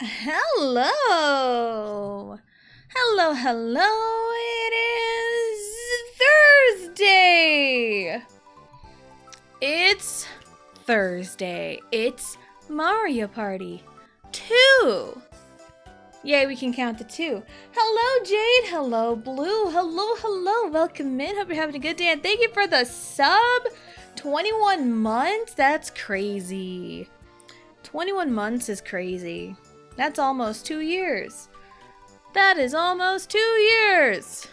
Hello! Hello! It is Thursday! It's Thursday. It's Mario Party 2! Yay, we can count to 2. Hello, Jade. Hello, Blue. Hello. Welcome in. Hope you're having a good day. And thank you for the sub. 21 months? That's crazy. 21 months is crazy. That's almost 2 years. That is almost 2 years.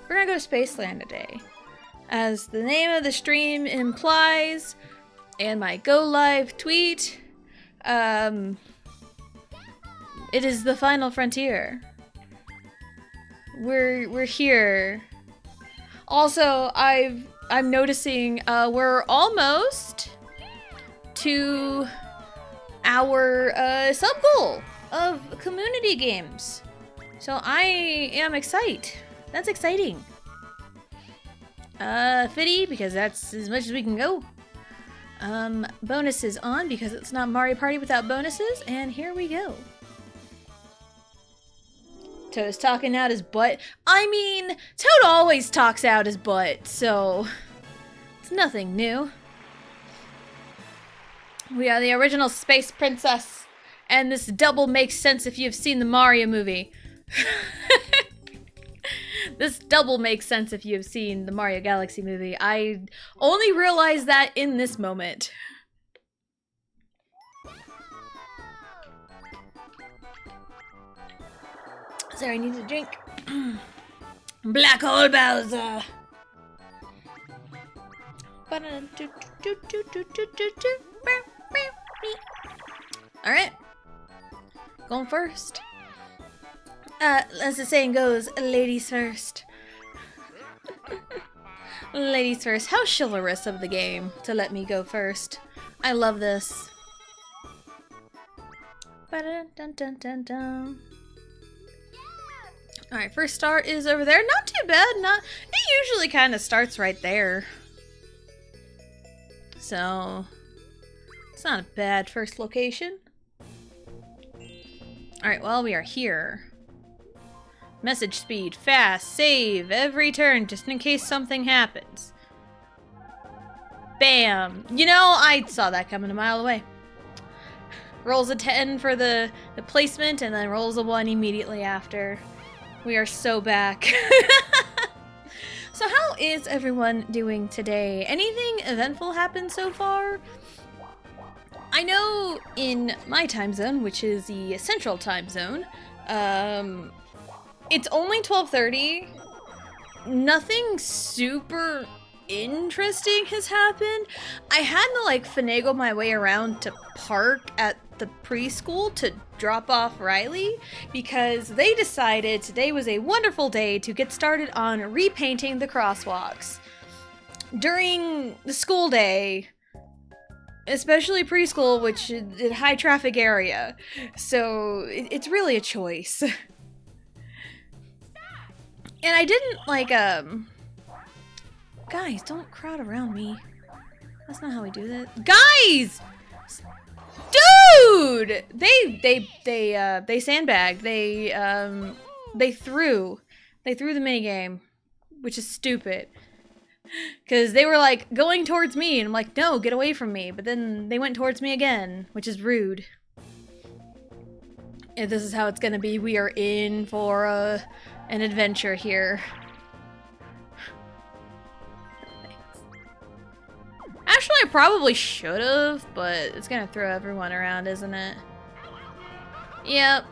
We're gonna go to Spaceland today. As the name of the stream implies, and my go live tweet, it is the final frontier. We're here. Also, I'm noticing we're almost to our sub goal of community games. So I am excited. That's exciting. 50 because that's as much as we can go. Bonuses on because it's not Mario Party without bonuses, and here we go. Toad's talking out his butt. I mean, Toad always talks out his butt, so it's nothing new. We are the original Space Princess, and this double makes sense if you've seen the Mario movie. This double makes sense if you've seen the Mario Galaxy movie. I only realized that in this moment. Sorry, I need a drink. Black hole Bowser. Alright. Going first. As the saying goes, ladies first. Ladies first. How chivalrous of the game to let me go first. I love this. Alright, first start is over there. Not too bad. It usually kind of starts right there. So, it's not a bad first location. Alright, well, we are here. Message speed, fast, save, every turn, just in case something happens. Bam! You know, I saw that coming a mile away. Rolls a 10 for the placement, and then rolls a 1 immediately after. We are so back. So how is everyone doing today? Anything eventful happened so far? I know in my time zone, which is the central time zone, it's only 12:30. Nothing super interesting has happened. I had to finagle my way around to park at the preschool to drop off Riley because they decided today was a wonderful day to get started on repainting the crosswalks. During the school day, especially preschool, which is a high traffic area, so it's really a choice. And I didn't guys, don't crowd around me. That's not how we do that. Guys! Dude! They sandbagged. They threw the minigame, which is stupid. Because they were going towards me, and I'm like, no, get away from me. But then they went towards me again, which is rude. If this is how it's gonna be, we are in for an adventure here. Actually, I probably should have, but it's gonna throw everyone around, isn't it? Yep.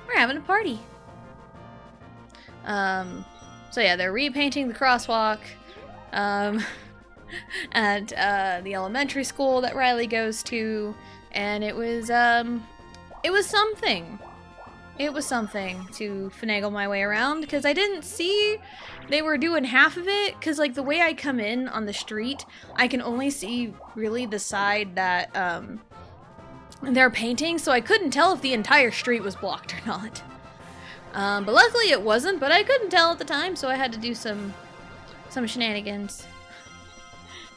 We're having a party. So yeah, they're repainting the crosswalk at the elementary school that Riley goes to, and it was something. It was something to finagle my way around, because I didn't see they were doing half of it, because the way I come in on the street, I can only see really the side that they're painting, so I couldn't tell if the entire street was blocked or not. But luckily it wasn't, but I couldn't tell at the time, so I had to do some shenanigans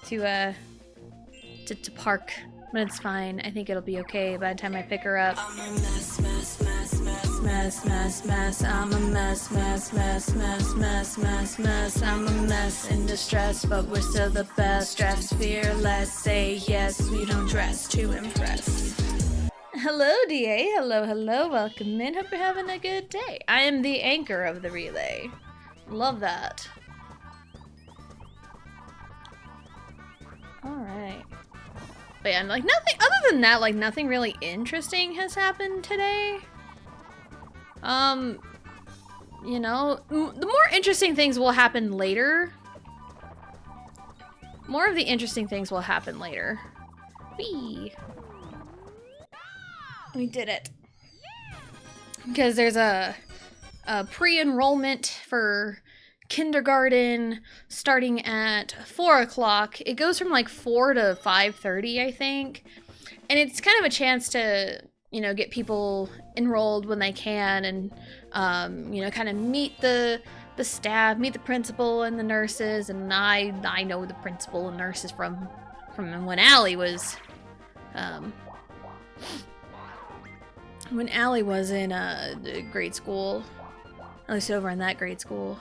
to park But it's fine. I think it'll be okay by the time I pick her up. I'm a mess, mess, mess, mess, mess, mess, mess. I'm a mess, mess, mess, mess, mess, mess, mess. I'm a mess in distress, but we're still the best. Dress fearless, say yes. We don't dress to impress. Hello, DA. Hello, hello. Welcome in. Hope you're having a good day. I am the anchor of the relay. Love that. Alright. But yeah, like nothing other than that, like nothing really interesting has happened today. You know, the more interesting things will happen later. More of the interesting things will happen later. Whee! We did it. Because there's a pre-enrollment for kindergarten starting at 4 o'clock. It goes from like 4 to 5:30, I think. And it's kind of a chance to, you know, get people enrolled when they can and, you know, kind of meet the staff, meet the principal and the nurses. And I know the principal and nurses from when Allie was, in grade school, at least over in that grade school.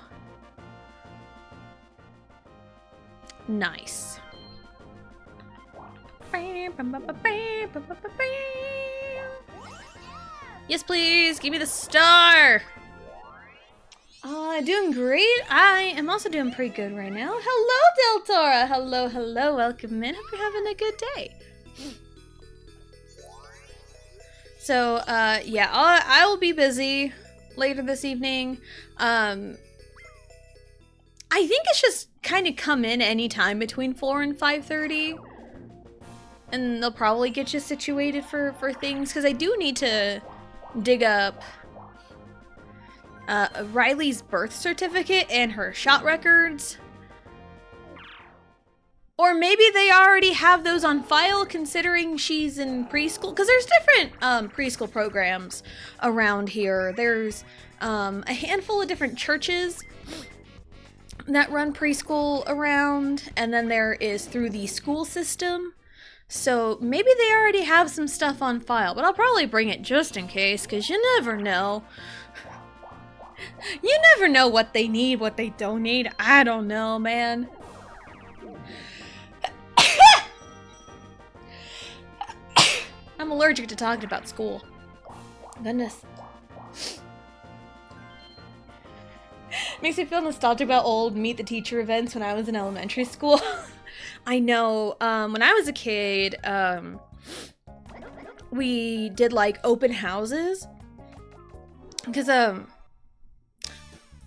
Nice. Yes, please. Give me the star. Doing great. I am also doing pretty good right now. Hello, Del Tora. Hello, hello. Welcome in. Hope you're having a good day. So, yeah, I will be busy later this evening. I think it's just kind of come in any time between 4 and 5:30. And they'll probably get you situated for things, because I do need to dig up Riley's birth certificate and her shot records. Or maybe they already have those on file, considering she's in preschool. Because there's different preschool programs around here. There's a handful of different churches that run preschool around. And then there is through the school system. So maybe they already have some stuff on file. But I'll probably bring it just in case, because you never know. You never know what they need, what they don't need. I don't know, man. I'm allergic to talking about school. Goodness. Makes me feel nostalgic about old Meet the Teacher events when I was in elementary school. I know, when I was a kid, we did like open houses. Because,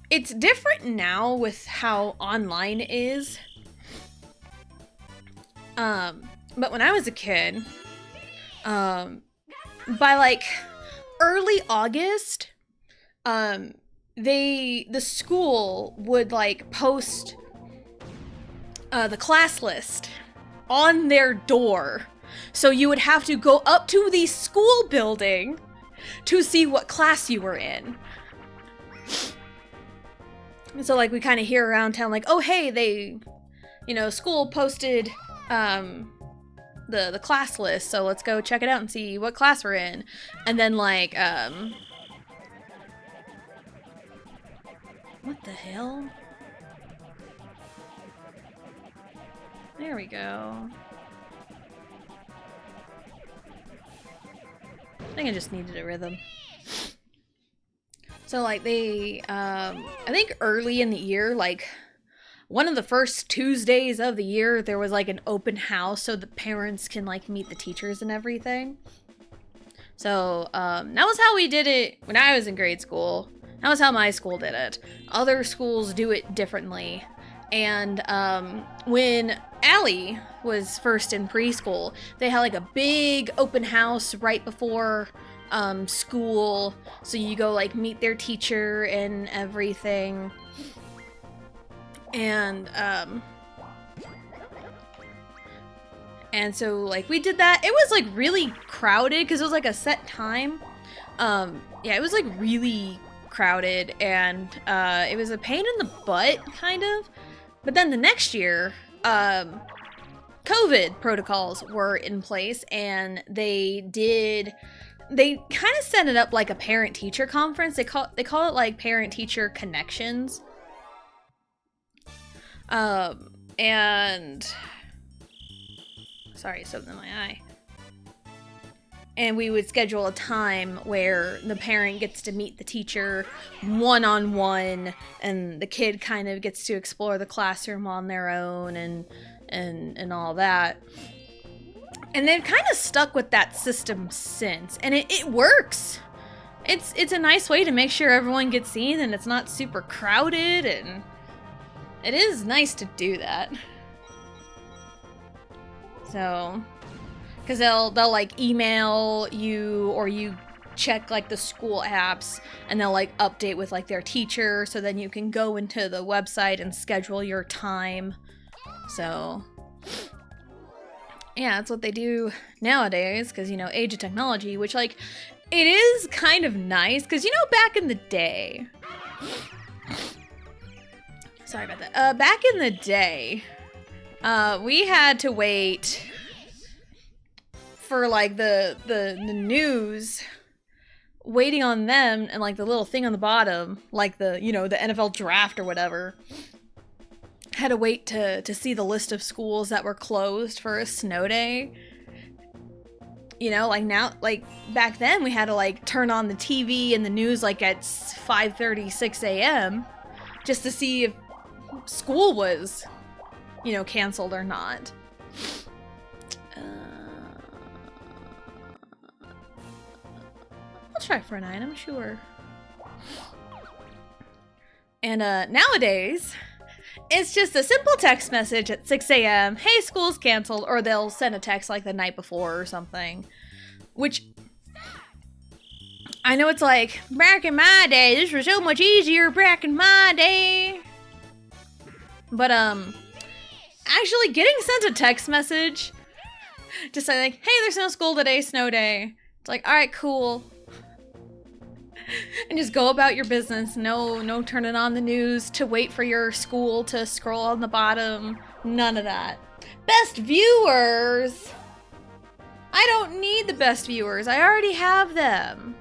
it's different now with how online it is. But when I was a kid, by like early August, the school would like post the class list on their door. So you would have to go up to the school building to see what class you were in. And so like we kind of hear around town like, oh hey, they, you know, school posted the class list, so let's go check it out and see what class we're in. And then like what the hell? There we go. I think I just needed a rhythm. So like they, I think early in the year, like one of the first Tuesdays of the year, there was like an open house so the parents can like meet the teachers and everything. So that was how we did it when I was in grade school. That was how my school did it. Other schools do it differently. And when Allie was first in preschool, they had like a big open house right before school. So you go like meet their teacher and everything. And so like we did that. It was like really crowded because it was like a set time. Yeah, it was like really crowded, and it was a pain in the butt kind of. But then the next year, a COVID protocols were in place, and they kind of set it up like a parent-teacher conference. They call it like parent-teacher connections. And sorry, something in my eye. And we would schedule a time where the parent gets to meet the teacher one-on-one, and the kid kind of gets to explore the classroom on their own and all that. And they've kind of stuck with that system since, and it works. It's a nice way to make sure everyone gets seen and it's not super crowded, and it is nice to do that. So, because they'll like email you, or you check like the school apps, and they'll like update with like their teacher, so then you can go into the website and schedule your time. So yeah, that's what they do nowadays, because, you know, age of technology, which, like, it is kind of nice, because, you know, back in the day, sorry about that, back in the day, we had to wait for, like, the news, waiting on them, and, like, the little thing on the bottom, like the, you know, the NFL draft or whatever, had to wait to see the list of schools that were closed for a snow day. You know, like now, like back then we had to like turn on the TV and the news like at 5:30, 6 a.m. just to see if school was, you know, canceled or not. I'll try for a 9, I'm sure. And nowadays, it's just a simple text message at 6 a.m. Hey, school's canceled. Or they'll send a text like the night before or something. Which, I know it's like, back in my day, this was so much easier back in my day. But, actually getting sent a text message to say like, hey, there's no school today, snow day. It's like, alright, cool. And just go about your business. No turning on the news to wait for your school to scroll on the bottom. None of that. Best viewers! I don't need the best viewers. I already have them.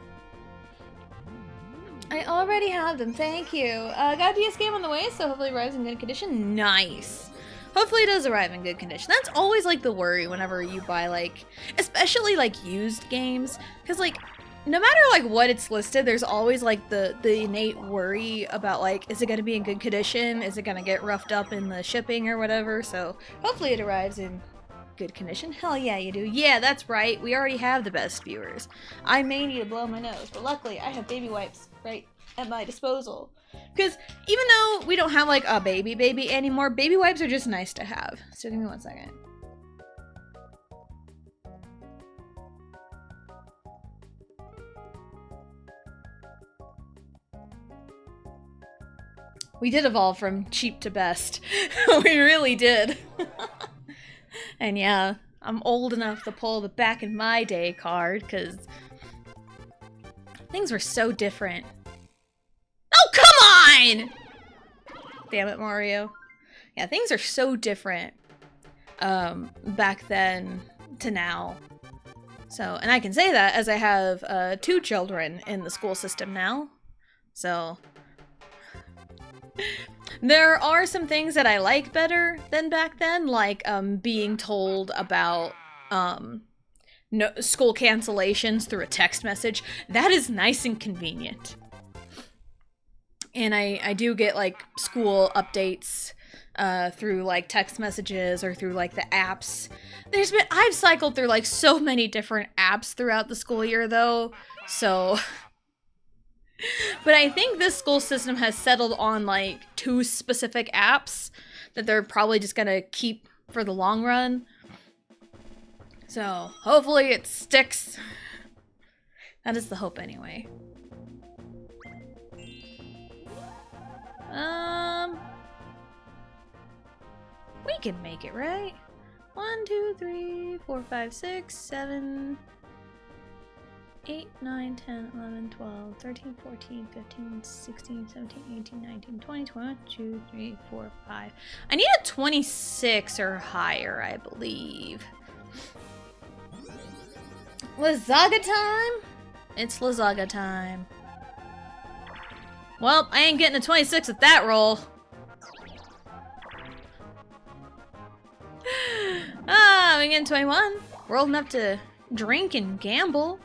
I already have them. Thank you. Got a DS game on the way, so hopefully it arrives in good condition. Nice. Hopefully it does arrive in good condition. That's always like the worry whenever you buy like, especially like used games. Because like, no matter like what it's listed, there's always like the innate worry about like, is it going to be in good condition? Is it going to get roughed up in the shipping or whatever? So hopefully it arrives in good condition. Hell yeah, you do. Yeah, that's right. We already have the best viewers. I may need to blow my nose, but luckily I have baby wipes right at my disposal. Because even though we don't have like a baby anymore, baby wipes are just nice to have. So give me 1 second. We did evolve from cheap to best. We really did. And yeah, I'm old enough to pull the back in my day card, because things were so different. Oh, come on! Damn it, Mario. Yeah, things are so different back then to now. So, and I can say that as I have 2 children in the school system now. So there are some things that I like better than back then, like being told about no school cancellations through a text message. That is nice and convenient. And I do get like school updates through like text messages or through like the apps. I've cycled through like so many different apps throughout the school year though, so but I think this school system has settled on like 2 specific apps that they're probably just gonna keep for the long run. So hopefully it sticks. That is the hope anyway. We can make it, right? 1, 2, 3, 4, 5, 6, 7. 8, 9, 10, 11, 12, 13, 14, 15, 16, 17, 18, 19, 20, 21, 2, 3, 4, 5. I need a 26 or higher, I believe. Lazaga time? It's Lazaga time. Well, I ain't getting a 26 with that roll. Ah, we getting 21. We're old enough to drink and gamble.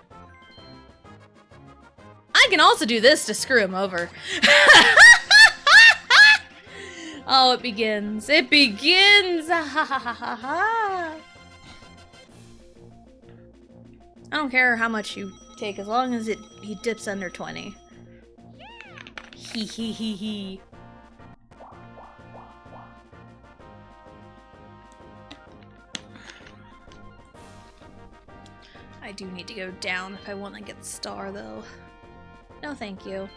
I can also do this to screw him over. Oh, it begins. It begins. Ha ha ha ha ha. I don't care how much you take as long as he dips under 20. Hee hee hee hee. I do need to go down if I want to get the star, though. No, thank you.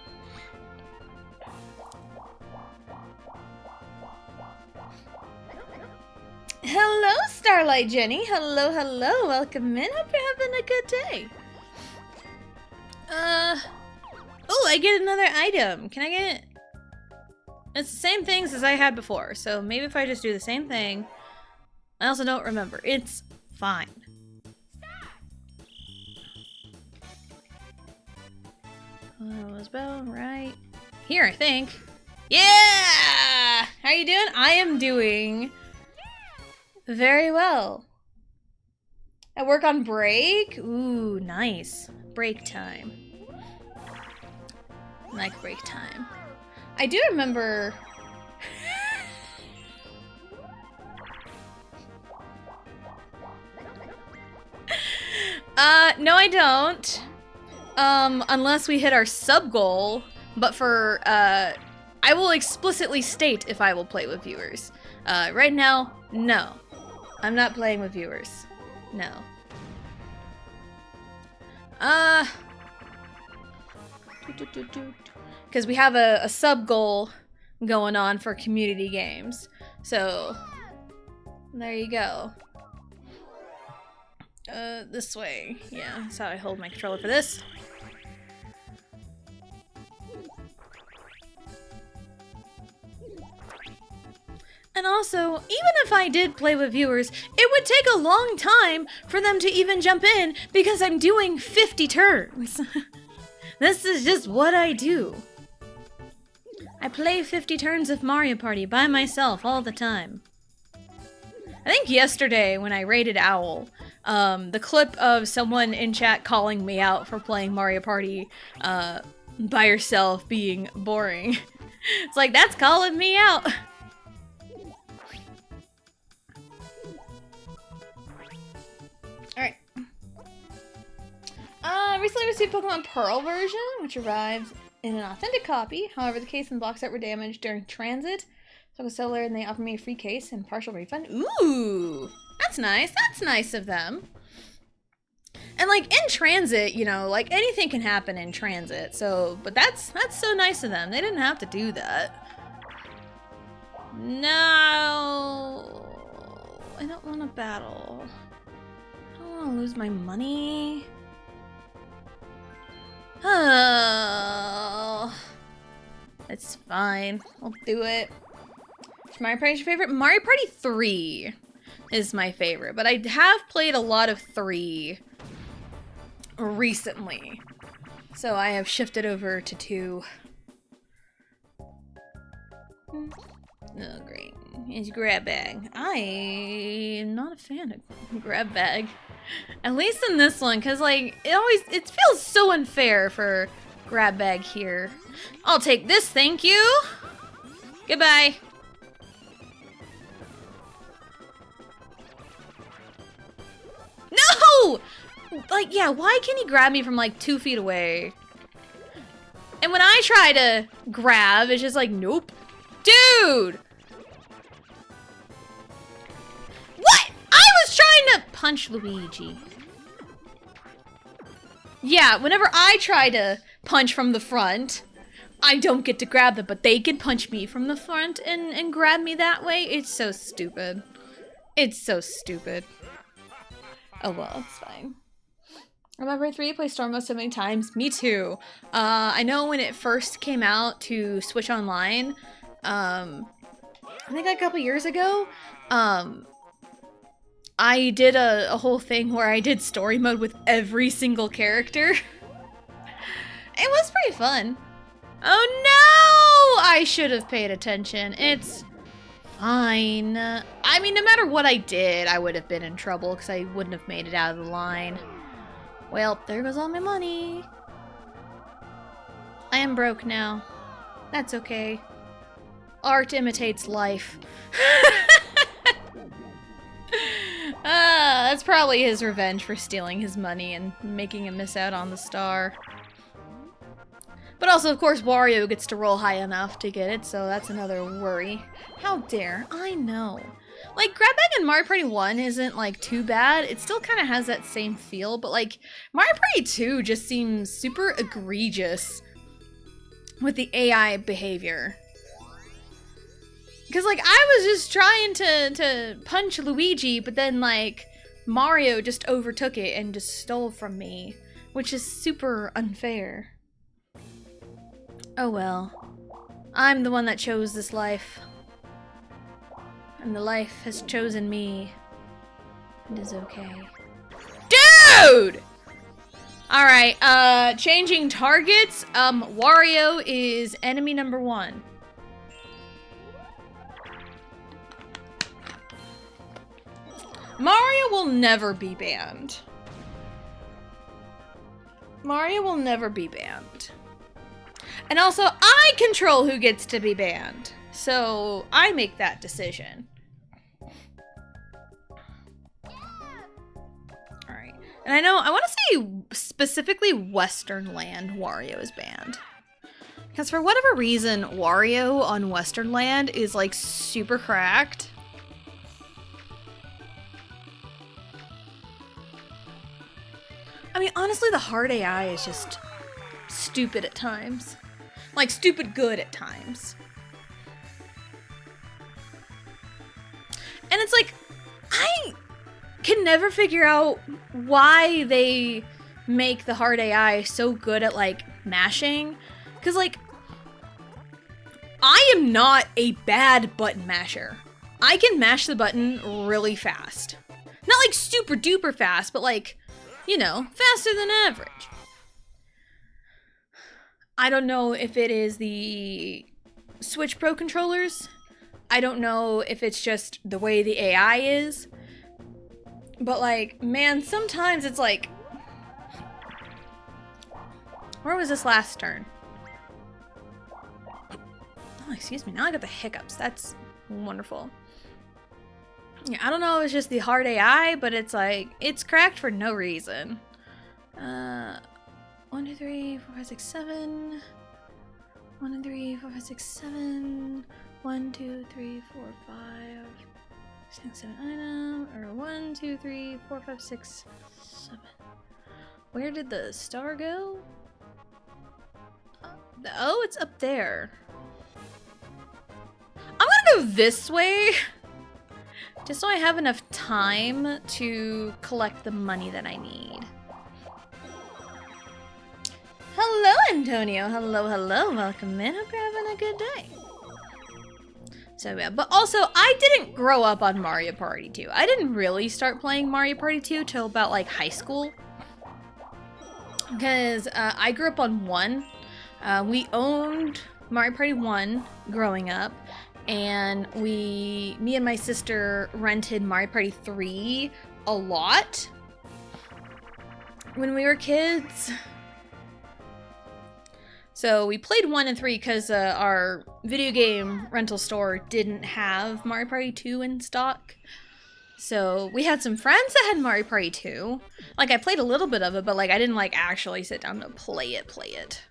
Hello, Starlight Jenny. Hello, hello. Welcome in. Hope you're having a good day. Oh, I get another item. Can I get it? It's the same things as I had before, so maybe if I just do the same thing. I also don't remember. It's fine. That was about right here, I think. Yeah! How are you doing? I am doing very well. I work on break. Ooh, nice. Break time. I like break time. I do remember. No, I don't. Unless we hit our sub goal, but for, I will explicitly state if I will play with viewers. Right now, no. I'm not playing with viewers. No. Because we have a sub goal going on for community games. So, there you go. This way. Yeah, that's how I hold my controller for this. And also, even if I did play with viewers, it would take a long time for them to even jump in because I'm doing 50 turns. This is just what I do. I play 50 turns of Mario Party by myself all the time. I think yesterday when I raided Owl, the clip of someone in chat calling me out for playing Mario Party by yourself being boring. It's like, that's calling me out. Alright. Recently received Pokemon Pearl version, which arrived in an authentic copy. However, the case and box art were damaged during transit. So I was seller and they offered me a free case and partial refund. Ooh! That's nice. That's nice of them. And like in transit, you know, like anything can happen in transit. So, but that's so nice of them. They didn't have to do that. No. I don't want to battle. I don't want to lose my money. Oh. It's fine. I'll do it. Is Mario Party your favorite? Mario Party 3 is my favorite, but I have played a lot of 3 recently. So I have shifted over to 2. Oh, great. It's grab bag. I am not a fan of grab bag. At least in this one, because like it feels so unfair for grab bag here. I'll take this, thank you. Goodbye. No! Like, yeah, why can he grab me from like 2 feet away? And when I try to grab, it's just like, nope. Dude! What? I was trying to punch Luigi. Yeah, whenever I try to punch from the front, I don't get to grab them, but they can punch me from the front and grab me that way. It's so stupid. It's so stupid. Oh well, it's fine. Remember 3 play Storm Mode so many times? Me too. I know when it first came out to Switch Online, I think a couple years ago, I did a whole thing where I did story mode with every single character. It was pretty fun. Oh no! I should have paid attention. It's fine. I mean, no matter what I did, I would have been in trouble because I wouldn't have made it out of the line. Well, there goes all my money. I am broke now. That's okay. Art imitates life. That's probably his revenge for stealing his money and making him miss out on the star. But also, of course, Wario gets to roll high enough to get it, so that's another worry. How dare. I know. Like, Grab Bag in Mario Party 1 isn't, like, too bad. It still kind of has that same feel, but, like, Mario Party 2 just seems super egregious with the AI behavior. Because, like, I was just trying to punch Luigi, but then, like, Mario just overtook it and just stole from me, which is super unfair. Oh well. I'm the one that chose this life. And the life has chosen me. It is okay. Dude! Alright, changing targets. Wario is enemy number 1. Mario will never be banned. Mario will never be banned. And also, I control who gets to be banned. So, I make that decision. Alright. And I know, I want to say specifically Western Land Wario is banned. Because for whatever reason, Wario on Western Land is like super cracked. I mean, honestly, the hard AI is just stupid at times. Like, stupid good at times. And it's like, I can never figure out why they make the hard AI so good at, like, mashing. Because, like, I am not a bad button masher. I can mash the button really fast. Not, like, super duper fast, but, like, you know, faster than average. I don't know if it is the Switch Pro controllers. I don't know if it's just the way the AI is. But like, man, sometimes it's like... Where was this last turn? Oh, excuse me. Now I got the hiccups. That's wonderful. Yeah, I don't know if it's just the hard AI, but it's like, it's cracked for no reason. 1, 2, 3, 4, 5, 6, 7. 1, 2, 3, 4, 5, 6, 7. 1, 2, 3, 4, 5, 6, 7 item. Or 1, 2, 3, 4, 5, 6, 7. Where did the star go? Oh, it's up there. I'm gonna go this way. Just so I have enough time to collect the money that I need. Hello, Antonio. Hello, hello. Welcome in. Hope you're having a good day. So yeah, but also I didn't grow up on Mario Party 2. I didn't really start playing Mario Party 2 till about like high school. Because I grew up on 1. We owned Mario Party 1 growing up. And me and my sister rented Mario Party 3 a lot when we were kids. So we played 1 and 3 because our video game rental store didn't have Mario Party 2 in stock. So we had some friends that had Mario Party 2. Like, I played a little bit of it, but like I didn't like actually sit down to play it.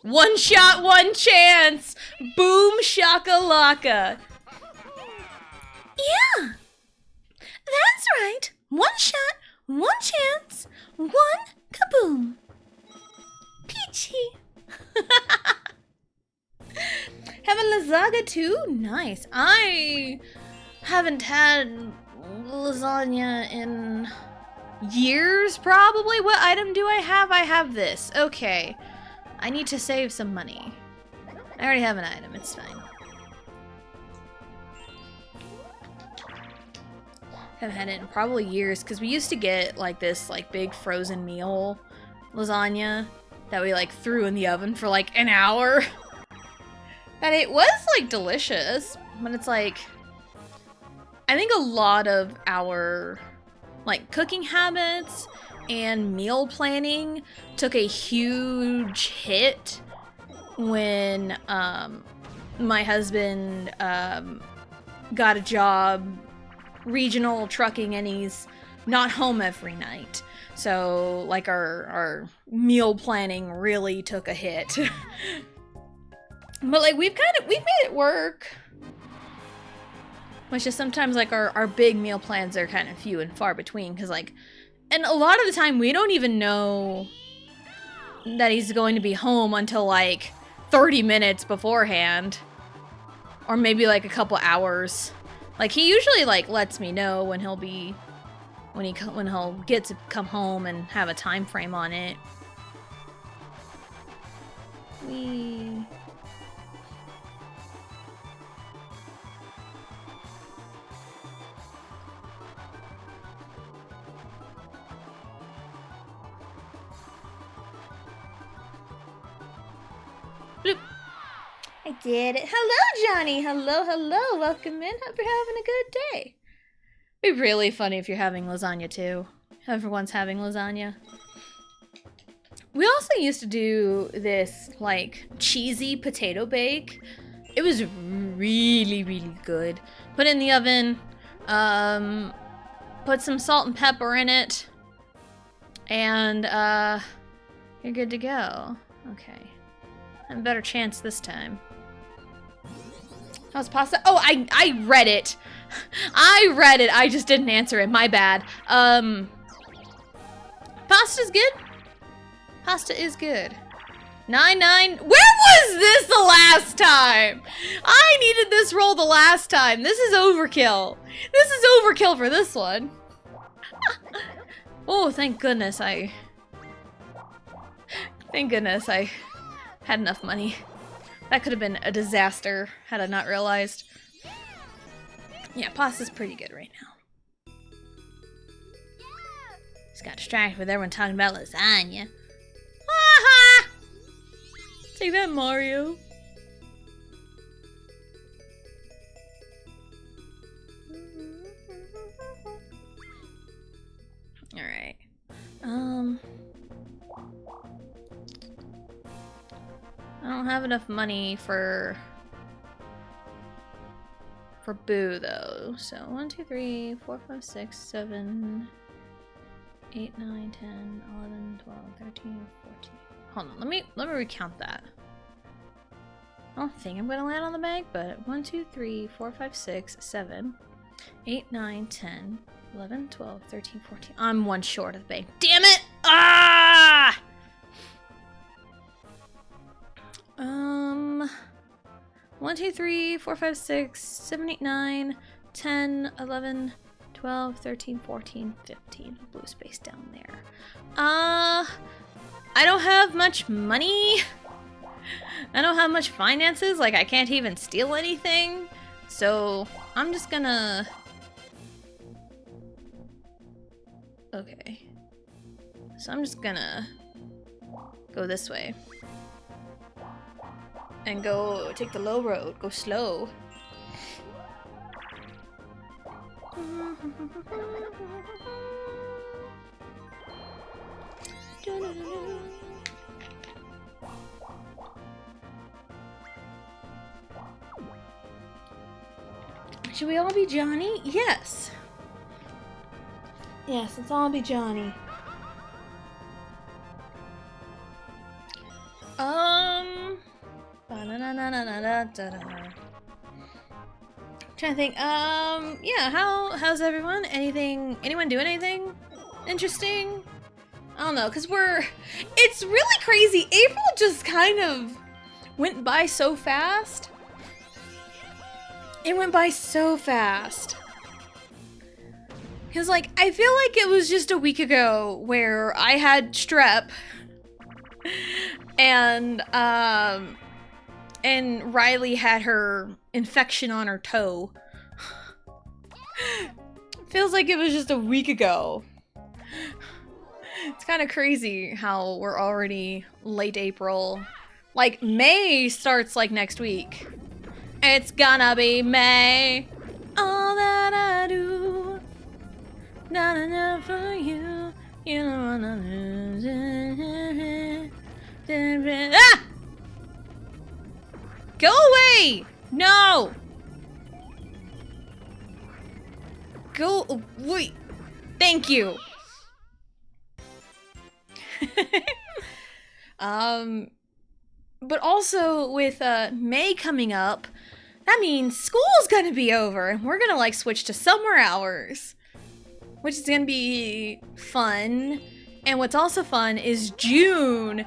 One shot, one chance! Boom shakalaka! Yeah! That's right! One shot, one chance, one kaboom! Peachy! Have a Lazaga too? Nice. I haven't had lasagna in years, probably. What item do I have? I have this. Okay. I need to save some money. I already have an item. It's fine. Haven't had it in probably years because we used to get like this like big frozen meal lasagna that we like threw in the oven for like an hour. And it was like delicious, but it's like I think a lot of our like cooking habits and meal planning took a huge hit when my husband got a job regional trucking and he's not home every night. So like our meal planning really took a hit. But like we've made it work. It's just sometimes like our big meal plans are kind of few and far between because like, and a lot of the time we don't even know that he's going to be home until like 30 minutes beforehand, or maybe like a couple hours. Like he usually like lets me know when he'll get to come home and have a time frame on it. Bloop. I did it. Hello, Johnny. Hello, hello. Welcome in. Hope you're having a good day. It'd be really funny if you're having lasagna too. Everyone's having lasagna. We also used to do this like cheesy potato bake. It was really, really good. Put it in the oven. Put some salt and pepper in it. And you're good to go. Okay. I have a better chance this time. How's pasta? Oh, I read it. I read it. I just didn't answer it. My bad. Pasta's good. Pasta is good. 9-9. Where was this the last time? I needed this roll the last time. This is overkill. This is overkill for this one. Oh, thank goodness I had enough money. That could have been a disaster had I not realized. Yeah, pasta's pretty good right now. Just got distracted with everyone talking about lasagna. Aha! Take that, Mario. Alright. I don't have enough money for Boo though. So 1, 2, 3, 4, 5, 6, 7, 8, 9, 10, 11, 12, 13, 14. Hold on, let me recount that. I don't think I'm gonna land on the bank, but 1, 2, 3, 4, 5, 6, 7, 8, 9, 10, 11, 12, 13, 14. I'm one short of the bank. Damn it! Ah! 1, 2, 3, 4, 5, 6, 7, 8, 9, 10, 11, 12, 13, 14, 15. Blue space down there. I don't have much money. I don't have much finances. Like, I can't even steal anything. So, I'm just gonna... Okay. So, I'm just gonna go this way. And go take the low road. Go slow. Should we all be Johnny? Yes. Yes, let's all be Johnny. Trying to think. Yeah. How's everyone? Anyone doing anything interesting? I don't know, cause it's really crazy. April just kind of went by so fast. It went by so fast. Because, like, I feel like it was just a week ago where I had strep and Riley had her infection on her toe. Feels like it was just a week ago. It's kind of crazy how we're already late April. Like, May starts, like, next week. It's gonna be May. All that I do. Not enough for you. You don't wanna lose it. Ah! Go away! No! Go. Wait. Thank you. But also with May coming up, that means school's gonna be over and we're gonna like switch to summer hours, which is gonna be fun. And what's also fun is June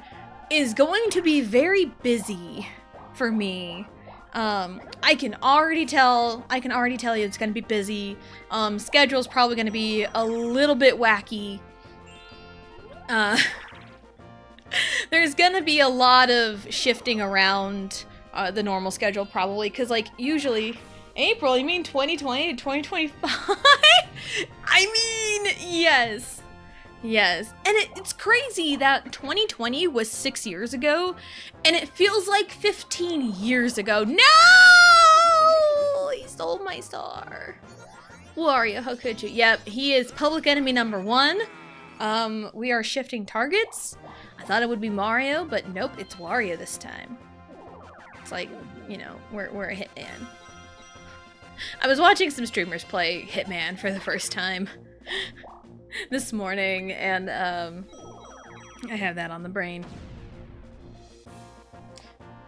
is going to be very busy for me. I can already tell you it's gonna be busy. Schedule's probably gonna be a little bit wacky. There's gonna be a lot of shifting around the normal schedule probably, because like usually April, you mean 2020 to 2025? I mean, yes. Yes. And it's crazy that 2020 was 6 years ago, and it feels like 15 years ago. No! He stole my star. Wario, how could you? Yep, he is public enemy number 1. We are shifting targets. I thought it would be Mario, but nope, it's Wario this time. It's like, you know, we're a Hitman. I was watching some streamers play Hitman for the first time this morning, and I have that on the brain.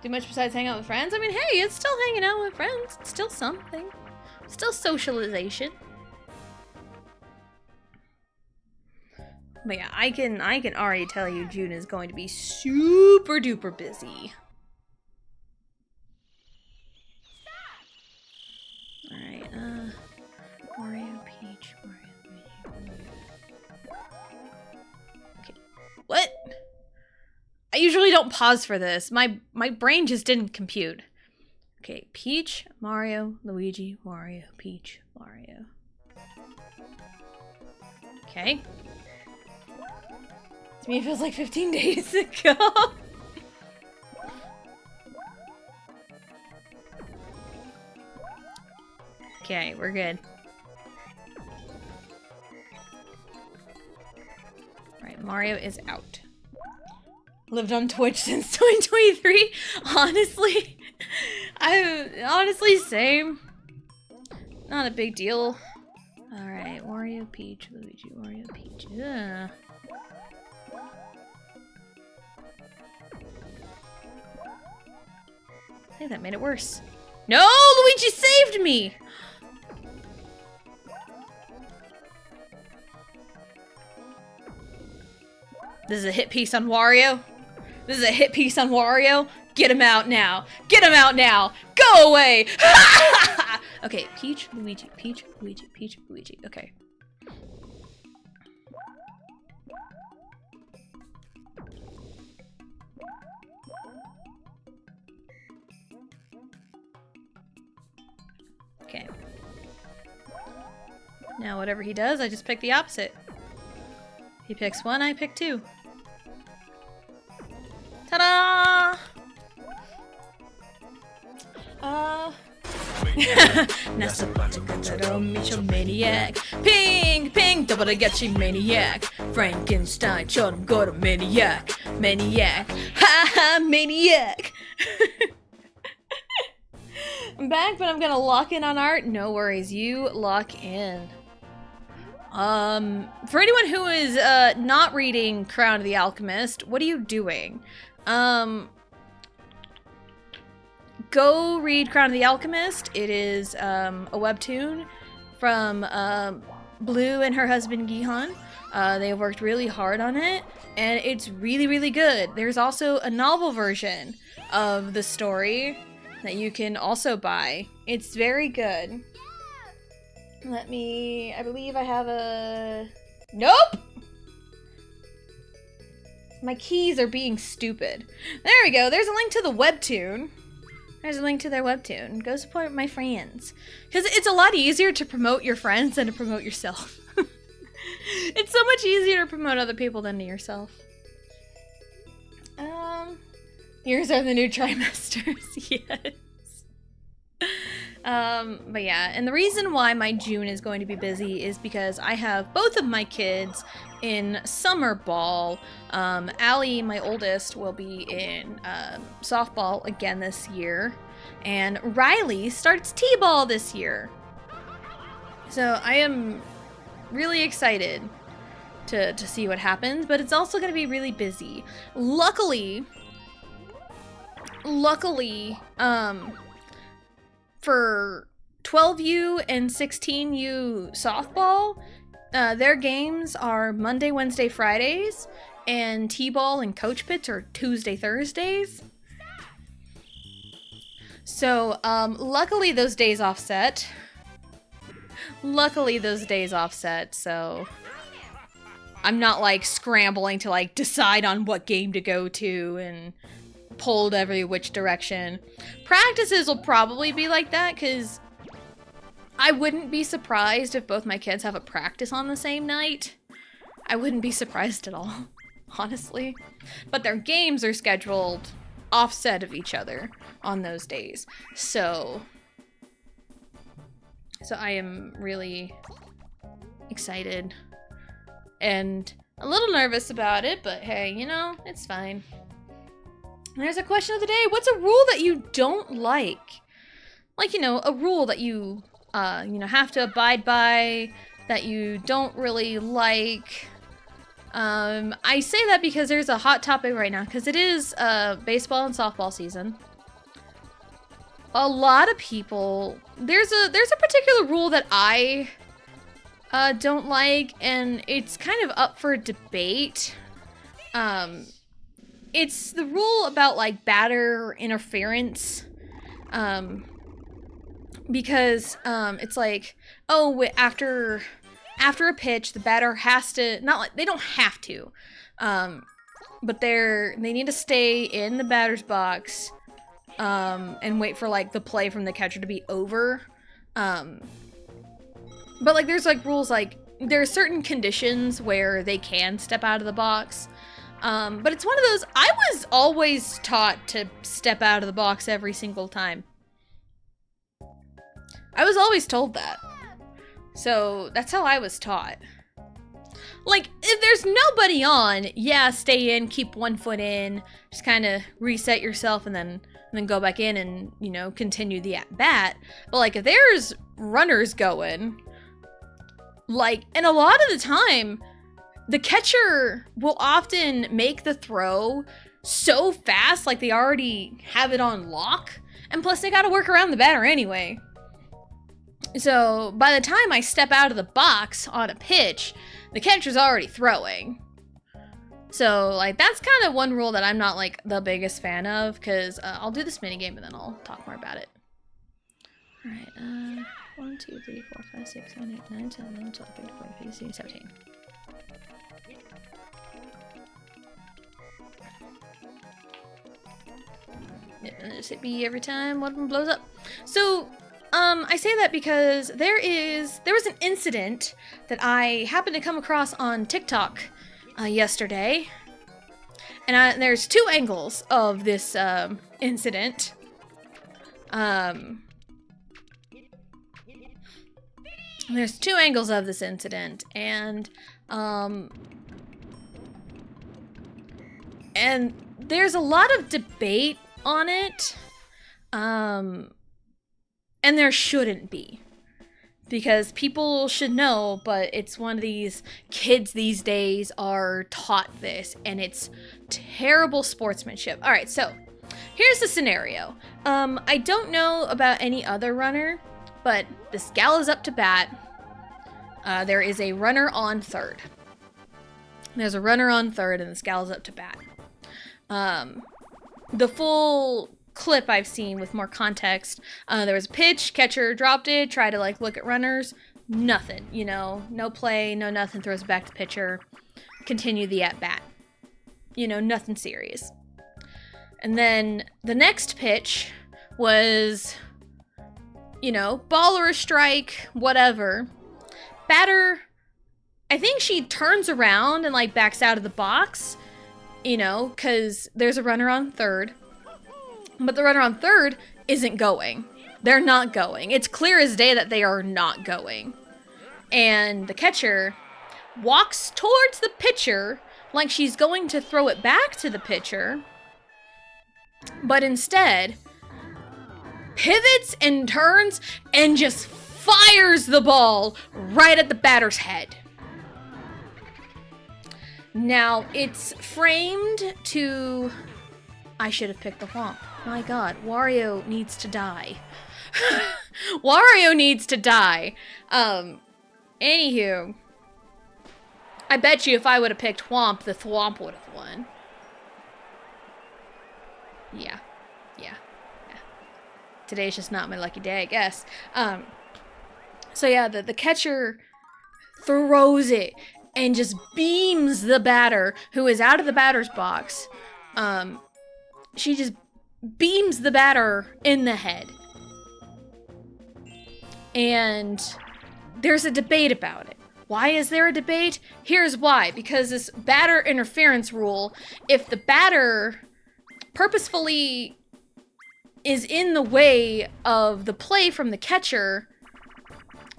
Do much besides hang out with friends? I mean, hey, it's still hanging out with friends. It's still something. Still socialization. But yeah, I can already tell you June is going to be super duper busy. Alright, Mario, Peach, Mario. Okay. What? I usually don't pause for this. My brain just didn't compute. Okay, Peach, Mario, Luigi, Wario, Peach, Wario. Okay. To me, it feels like 15 days ago. Okay, we're good. Alright, Mario is out. Lived on Twitch since 2023. Honestly, same. Not a big deal. Alright, Wario, Peach, Luigi, Wario, Peach. Ugh. I think that made it worse. No, Luigi saved me! This is a hit piece on Wario. This is a hit piece on Wario. Get him out now. Get him out now. Go away. Okay, Peach, Luigi, Peach, Luigi, Peach, Luigi. Okay. Okay. Now whatever he does, I just pick the opposite. He picks 1, I pick 2. Ta-da! Maniac. Ping, ping, double to get you, maniac. Frankenstein, children, go to maniac. Maniac. Ha ha, maniac. I'm back, but I'm gonna lock in on art. No worries, you lock in. For anyone who is not reading Crown of the Alchemist, what are you doing? Go read Crown of the Alchemist. It is a webtoon from Blue and her husband Gihan. They worked really hard on it, and it's really, really good. There's also a novel version of the story that you can also buy. It's very good. I believe I have a... Nope! My keys are being stupid. There we go. There's a link to the webtoon. There's a link to their webtoon. Go support my friends. Because it's a lot easier to promote your friends than to promote yourself. It's so much easier to promote other people than to yourself. Yours are the new trimesters. Yes. But yeah, and the reason why my June is going to be busy is because I have both of my kids in summer ball. Allie, my oldest, will be in softball again this year, and Riley starts t-ball this year. So I am really excited to see what happens, but it's also going to be really busy. Luckily, for 12U and 16U softball, their games are Monday, Wednesday, Fridays, and T-ball and coach pits are Tuesday, Thursdays. So, luckily those days offset. So I'm not like scrambling to like decide on what game to go to and pulled every which direction. Practices will probably be like that, because I wouldn't be surprised if both my kids have a practice on the same night. I wouldn't be surprised at all, honestly. But their games are scheduled offset of each other on those days. So I am really excited and a little nervous about it, but hey, you know, it's fine. And there's a question of the day. What's a rule that you don't like? Like, you know, a rule that you, have to abide by, that you don't really like. I say that because there's a hot topic right now, because it is baseball and softball season. A lot of people, there's a particular rule that I don't like, and it's kind of up for debate. It's the rule about, like, batter interference, because, it's like, oh, after a pitch, the batter has to, not like, they don't have to, but they need to stay in the batter's box, and wait for, like, the play from the catcher to be over, but, like, there's, like, rules, like, there are certain conditions where they can step out of the box. But it's one of those, I was always taught to step out of the box every single time. I was always told that. So that's how I was taught. Like, if there's nobody on, yeah, stay in, keep one foot in, just kind of reset yourself and then go back in and, you know, continue the at-bat. But, like, if there's runners going, like, and a lot of the time, the catcher will often make the throw so fast, like they already have it on lock, and plus they gotta work around the batter anyway. So by the time I step out of the box on a pitch, the catcher's already throwing. So, like, that's kind of one rule that I'm not, like, the biggest fan of, because I'll do this minigame and then I'll talk more about it. Alright, 1, 2, 3, 4, 5, 6, 7, 8, 9, 10, 11, 12, 13, 14, 15, 16, 17. Just hit B every time one of them blows up. So, I say that because there was an incident that I happened to come across on TikTok yesterday, and there's two angles of this incident. There's two angles of this incident, and there's a lot of debate on it, and there shouldn't be, because people should know, but it's one of these kids these days are taught this, and it's terrible sportsmanship. All right, so here's the scenario. I don't know about any other runner, but this gal is up to bat. There is a runner on third. There's a runner on third, and this gal is up to bat. The full clip I've seen with more context, there was a pitch, catcher dropped it, tried to, like, look at runners, nothing, you know, no play, no nothing, throws it back to pitcher, continue the at-bat. You know, nothing serious. And then the next pitch was, you know, ball or a strike, whatever. Batter, I think she turns around and like backs out of the box, you know, because there's a runner on third. But the runner on third isn't going. They're not going. It's clear as day that they are not going. And the catcher walks towards the pitcher like she's going to throw it back to the pitcher, but instead pivots and turns and just fires the ball right at the batter's head. Now, it's framed to... I should have picked the Whomp. My god, Wario needs to die. Wario needs to die. Anywho, I bet you if I would have picked Whomp, the Thwomp would have won. Yeah. Today's just not my lucky day, I guess. So yeah, the catcher throws it and just beams the batter, who is out of the batter's box. She just beams the batter in the head. And there's a debate about it. Why is there a debate? Here's why. Because this batter interference rule, if the batter purposefully is in the way of the play from the catcher,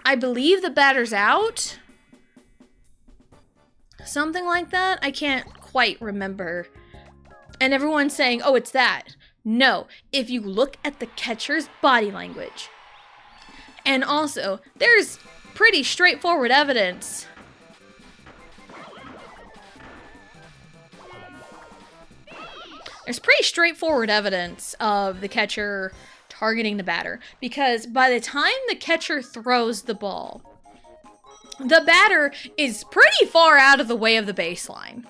I believe the batter's out. Something like that. I can't quite remember. And everyone's saying, oh, it's that. No, if you look at the catcher's body language. And also, there's pretty straightforward evidence. There's pretty straightforward evidence of the catcher targeting the batter. Because by the time the catcher throws the ball, the batter is pretty far out of the way of the baseline.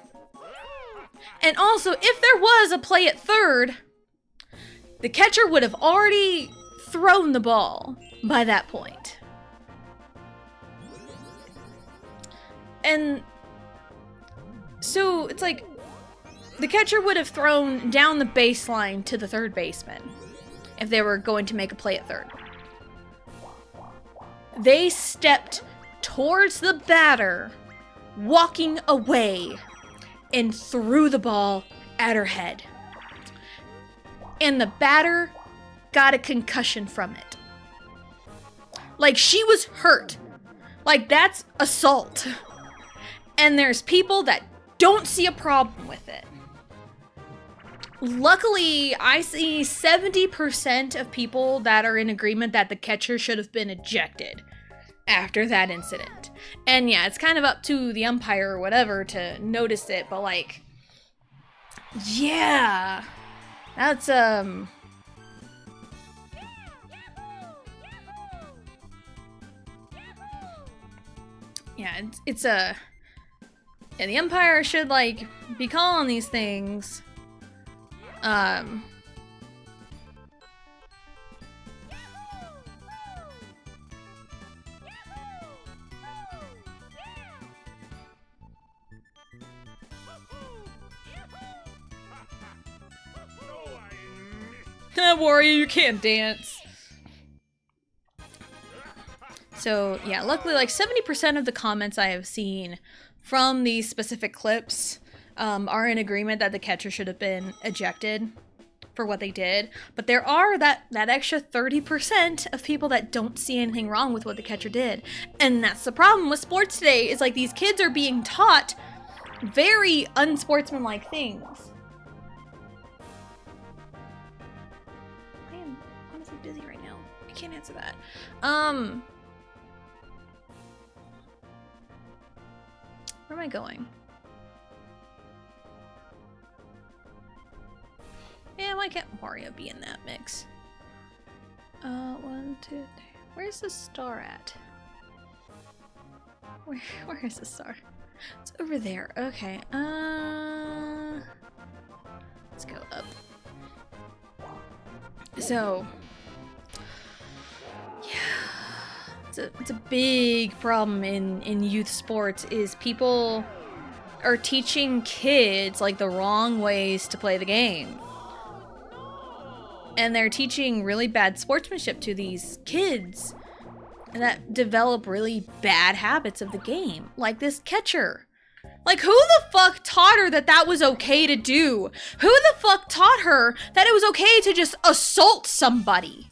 And also, if there was a play at third, the catcher would have already thrown the ball by that point. And so it's like the catcher would have thrown down the baseline to the third baseman if they were going to make a play at third. They stepped towards the batter, walking away, and threw the ball at her head. And the batter got a concussion from it. Like, she was hurt. Like, that's assault. And there's people that don't see a problem with it. Luckily, I see 70% of people that are in agreement that the catcher should have been ejected after that incident. And yeah, it's kind of up to the umpire or whatever to notice it, but like, yeah, that's, yeah, it's yeah, the umpire should like be calling these things. Wario, you can't dance. So yeah, luckily like 70% of the comments I have seen from these specific clips are in agreement that the catcher should have been ejected for what they did. But there are that extra 30% of people that don't see anything wrong with what the catcher did. And that's the problem with sports today, is like these kids are being taught very unsportsmanlike things. I am honestly busy right now. I can't answer that. Where am I going? Yeah, why can't Wario be in that mix? 1, 2, 3. Where's the star at? Where is the star? It's over there. Okay. Let's go up. So, yeah. It's a big problem in youth sports is people are teaching kids like the wrong ways to play the game. And they're teaching really bad sportsmanship to these kids that develop really bad habits of the game. Like this catcher. Like, who the fuck taught her that that was okay to do? Who the fuck taught her that it was okay to just assault somebody?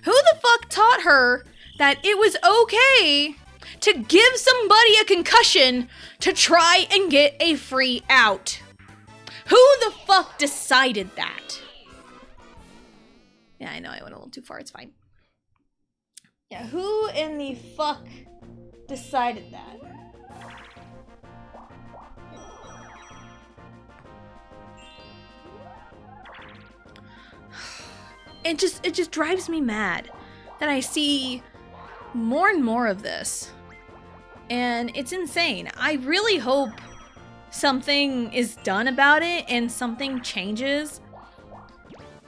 Who the fuck taught her that it was okay to give somebody a concussion to try and get a free out? Who the fuck decided that? Yeah, I know I went a little too far. It's fine. Yeah, who in the fuck decided that? It just drives me mad that I see more and more of this. And it's insane. I really hope something is done about it and something changes.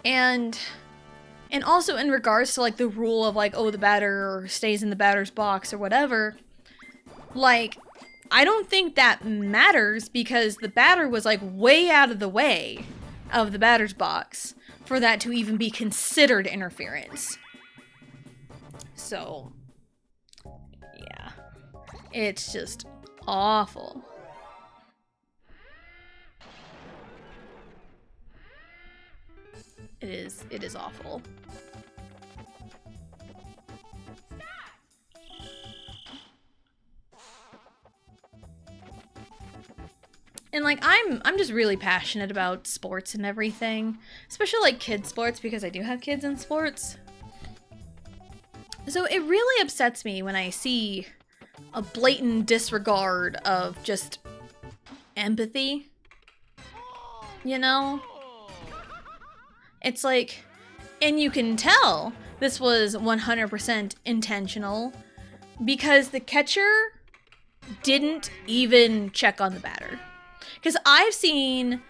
And also in regards to like the rule of like, oh, the batter stays in the batter's box or whatever, like, I don't think that matters because the batter was like way out of the way of the batter's box for that to even be considered interference. So, yeah, it's just awful. It is awful. And like I'm just really passionate about sports and everything, especially like kids sports because I do have kids in sports. So it really upsets me when I see a blatant disregard of just empathy. You know? It's like, and you can tell this was 100% intentional because the catcher didn't even check on the batter. Because I've seen,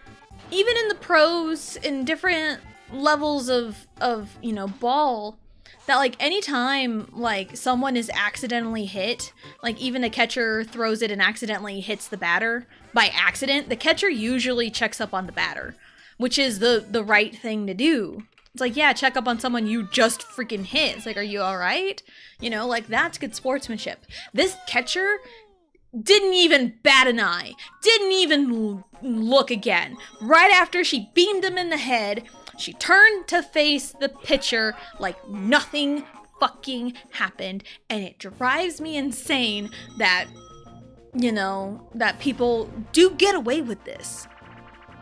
even in the pros, in different levels of you know, ball, that like anytime like someone is accidentally hit, like even a catcher throws it and accidentally hits the batter by accident, the catcher usually checks up on the batter, which is the right thing to do. It's like, yeah, check up on someone you just freaking hit. It's like, are you all right? You know, like that's good sportsmanship. This catcher didn't even bat an eye, didn't even look again. Right after she beamed him in the head, she turned to face the pitcher like nothing fucking happened. And it drives me insane that, you know, that people do get away with this.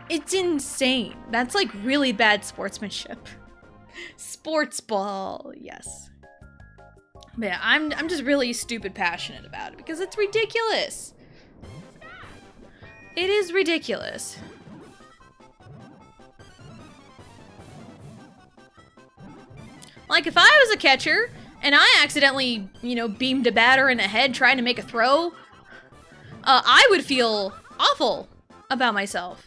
It's insane. That's like really bad sportsmanship. Sports ball, yes. But yeah, I'm just really stupid passionate about it because it's ridiculous. It is ridiculous. Like if I was a catcher and I accidentally, you know, beamed a batter in the head trying to make a throw, I would feel awful about myself.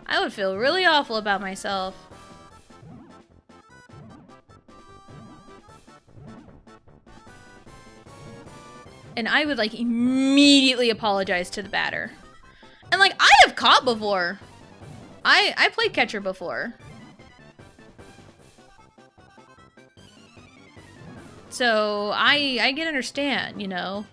I would feel really awful about myself. And I would, like, immediately apologize to the batter. And, like, I have caught before. I played catcher before. So, I can understand, you know.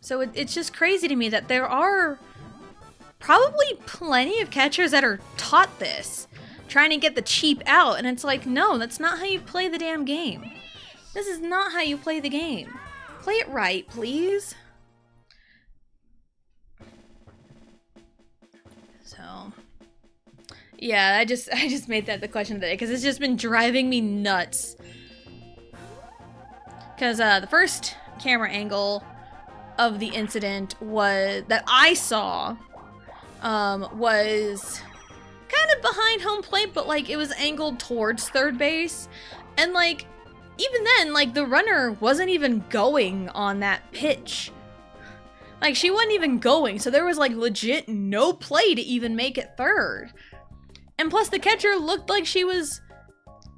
So, it's just crazy to me that there are probably plenty of catchers that are taught this. Trying to get the cheap out, and it's like, no, that's not how you play the damn game. This is not how you play the game. Play it right, please. So, yeah, I just made that the question of the day because it's just been driving me nuts. Because the first camera angle of the incident was that I saw was kind of behind home plate, but like it was angled towards third base, and like even then, like the runner wasn't even going on that pitch. Like, she wasn't even going, so there was, like, legit no play to even make it third. And plus, the catcher looked like she was,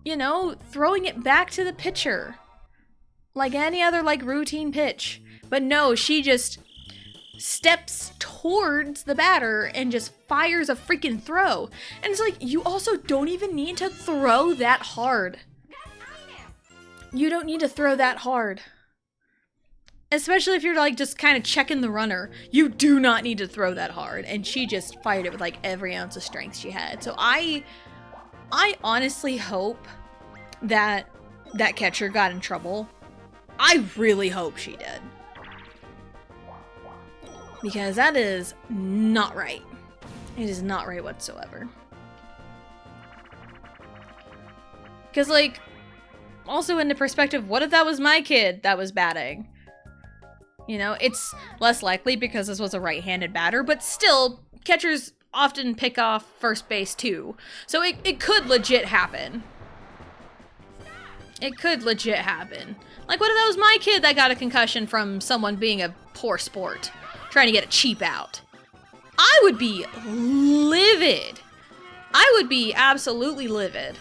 you know, throwing it back to the pitcher. Like any other, like, routine pitch. But no, she just steps towards the batter and just fires a freaking throw. And it's like, you also don't even need to throw that hard. You don't need to throw that hard. Especially if you're, like, just kind of checking the runner. You do not need to throw that hard. And she just fired it with, like, every ounce of strength she had. So I honestly hope that that catcher got in trouble. I really hope she did. Because that is not right. It is not right whatsoever. Because, like, also in the perspective, what if that was my kid that was batting? You know, it's less likely because this was a right-handed batter, but still, catchers often pick off first base too. So it could legit happen. It could legit happen. Like, what if that was my kid that got a concussion from someone being a poor sport, trying to get a cheap out? I would be livid. I would be absolutely livid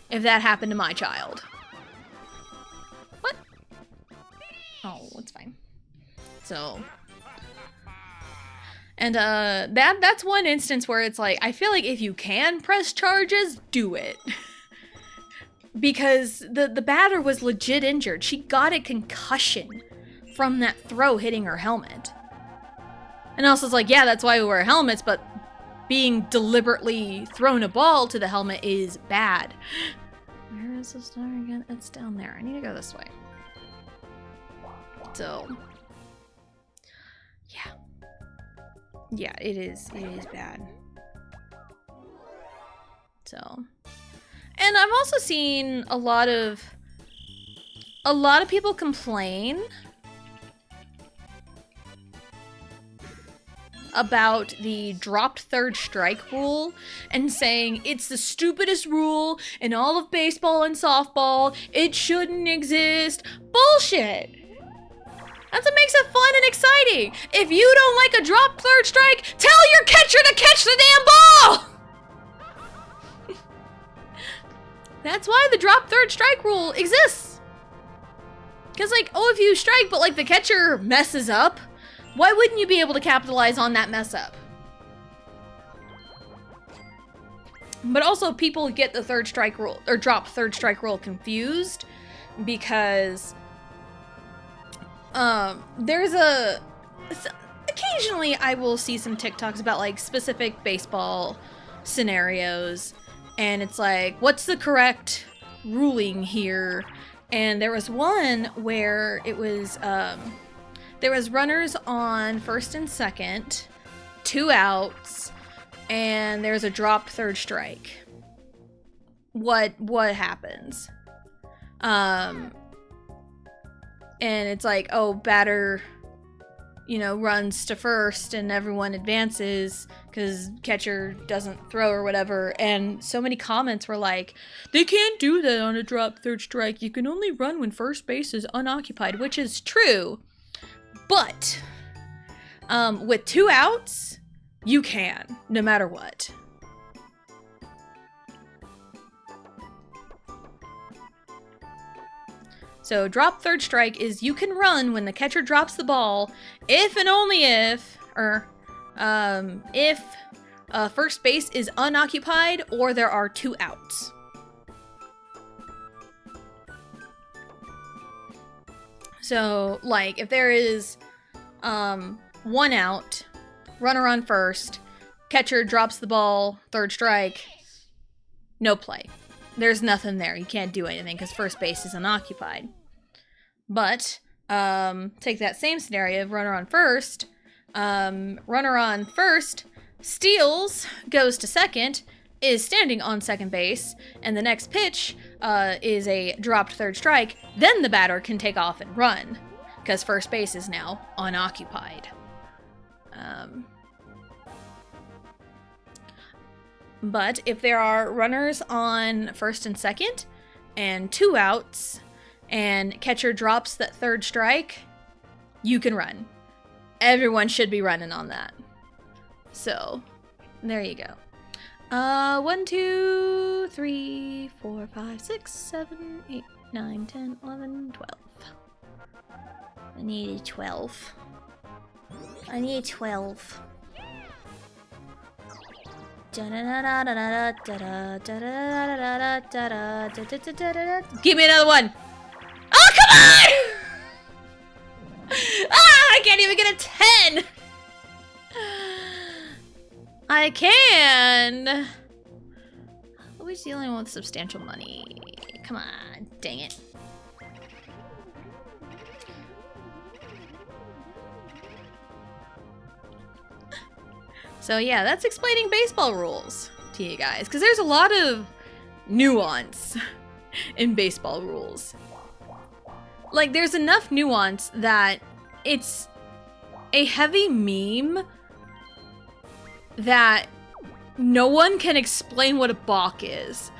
if that happened to my child. What? Oh, it's fine. So, and that's one instance where it's like, I feel like if you can press charges, do it. Because the batter was legit injured. She got a concussion from that throw hitting her helmet. And also it's like, yeah, that's why we wear helmets, but being deliberately thrown a ball to the helmet is bad. Where is the star again? It's down there. I need to go this way. So, yeah. Yeah, it is bad. So, and I've also seen a lot of people complain about the dropped third strike rule and saying it's the stupidest rule in all of baseball and softball. It shouldn't exist. Bullshit. That's what makes it fun and exciting. If you don't like a dropped third strike, tell your catcher to catch the damn ball. That's why the drop third strike rule exists. Because, like, oh, if you strike, but, like, the catcher messes up, why wouldn't you be able to capitalize on that mess up? But also, people get the third strike rule, or drop third strike rule confused, because occasionally I will see some TikToks about, like, specific baseball scenarios, and it's like, what's the correct ruling here? And there was one where it was, there was runners on first and second, 2 outs, and there's a dropped third strike. What happens? And it's like, oh, batter, you know, runs to first and everyone advances because catcher doesn't throw or whatever. And so many comments were like, they can't do that on a drop third strike. You can only run when first base is unoccupied, which is true. But with 2 outs, you can, no matter what. So drop third strike is you can run when the catcher drops the ball if and only if, if first base is unoccupied or there are 2 outs. So, like, if there is 1 out, runner on first, catcher drops the ball, third strike, no play. There's nothing there. You can't do anything because first base is unoccupied. But, take that same scenario, runner on first, steals, goes to second, is standing on second base, and the next pitch is a dropped third strike, then the batter can take off and run, because first base is now unoccupied. But if there are runners on first and second, and 2 outs, and catcher drops that third strike, you can run. everyone should be running on that. So, there you go. 1, 2, 3, 4, 5, 6, 7, 8, 9, 10, 11, 12. I need a 12. I need a 12. Give me another one! Oh, come on! Ah, I can't even get a 10! I can! Always the only one with substantial money. Come on, dang it. So yeah, that's explaining baseball rules to you guys, because there's a lot of nuance in baseball rules. Like, there's enough nuance that it's a heavy meme that no one can explain what a balk is.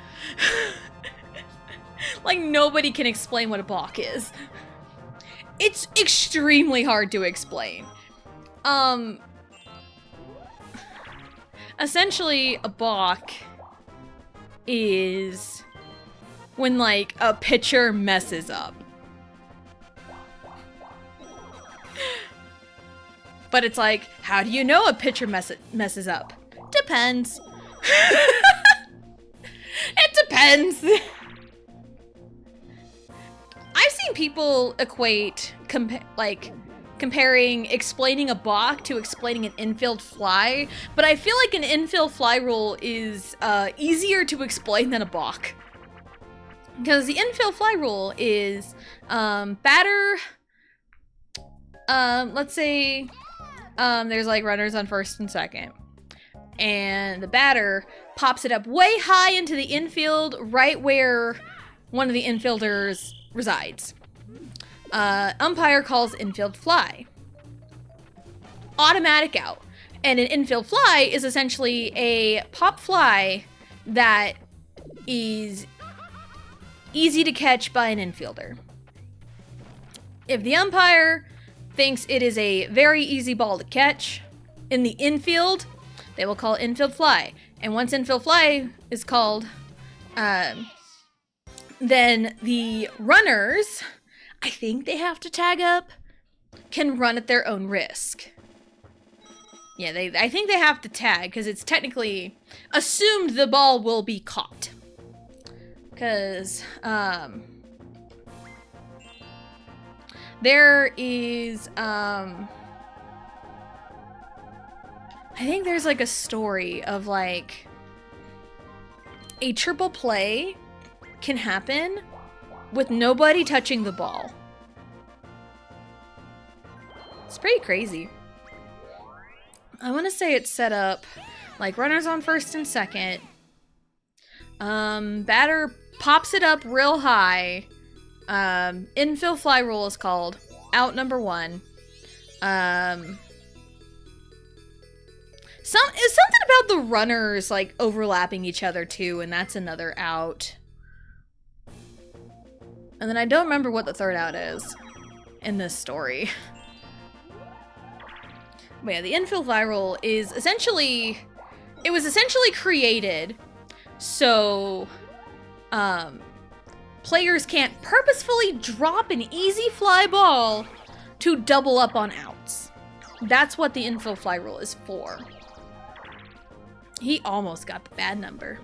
Like, nobody can explain what a balk is. It's extremely hard to explain. Essentially, a balk is when, like, a pitcher messes up. But it's like, how do you know a pitcher messes up? Depends. It depends. I've seen people equate, comparing explaining a balk to explaining an infield fly, but I feel like an infield fly rule is easier to explain than a balk. Because the infield fly rule is batter, let's say there's like runners on first and second, and the batter pops it up way high into the infield, right where one of the infielders resides. Umpire calls infield fly. Automatic out. And an infield fly is essentially a pop fly that is easy to catch by an infielder. If the umpire thinks it is a very easy ball to catch in the infield, they will call infield fly. And once infield fly is called, then the runners, I think they have to tag up, can run at their own risk. Yeah, I think they have to tag because it's technically assumed the ball will be caught. Because there is, I think there's like a story of like a triple play can happen with nobody touching the ball. It's pretty crazy. I want to say it's set up like runners on first and second. Batter pops it up real high. Infield fly rule is called. Out number 1. Something about the runners like overlapping each other too, and that's another out. And then I don't remember what the third out is in this story. But yeah, the infield fly rule is essentially, it was essentially created so players can't purposefully drop an easy fly ball to double up on outs. That's what the infield fly rule is for. He almost got the bad number.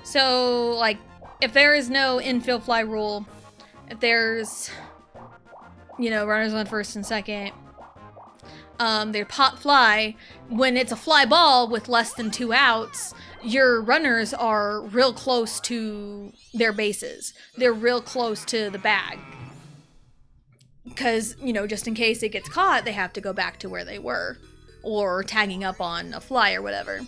So, like, if there is no infield fly rule, if there's, you know, runners on first and second, they're pop fly, when it's a fly ball with less than 2 outs, your runners are real close to their bases. They're real close to the bag. Because, you know, just in case it gets caught, they have to go back to where they were. Or tagging up on a fly or whatever.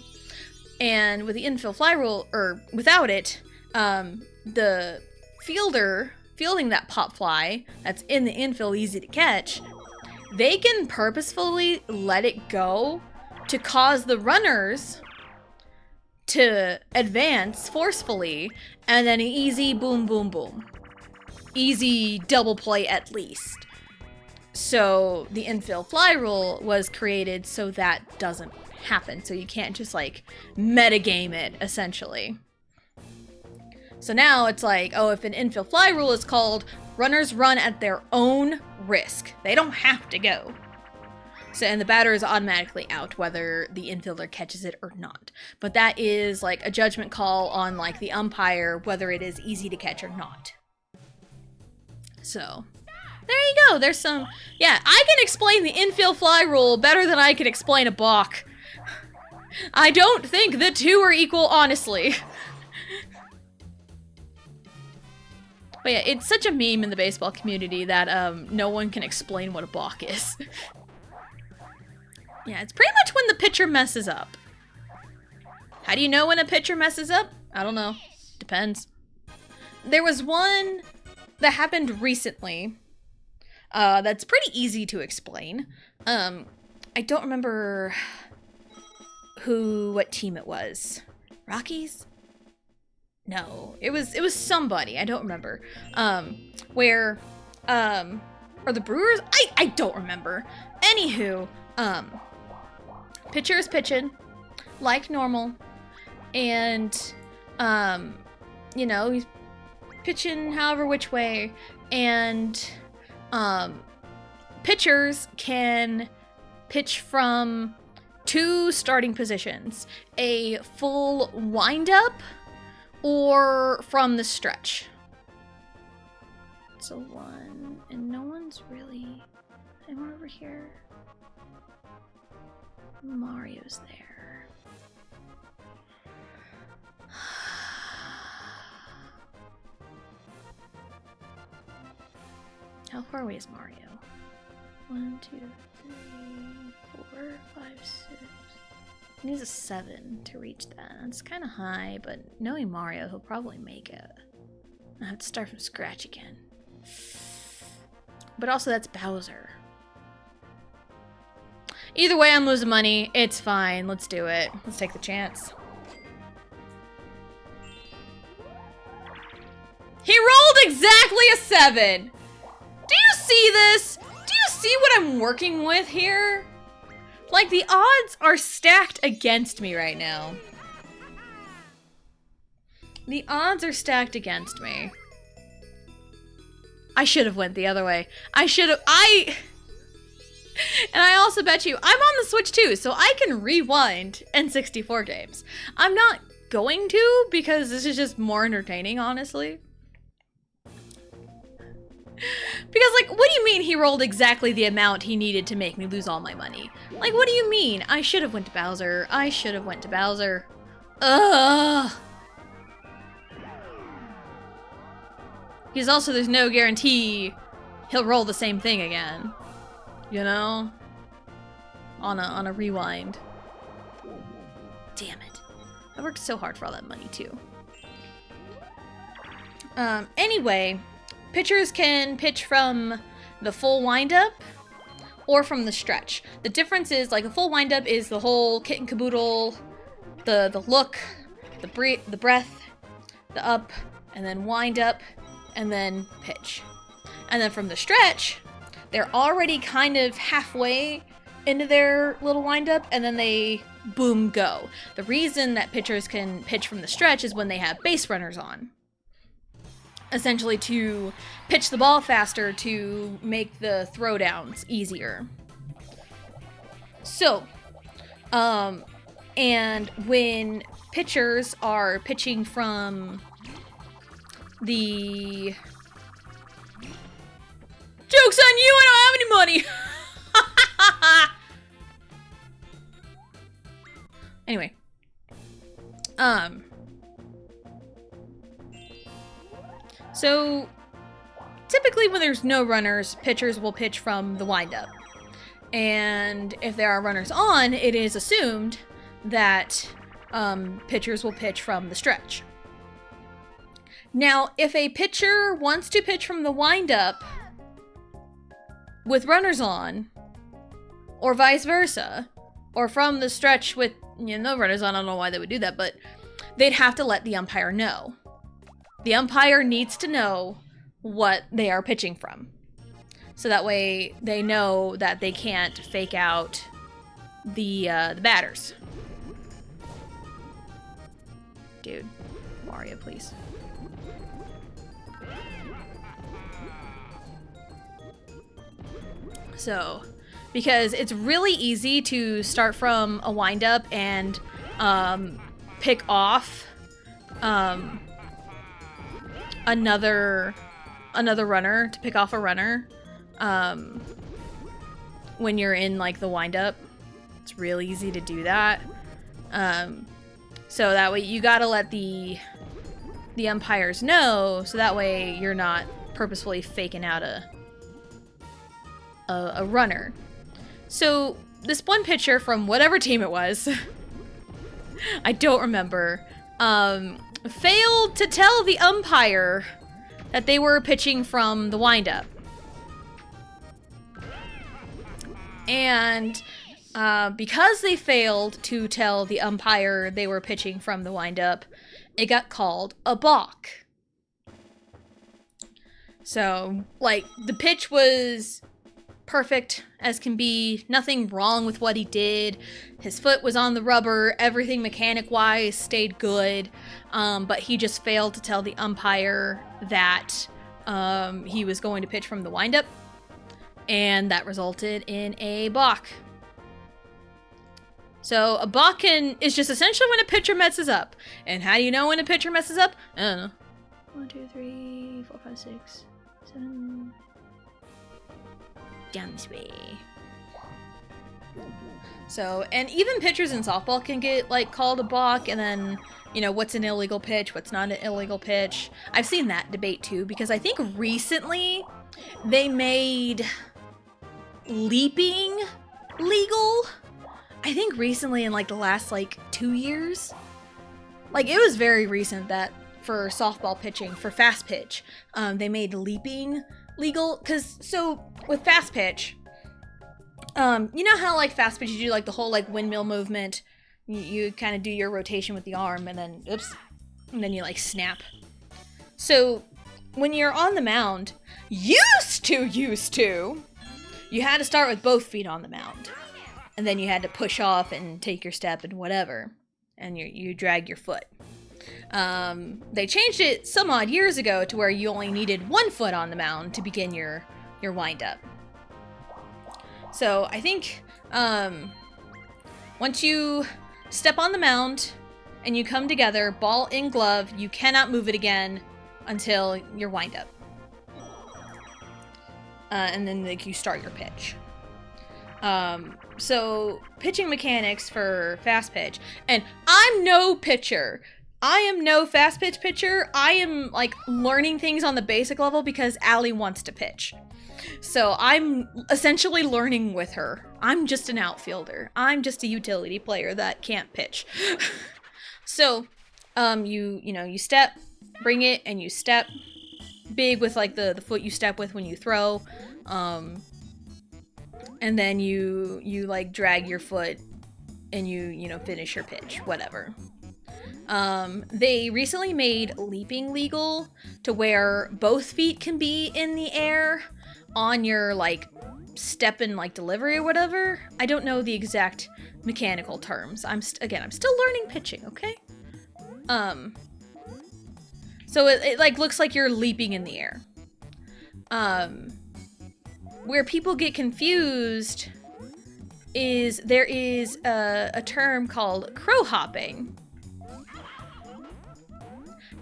And with the infield fly rule, or without it, the fielder fielding that pop fly that's in the infield easy to catch, they can purposefully let it go to cause the runners to advance forcefully, and then an easy boom, boom, boom. Easy double play at least. So the infill fly rule was created so that doesn't happen. So you can't just like metagame it, essentially. So now it's like, oh, if an infill fly rule is called, runners run at their own risk. They don't have to go. So, and the batter is automatically out whether the infielder catches it or not. But that is like a judgment call on like the umpire whether it is easy to catch or not. So, there you go. There's some, yeah, I can explain the infield fly rule better than I can explain a balk. I don't think the two are equal, honestly. But yeah, it's such a meme in the baseball community that no one can explain what a balk is. Yeah, it's pretty much when the pitcher messes up. How do you know when a pitcher messes up? I don't know. Depends. There was one that happened recently that's pretty easy to explain. I don't remember what team it was. Rockies? No, it was somebody. I don't remember. Or the Brewers? I don't remember. Anywho, pitcher is pitching like normal, and you know, he's pitching however which way, and pitchers can pitch from two starting positions: a full windup or from the stretch. So one, and no one's really. Anyone over here? Mario's there. How far away is Mario? 1, 2, 3, 4, 5, 6. He needs a 7 to reach that. That's kind of high, but knowing Mario, he'll probably make it. I have to start from scratch again. But also, that's Bowser. Either way, I'm losing money. It's fine. Let's do it. Let's take the chance. He rolled exactly a 7. Do you see this? Do you see what I'm working with here? Like, the odds are stacked against me right now. The odds are stacked against me. I should have went the other way. And I also bet you, I'm on the Switch too, so I can rewind N64 games. I'm not going to, because this is just more entertaining, honestly. Because, like, what do you mean he rolled exactly the amount he needed to make me lose all my money? Like, what do you mean? I should have went to Bowser. I should have went to Bowser. Ugh. Because also there's no guarantee he'll roll the same thing again. You know? On a rewind. Damn it. I worked so hard for all that money, too. Anyway, pitchers can pitch from the full windup or from the stretch. The difference is, like, the full windup is the whole kit and caboodle, the look, the breath, the up, and then wind up, and then pitch. And then from the stretch, they're already kind of halfway into their little windup, and then they, boom, go. The reason that pitchers can pitch from the stretch is when they have base runners on. Essentially to pitch the ball faster to make the throwdowns easier. So, and when pitchers are pitching from the... Joke's on you, I don't have any money! Anyway. So, typically when there's no runners, pitchers will pitch from the windup. And if there are runners on, it is assumed that pitchers will pitch from the stretch. Now, if a pitcher wants to pitch from the windup with runners on, or vice versa, or from the stretch with no runners on, I don't know why they would do that, but they'd have to let the umpire know. The umpire needs to know what they are pitching from. So that way they know that they can't fake out the batters. Dude, Mario, please. So, because it's really easy to start from a wind-up and pick off another runner, to pick off a runner when you're in like the wind-up. It's really easy to do that. So that way you gotta let the umpires know, so that way you're not purposefully faking out a runner. So this one pitcher from whatever team it was, I don't remember, failed to tell the umpire that they were pitching from the windup. And because they failed to tell the umpire they were pitching from the windup, it got called a balk. So, like, the pitch was perfect as can be, nothing wrong with what he did. His foot was on the rubber, everything mechanic-wise stayed good, but he just failed to tell the umpire that he was going to pitch from the windup, and that resulted in a balk. So a balk is just essentially when a pitcher messes up. And how do you know when a pitcher messes up? I don't know. 1, 2, 3, 4, 5, 6, 7... down this way. So, and even pitchers in softball can get, like, called a balk, and then, you know, what's an illegal pitch, what's not an illegal pitch. I've seen that debate, too, because I think recently they made leaping legal. I think recently in, like, the last, like, 2 years. Like, it was very recent that for softball pitching, for fast pitch, they made leaping legal. Because, so, with fast pitch, you know how, like, fast pitch, you do, like, the whole, like, windmill movement, you kind of do your rotation with the arm, and then, oops, and then you, like, snap. So, when you're on the mound, used to, you had to start with both feet on the mound. And then you had to push off and take your step and whatever. And you drag your foot. They changed it some odd years ago to where you only needed 1 foot on the mound to begin your wind-up. So I think once you step on the mound and you come together, ball in glove, you cannot move it again until your wind-up. And then, like, you start your pitch. So pitching mechanics for fast pitch, and I'm no pitcher. I am no fast pitch pitcher. I am, like, learning things on the basic level because Allie wants to pitch. So I'm essentially learning with her. I'm just an outfielder. I'm just a utility player that can't pitch. So, you step, bring it, and you step big with, like, the foot you step with when you throw. And then you like drag your foot and you finish your pitch, whatever. They recently made leaping legal to where both feet can be in the air on your, like, step and, like, delivery or whatever. I don't know the exact mechanical terms. I'm still learning pitching, okay? So it like looks like you're leaping in the air. Where people get confused is there is a term called crow hopping.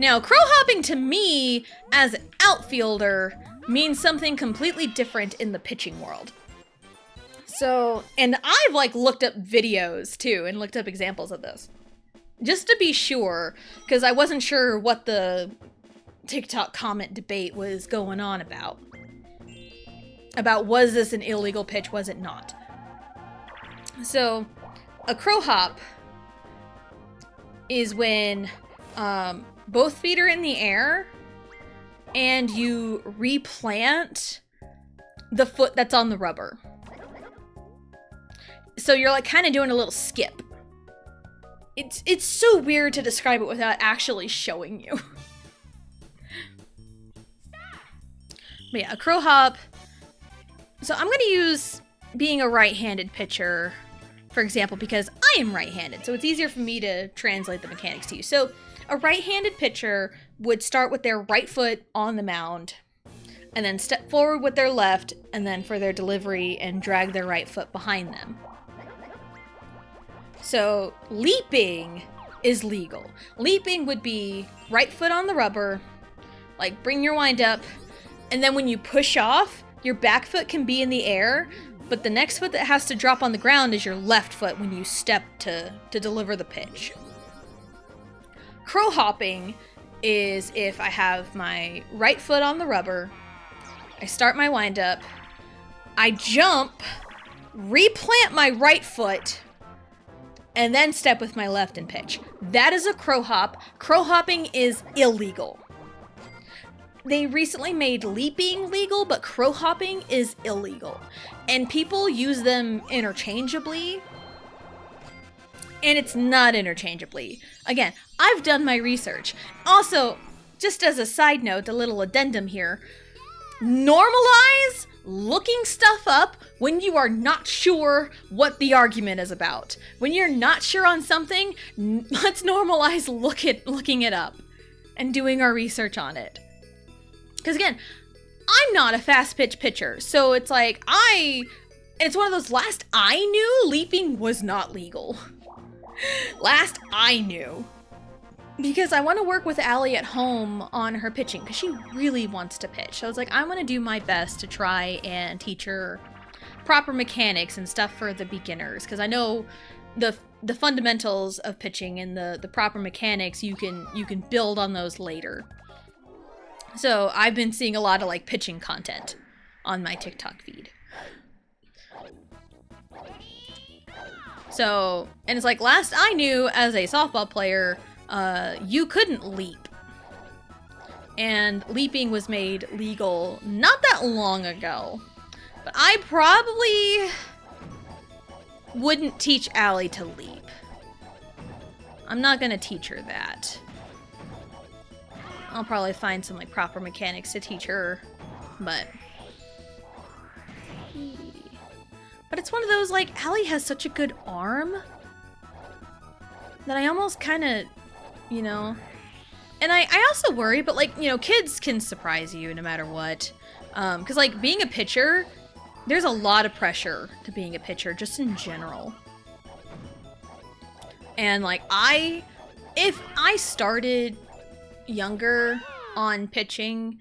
Now, crow hopping to me, as an outfielder, means something completely different in the pitching world. So, and I've, like, looked up videos, too, and looked up examples of this. Just to be sure, because I wasn't sure what the TikTok comment debate was going on about. About, was this an illegal pitch, was it not? So, a crow hop is when both feet are in the air and you replant the foot that's on the rubber. So you're, like, kind of doing a little skip. It's so weird to describe it without actually showing you. But yeah, a crow hop So I'm going to use being a right-handed pitcher, for example, because I am right-handed. So it's easier for me to translate the mechanics to you. So a right-handed pitcher would start with their right foot on the mound, and then step forward with their left, and then for their delivery and drag their right foot behind them. So leaping is legal. Leaping would be right foot on the rubber, like bring your wind up, and then when you push off, your back foot can be in the air, but the next foot that has to drop on the ground is your left foot when you step to deliver the pitch. Crow hopping is if I have my right foot on the rubber, I start my wind up, I jump, replant my right foot, and then step with my left and pitch. That is a crow hop. Crow hopping is illegal. They recently made leaping legal, but crow hopping is illegal. And people use them interchangeably, and it's not interchangeably. Again, I've done my research. Also, just as a side note, a little addendum here, normalize looking stuff up when you are not sure what the argument is about. When you're not sure on something, let's normalize looking it up and doing our research on it. Because again, I'm not a fast pitch pitcher, so it's like it's one of those, last I knew, leaping was not legal. Last I knew. Because I want to work with Allie at home on her pitching, because she really wants to pitch. So I was like, I'm going to do my best to try and teach her proper mechanics and stuff for the beginners, because I know the fundamentals of pitching and the proper mechanics, you can build on those later. So I've been seeing a lot of like pitching content on my TikTok feed. So, and it's like, last I knew as a softball player, you couldn't leap. And leaping was made legal not that long ago. But I probably wouldn't teach Allie to leap. I'm not gonna teach her that. I'll probably find some like proper mechanics to teach her, but it's one of those, like, Allie has such a good arm that I almost kind of, you know, and I also worry, but like, you know, kids can surprise you no matter what, because like being a pitcher, there's a lot of pressure to being a pitcher just in general. And like if I started younger on pitching,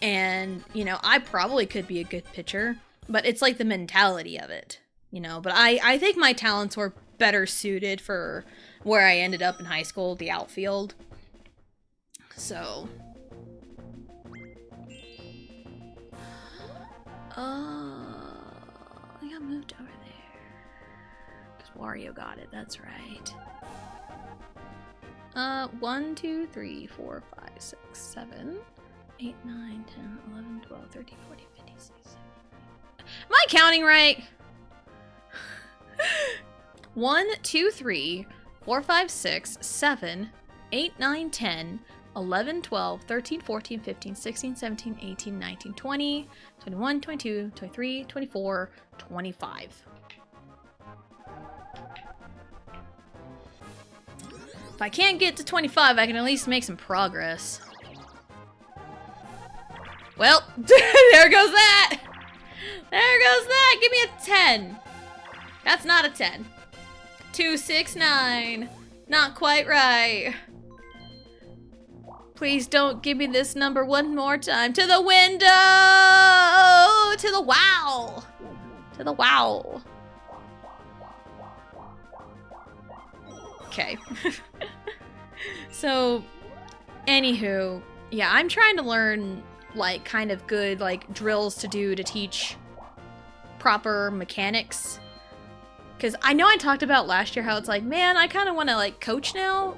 and you know, I probably could be a good pitcher, but it's like the mentality of it, you know. But I think my talents were better suited for where I ended up in high school, the outfield. So I got moved over there because Wario got it, that's right. 1, 2, 3, 4, 5, 6, 7, 8, 9, 10, 11, 12, 13, 14, 15, 16. Am I counting right? 1, 2, 3, 4, 5, 6, 7, 8, 9, 10, 11, 12, 13, 14, 15, 16, 17, 18, 19, 20, 21, 22, 23, 24, 25. If I can't get to 25, I can at least make some progress. Well, there goes that! There goes that! Give me a 10. That's not a 10. 2, 6, 9. Not quite right. Please don't give me this number one more time. To the window! To the wow! To the wow. Okay. So, anywho, yeah, I'm trying to learn, like, kind of good, like, drills to do to teach proper mechanics. Because I know I talked about last year how it's like, man, I kind of want to, like, coach now.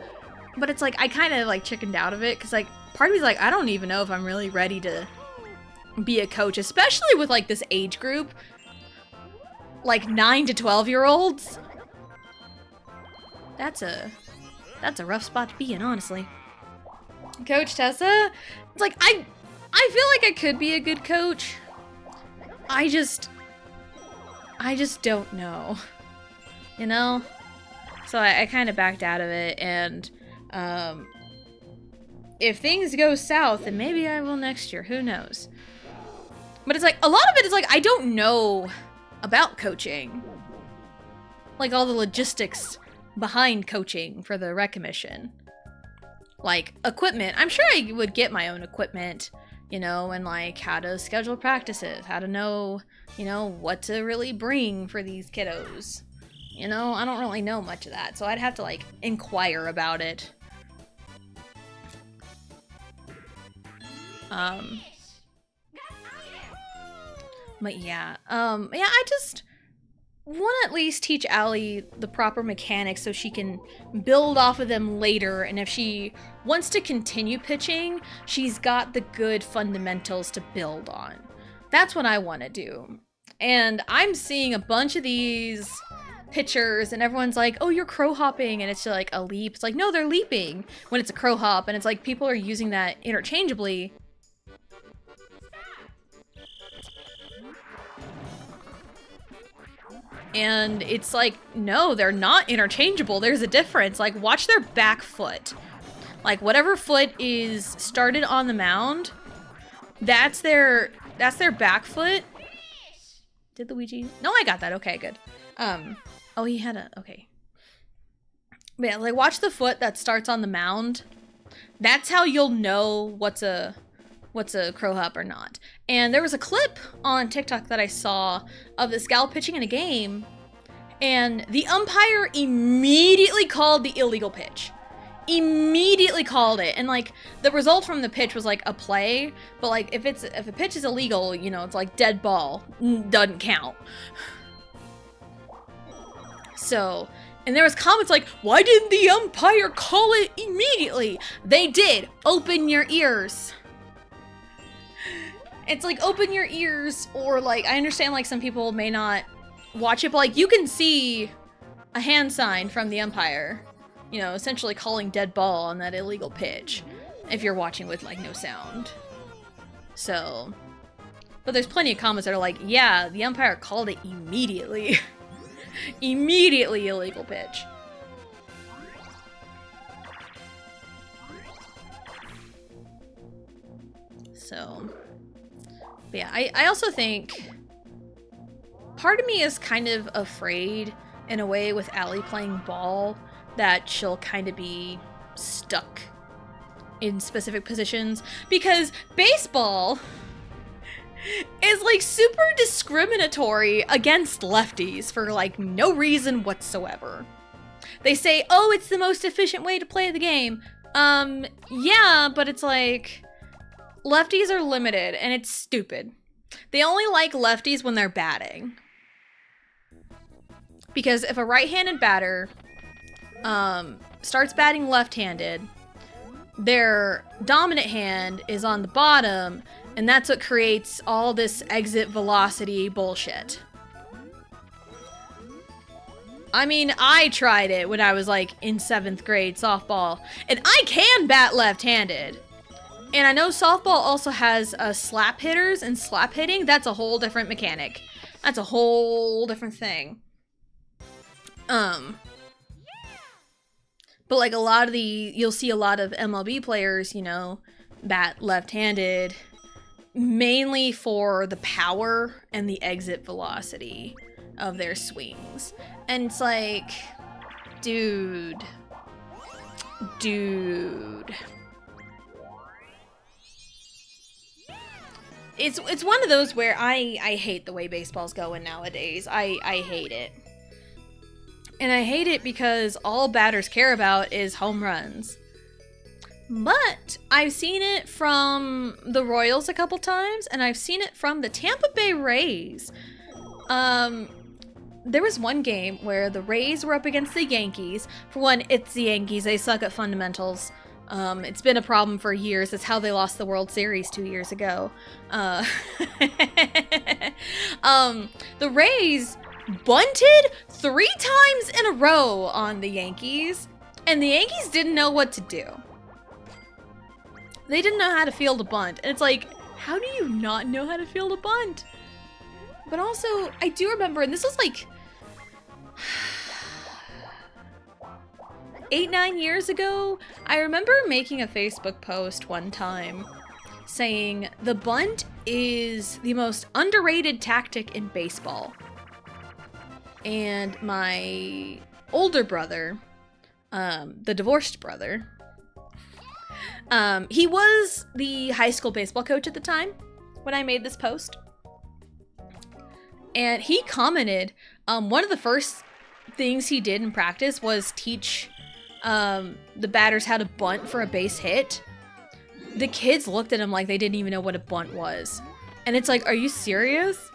But it's like, I kind of, like, chickened out of it. Because, like, part of me's like, I don't even know if I'm really ready to be a coach. Especially with, like, this age group. Like, 9 to 12-year-olds. That's a rough spot to be in, honestly. Coach Tessa, it's like, I feel like I could be a good coach. I just, I just don't know. You know? So I kind of backed out of it, and if things go south, then maybe I will next year. Who knows? But it's like, a lot of it is like, I don't know about coaching. Like all the logistics behind coaching for the rec commission. Like equipment. I'm sure I would get my own equipment, you know, and like how to schedule practices, how to know, you know, what to really bring for these kiddos. You know, I don't really know much of that, so I'd have to like inquire about it. But yeah, I just want to at least teach Allie the proper mechanics so she can build off of them later, and if she wants to continue pitching, she's got the good fundamentals to build on. That's what I want to do. And I'm seeing a bunch of these pitchers and everyone's like, oh, you're crow hopping, and it's like a leap. It's like, no, they're leaping when it's a crow hop, and it's like people are using that interchangeably. And it's like, no, they're not interchangeable. There's a difference. Like, watch their back foot. Like, whatever foot is started on the mound, that's their back foot. Did Luigi? No, I got that. Okay, good. Oh, he had a, okay. But yeah, like, watch the foot that starts on the mound. That's how you'll know what's a crow hop or not. And there was a clip on TikTok that I saw of this gal pitching in a game, and the umpire immediately called the illegal pitch. Immediately called it. And like the result from the pitch was like a play, but like if a pitch is illegal, you know, it's like dead ball, doesn't count. So, and there was comments like, why didn't the umpire call it immediately? They did. Open your ears. It's like, open your ears, or like, I understand like some people may not watch it, but like you can see a hand sign from the umpire, you know, essentially calling dead ball on that illegal pitch if you're watching with like no sound. So, but there's plenty of comments that are like, yeah, the umpire called it immediately. Immediately illegal pitch. So, but yeah, I also think part of me is kind of afraid in a way with Allie playing ball that she'll kind of be stuck in specific positions, because baseball is like super discriminatory against lefties for like no reason whatsoever. They say, oh, it's the most efficient way to play the game. Yeah, but it's like, lefties are limited, and it's stupid. They only like lefties when they're batting. Because if a right-handed batter starts batting left-handed, their dominant hand is on the bottom, and that's what creates all this exit velocity bullshit. I mean, I tried it when I was like in 7th grade softball, and I can bat left-handed. And I know softball also has slap hitters, and slap hitting, that's a whole different mechanic. That's a whole different thing. But like a lot of you'll see a lot of MLB players, you know, bat left-handed, mainly for the power and the exit velocity of their swings. And it's like, dude. It's one of those where I hate the way baseball's going nowadays. I hate it. And I hate it because all batters care about is home runs. But I've seen it from the Royals a couple times, and I've seen it from the Tampa Bay Rays. There was one game where the Rays were up against the Yankees. For one, it's the Yankees. They suck at fundamentals. It's been a problem for years. It's how they lost the World Series 2 years ago. The Rays bunted 3 times in a row on the Yankees, and the Yankees didn't know what to do. They didn't know how to field a bunt. And it's like, how do you not know how to field a bunt? But also, I do remember, and this was like 8-9 years ago, I remember making a Facebook post one time saying the bunt is the most underrated tactic in baseball. And my older brother, the divorced brother, he was the high school baseball coach at the time when I made this post. And he commented, one of the first things he did in practice was teach the batters how to bunt for a base hit. The kids looked at him like they didn't even know what a bunt was. And it's like, are you serious?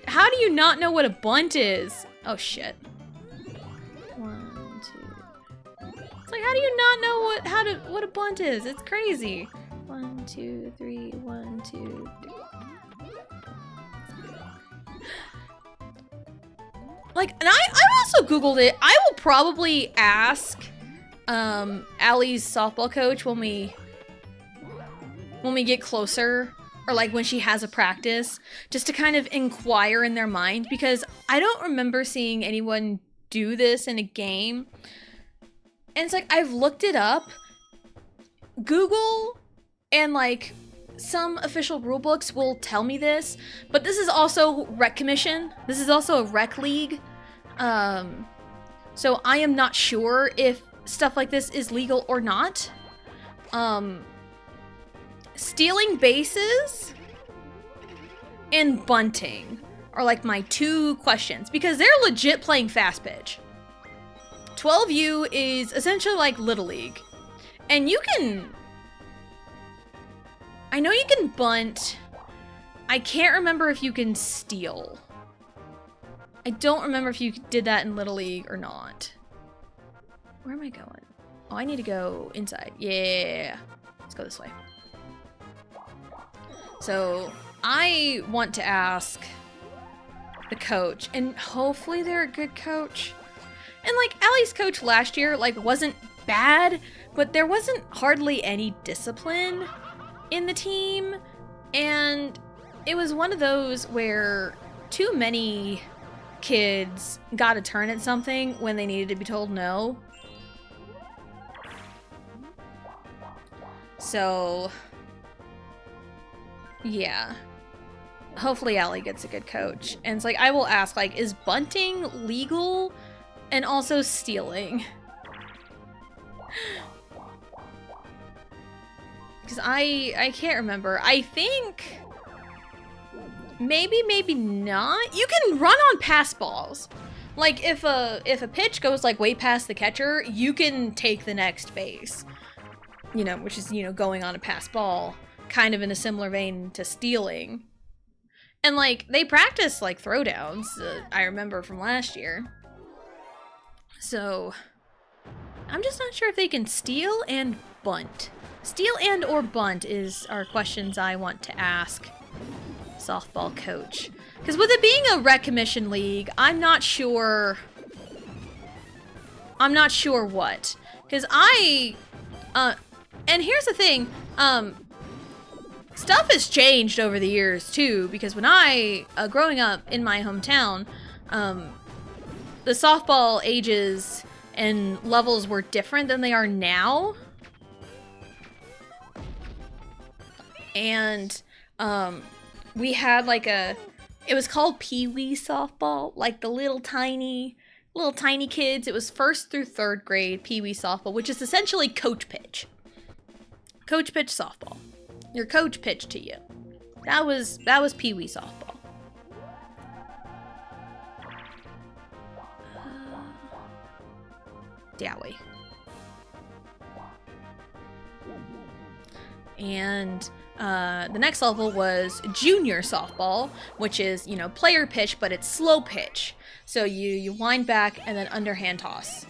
How do you not know what a bunt is? Oh shit. 1, 2. It's like, how do you not know what a bunt is? It's crazy. 1, 2, 3, 1, 2, 3. Like, and I also Googled it. I will probably ask Allie's softball coach when we get closer, or like when she has a practice, just to kind of inquire in their mind, because I don't remember seeing anyone do this in a game. And it's like, I've looked it up. Google and like some official rule books will tell me this, but this is also rec commission. This is also a rec league. So I am not sure if stuff like this is legal or not. Stealing bases and bunting are like my 2 questions, because they're legit playing fast pitch. 12U is essentially like Little League. And I know you can bunt. I can't remember if you can steal. I don't remember if you did that in Little League or not. Where am I going? Oh, I need to go inside. Yeah. Let's go this way. So I want to ask the coach, and hopefully they're a good coach. And like Allie's coach last year, like, wasn't bad, but there wasn't hardly any discipline in the team. And it was one of those where too many kids got a turn at something when they needed to be told no. So yeah, hopefully Allie gets a good coach. And it's like, I will ask, like, is bunting legal and also stealing? Because I can't remember. I think maybe not. You can run on pass balls. Like, if a pitch goes like way past the catcher, you can take the next base. You know, which is, you know, going on a pass ball, kind of in a similar vein to stealing. And like, they practice like throwdowns, I remember from last year. So I'm just not sure if they can steal and bunt. Steal and or bunt are questions I want to ask softball coach. Because with it being a rec commission league, I'm not sure what. Because and here's the thing, stuff has changed over the years too, because when I, growing up in my hometown, the softball ages and levels were different than they are now. And we had like it was called Pee-wee softball, like the little tiny kids. It was 1st through 3rd grade Pee-wee softball, which is essentially coach pitch. Coach pitch softball. Your coach pitched to you. That was Pee-wee softball. Dowie. And the next level was junior softball, which is, you know, player pitch, but it's slow pitch. So you wind back and then underhand toss.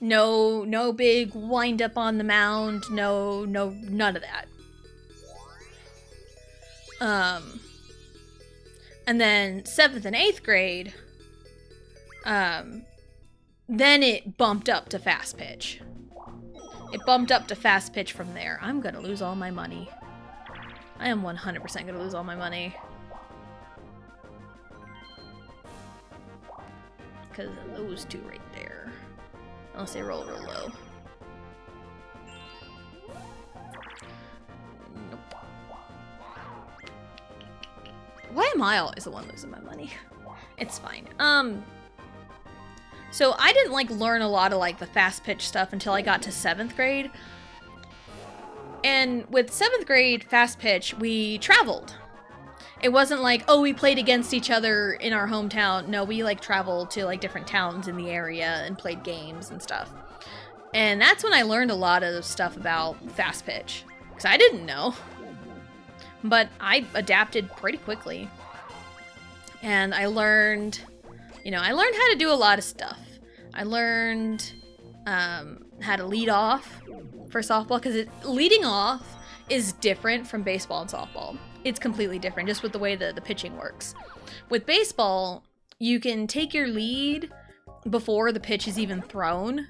No big wind up on the mound. No, none of that. And then 7th and 8th grade, then it bumped up to fast pitch. It bumped up to fast pitch from there. I'm gonna lose all my money. I am 100% gonna lose all my money. because of those two right there. Unless they roll real low. Nope. Why am I always the one losing my money? It's fine. So I didn't like learn a lot of like the fast pitch stuff until I got to 7th grade. And with 7th grade fast pitch, we traveled. It wasn't like, oh, we played against each other in our hometown. No, we like traveled to like different towns in the area and played games and stuff. And that's when I learned a lot of stuff about fast pitch, because I didn't know. But I adapted pretty quickly. And I learned, you know, I learned how to do a lot of stuff. I learned how to lead off for softball, because leading off is different from baseball and softball. It's completely different, just with the way the pitching works. With baseball, you can take your lead before the pitch is even thrown.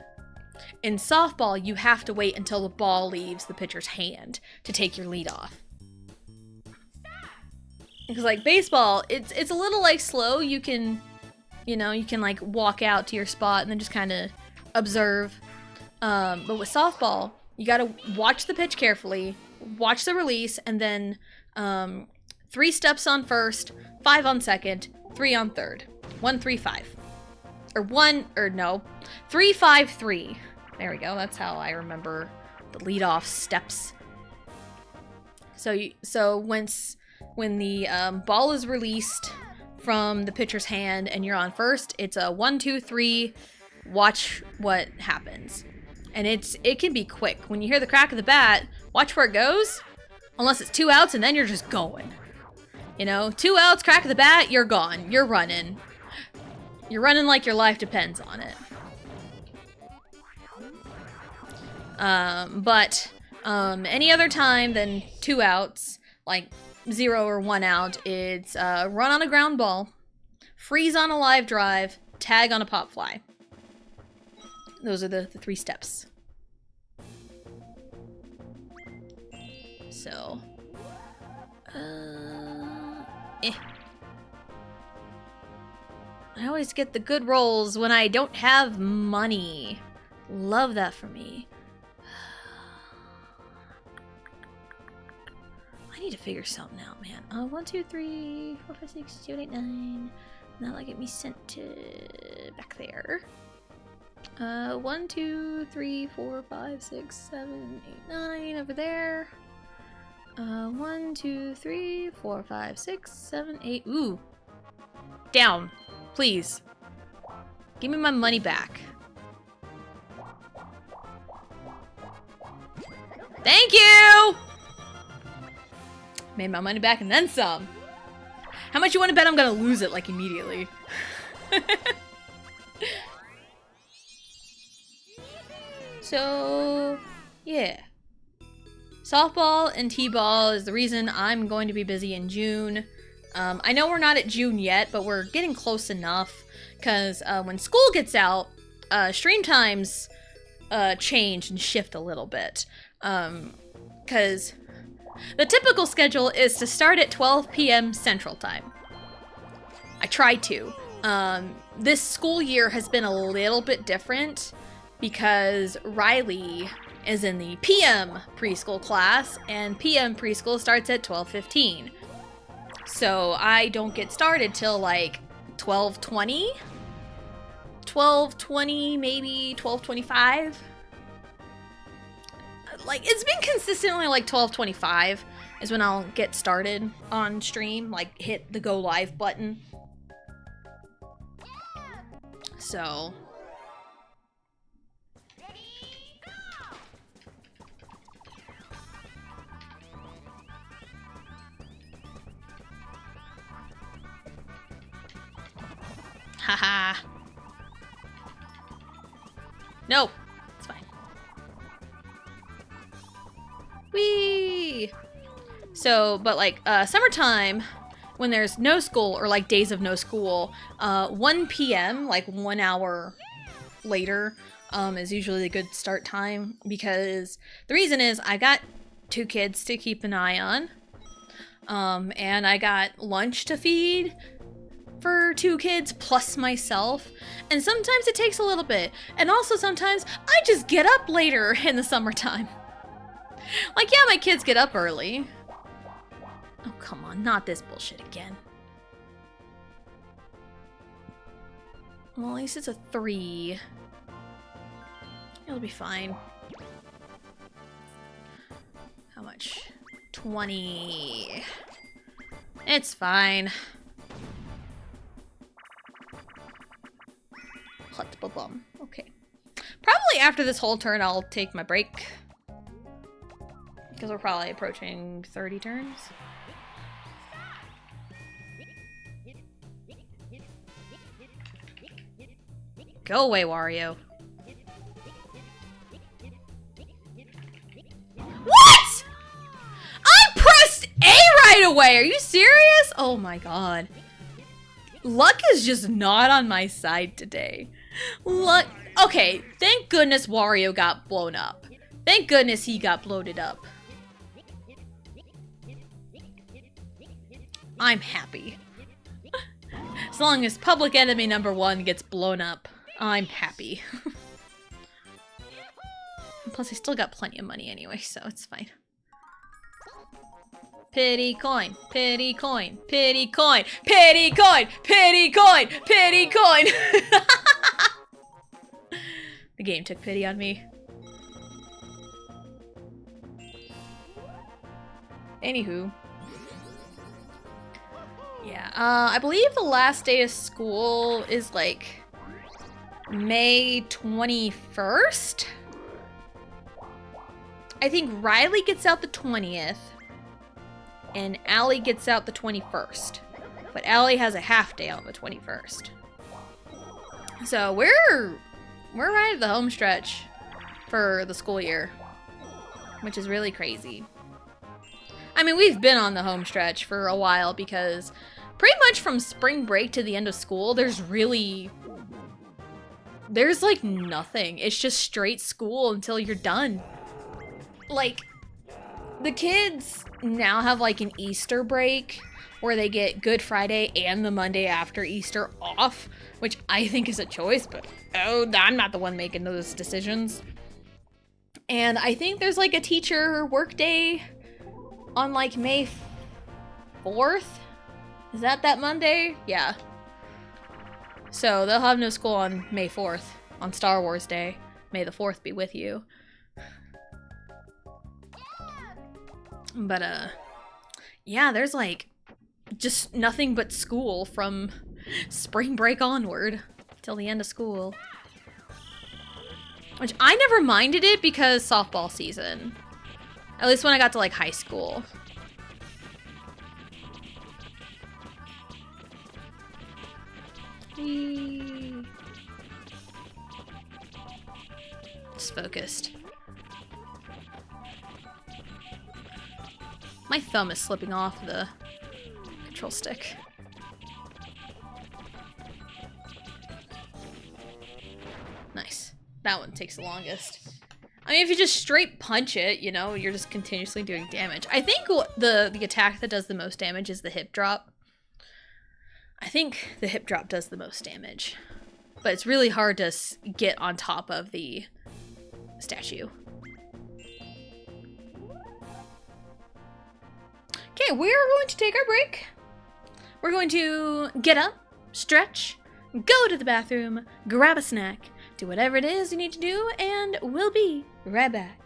In softball, you have to wait until the ball leaves the pitcher's hand to take your lead off. Because like baseball, it's a little like slow. You can, you know, you can like walk out to your spot and then just kind of observe. But with softball, you got to watch the pitch carefully, watch the release, and then 3 steps on first, 5 on second, 3 on third. 1, 3, 5. Or 3, 5, 3. There we go. That's how I remember the leadoff steps. So when the ball is released from the pitcher's hand and you're on first, it's a 1, 2, 3. Watch what happens. And it can be quick. When you hear the crack of the bat, watch where it goes. Unless it's 2 outs, and then you're just going. You know, 2 outs, crack of the bat, you're gone. You're running. You're running like your life depends on it. But any other time than 2 outs, like 0 or 1 out, it's run on a ground ball, freeze on a live drive, tag on a pop fly. Those are the 3 steps. So, I always get the good rolls when I don't have money. Love that for me. I need to figure something out, man. 1, 2, 3, 4, 5, 6, 7, 8, 9. That'll get me sent to back there. 1, 2, 3, 4, 5, 6, 7, 8, 9 over there. 1, 2, 3, 4, 5, 6, 7, 8. Ooh. Down. Please. Give me my money back. Thank you! Made my money back and then some. How much you want to bet I'm gonna lose it, like, immediately? So, yeah. Softball and t-ball is the reason I'm going to be busy in June. I know we're not at June yet, but we're getting close enough, because when school gets out, stream times change and shift a little bit. Because the typical schedule is to start at 12 p.m. Central Time. I try to. This school year has been a little bit different because Riley is in the PM preschool class, and PM preschool starts at 12:15. So I don't get started till like 12:20? 12:20, maybe 12:25? Like, it's been consistently like 12:25 is when I'll get started on stream, like hit the go live button. So haha. No, it's fine. Whee! So, but like, summertime, when there's no school, or like days of no school, 1 p.m., like 1 hour later, is usually a good start time, because the reason is I got 2 kids to keep an eye on, and I got lunch to feed, for 2 kids plus myself, and sometimes it takes a little bit, and also sometimes I just get up later in the summertime. Like, yeah, my kids get up early. Oh, come on, not this bullshit again. Well, at least it's a 3. It'll be fine. How much? 20. It's fine. Hut bum. Okay. Probably after this whole turn, I'll take my break. Because we're probably approaching 30 turns. Go away, Wario. What?! I pressed A right away! Are you serious? Oh my god. Luck is just not on my side today. Luck. Okay, thank goodness Wario got blown up. Thank goodness he got bloated up. I'm happy. As long as public enemy number 1 gets blown up, I'm happy. Plus, I still got plenty of money anyway, so it's fine. Pity coin, pity coin, pity coin, pity coin, pity coin, pity coin. The game took pity on me. Anywho. Yeah, I believe the last day of school is like May 21st? I think Riley gets out the 20th and Allie gets out the 21st. But Allie has a half day on the 21st. So we're right at the home stretch for the school year, which is really crazy. I mean, we've been on the home stretch for a while because pretty much from spring break to the end of school, there's like nothing. It's just straight school until you're done. Like, the kids now have like an Easter break where they get Good Friday and the Monday after Easter off, which I think is a choice, but oh, I'm not the one making those decisions. And I think there's like a teacher work day on like May 4th? Is that Monday? Yeah. So they'll have no school on May 4th, on Star Wars Day. May the 4th be with you. But, yeah, there's like just nothing but school from spring break onward till the end of school. Which I never minded it because softball season. At least when I got to like high school. Just focused. My thumb is slipping off the control stick. Nice. That one takes the longest. I mean, if you just straight punch it, you know, you're just continuously doing damage. I think the attack that does the most damage is the hip drop. I think the hip drop does the most damage. But it's really hard to get on top of the statue. Okay, we're going to take our break. We're going to get up, stretch, go to the bathroom, grab a snack, do whatever it is you need to do, and we'll be right back.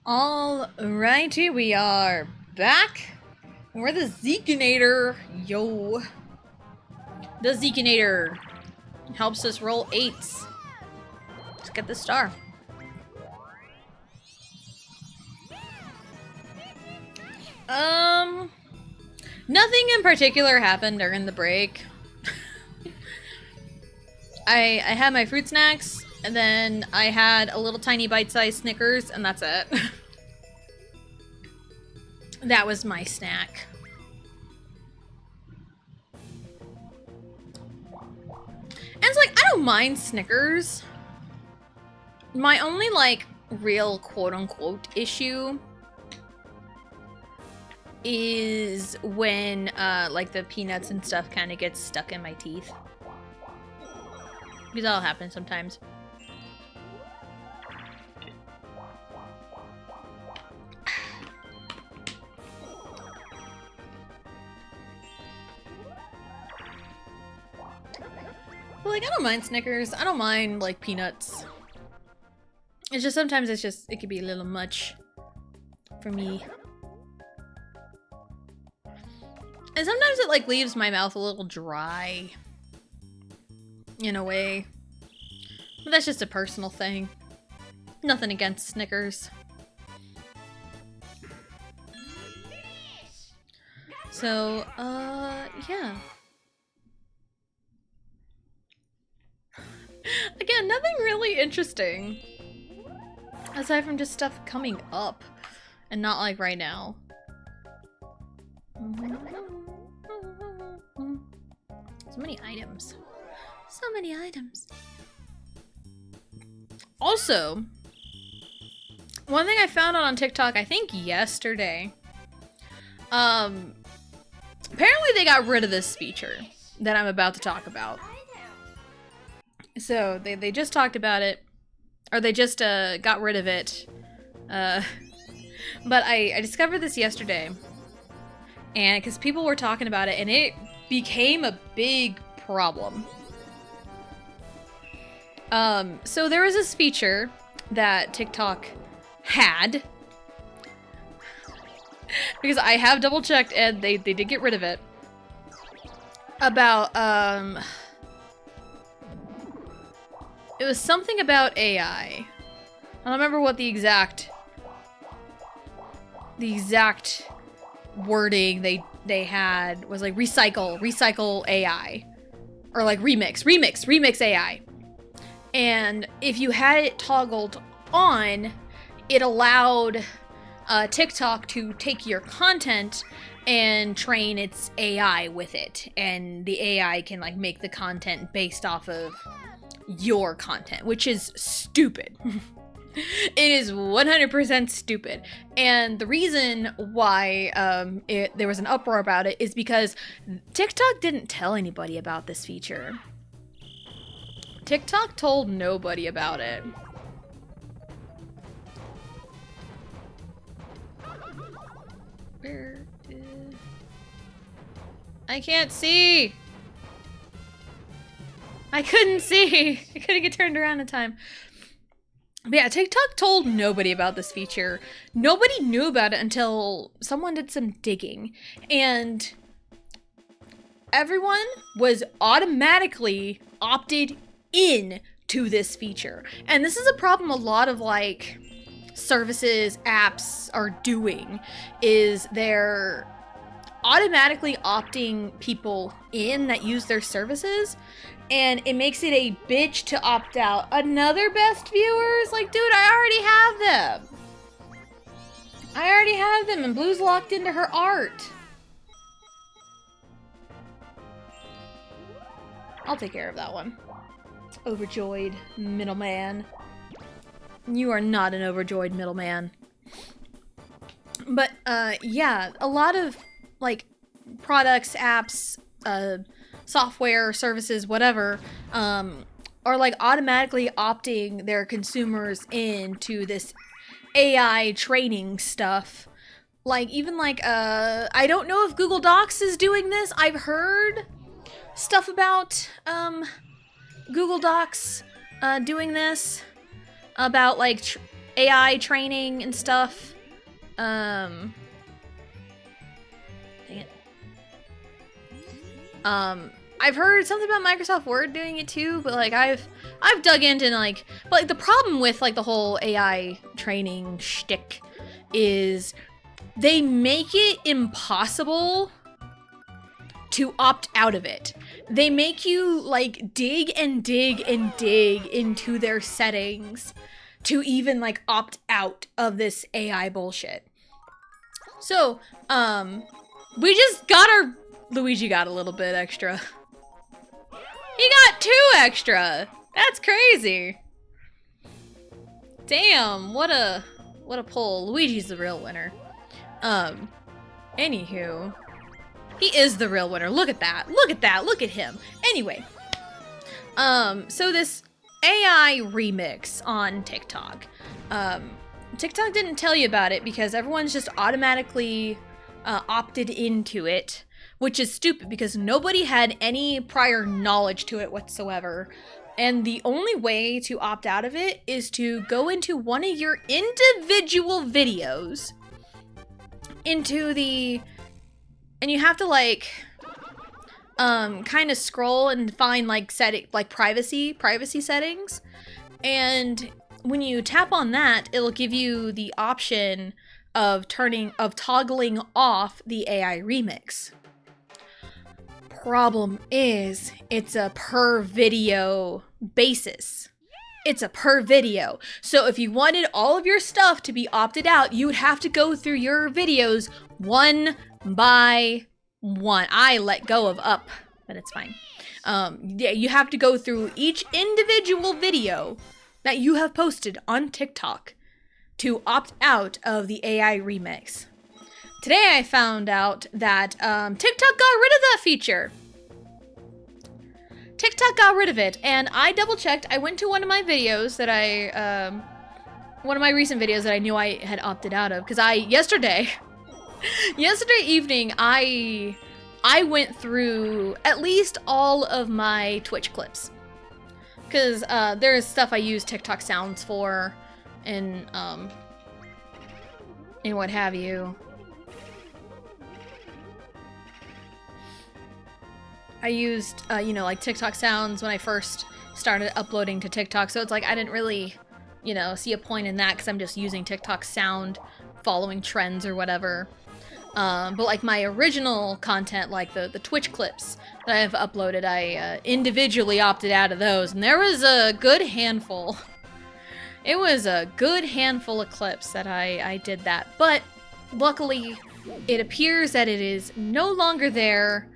Alrighty, we are back. We're the Zekinator. Yo. The Zekinator helps us roll 8s. Let's get the star. Nothing in particular happened during the break. I had my fruit snacks, and then I had a little tiny bite-sized Snickers, and that's it. That was my snack. And it's like, I don't mind Snickers. My only, like, real quote-unquote issue is when, like, the peanuts and stuff kind of gets stuck in my teeth. Because that'll happen sometimes. But, like, I don't mind Snickers. I don't mind, like, peanuts. It's just sometimes it could be a little much for me. And sometimes it, like, leaves my mouth a little dry. In a way. But that's just a personal thing. Nothing against Snickers. So, yeah. Again, nothing really interesting. Aside from just stuff coming up. And not like right now. So many items. So many items. Also, one thing I found out on TikTok, I think yesterday, apparently they got rid of this feature that I'm about to talk about. So they just talked about it, or they just got rid of it. But I discovered this yesterday, and because people were talking about it, and it became a big problem. So there was this feature that TikTok had, because I have double checked and they did get rid of it, about, it was something about AI. I don't remember what the exact wording they had was, like, recycle AI, or like remix AI. And if you had it toggled on, it allowed TikTok to take your content and train its AI with it. And the AI can, like, make the content based off of your content, which is stupid. It is 100% stupid. And the reason why there was an uproar about it is because TikTok didn't tell anybody about this feature. TikTok told nobody about it. Where is... I can't see! I couldn't see! I couldn't get turned around in time. But yeah, TikTok told nobody about this feature. Nobody knew about it until someone did some digging. And everyone was automatically opted in to this feature. And this is a problem a lot of, like, services, apps are doing, is they're automatically opting people in that use their services, and it makes it a bitch to opt out. Another best viewers? Like, dude, I already have them. I already have them, and Blue's locked into her art. I'll take care of that one. Overjoyed middleman. You are not an overjoyed middleman. But, yeah, a lot of, like, products, apps, software, services, whatever, are, like, automatically opting their consumers into this AI training stuff. Like, even, like, I don't know if Google Docs is doing this. I've heard stuff about, Google Docs, doing this. About, like, AI training and stuff. Dang it. I've heard something about Microsoft Word doing it too, but like I've dug into like, but like the problem with like the whole AI training shtick is they make it impossible to opt out of it. They make you like dig and dig and dig into their settings to even like opt out of this AI bullshit. So, we just got Luigi got a little bit extra. He got 2 extra. That's crazy. Damn, what a pull. Luigi's the real winner. Anywho, he is the real winner. Look at that. Look at that. Look at him. Anyway, so this AI remix on TikTok. TikTok didn't tell you about it because everyone's just automatically opted into it, which is stupid because nobody had any prior knowledge to it whatsoever. And the only way to opt out of it is to go into one of your individual videos and you have to like kind of scroll and find like privacy settings, and when you tap on that, it'll give you the option of toggling off the AI remix. Problem is, it's a per video basis. It's a per video. So if you wanted all of your stuff to be opted out, you would have to go through your videos one by one. I let go of up, but it's fine. Yeah, you have to go through each individual video that you have posted on TikTok to opt out of the AI remix. Today I found out that TikTok got rid of that feature. TikTok got rid of it, and I double checked. I went to one of my videos that one of my recent videos that I knew I had opted out of, because yesterday evening, I went through at least all of my Twitch clips. Because there's stuff I use TikTok sounds for, and what have you. I used, like TikTok sounds when I first started uploading to TikTok, so it's like I didn't really, see a point in that because I'm just using TikTok sound, following trends or whatever. But like my original content, like the Twitch clips that I've uploaded, I individually opted out of those, and there was a good handful. It was a good handful of clips that I did that, but luckily it appears that it is no longer there.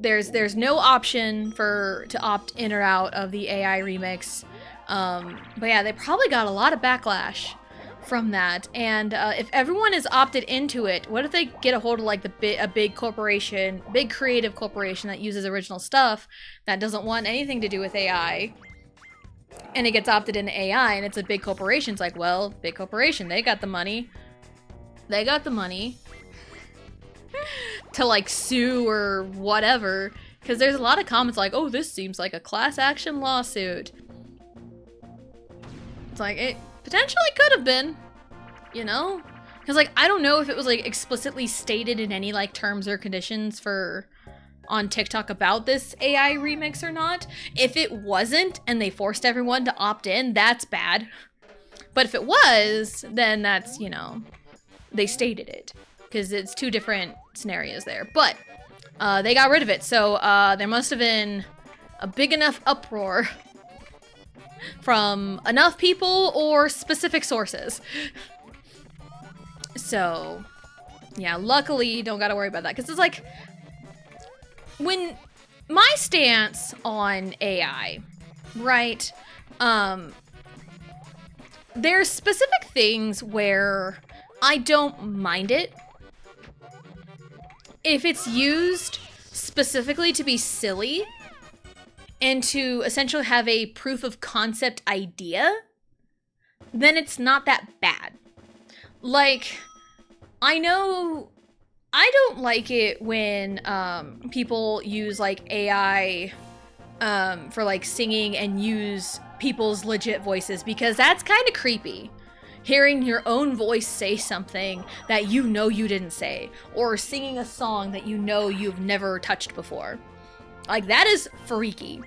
There's no option to opt in or out of the AI remix. But yeah, they probably got a lot of backlash from that. And if everyone is opted into it, what if they get a hold of like a big corporation, big creative corporation that uses original stuff that doesn't want anything to do with AI, and it gets opted into AI, and it's a big corporation? It's like, well, big corporation, they got the money. They got the money to like sue or whatever, because there's a lot of comments like, oh, this seems like a class action lawsuit. It's like, it potentially could have been, because like I don't know if it was like explicitly stated in any like terms or conditions on TikTok about this AI remix or not. If it wasn't and they forced everyone to opt in, that's bad. But if it was, then that's, they stated it, because it's 2 different scenarios there. But they got rid of it, so there must have been a big enough uproar from enough people or specific sources. So yeah, luckily don't gotta worry about that, because it's like, when my stance on AI, right, there's specific things where I don't mind it if it's used specifically to be silly and to essentially have a proof of concept idea, then it's not that bad. Like, I know I don't like it when people use like AI for like singing and use people's legit voices, because that's kind of creepy. Hearing your own voice say something that you know you didn't say, or singing a song that you know you've never touched before. Like, that is freaky.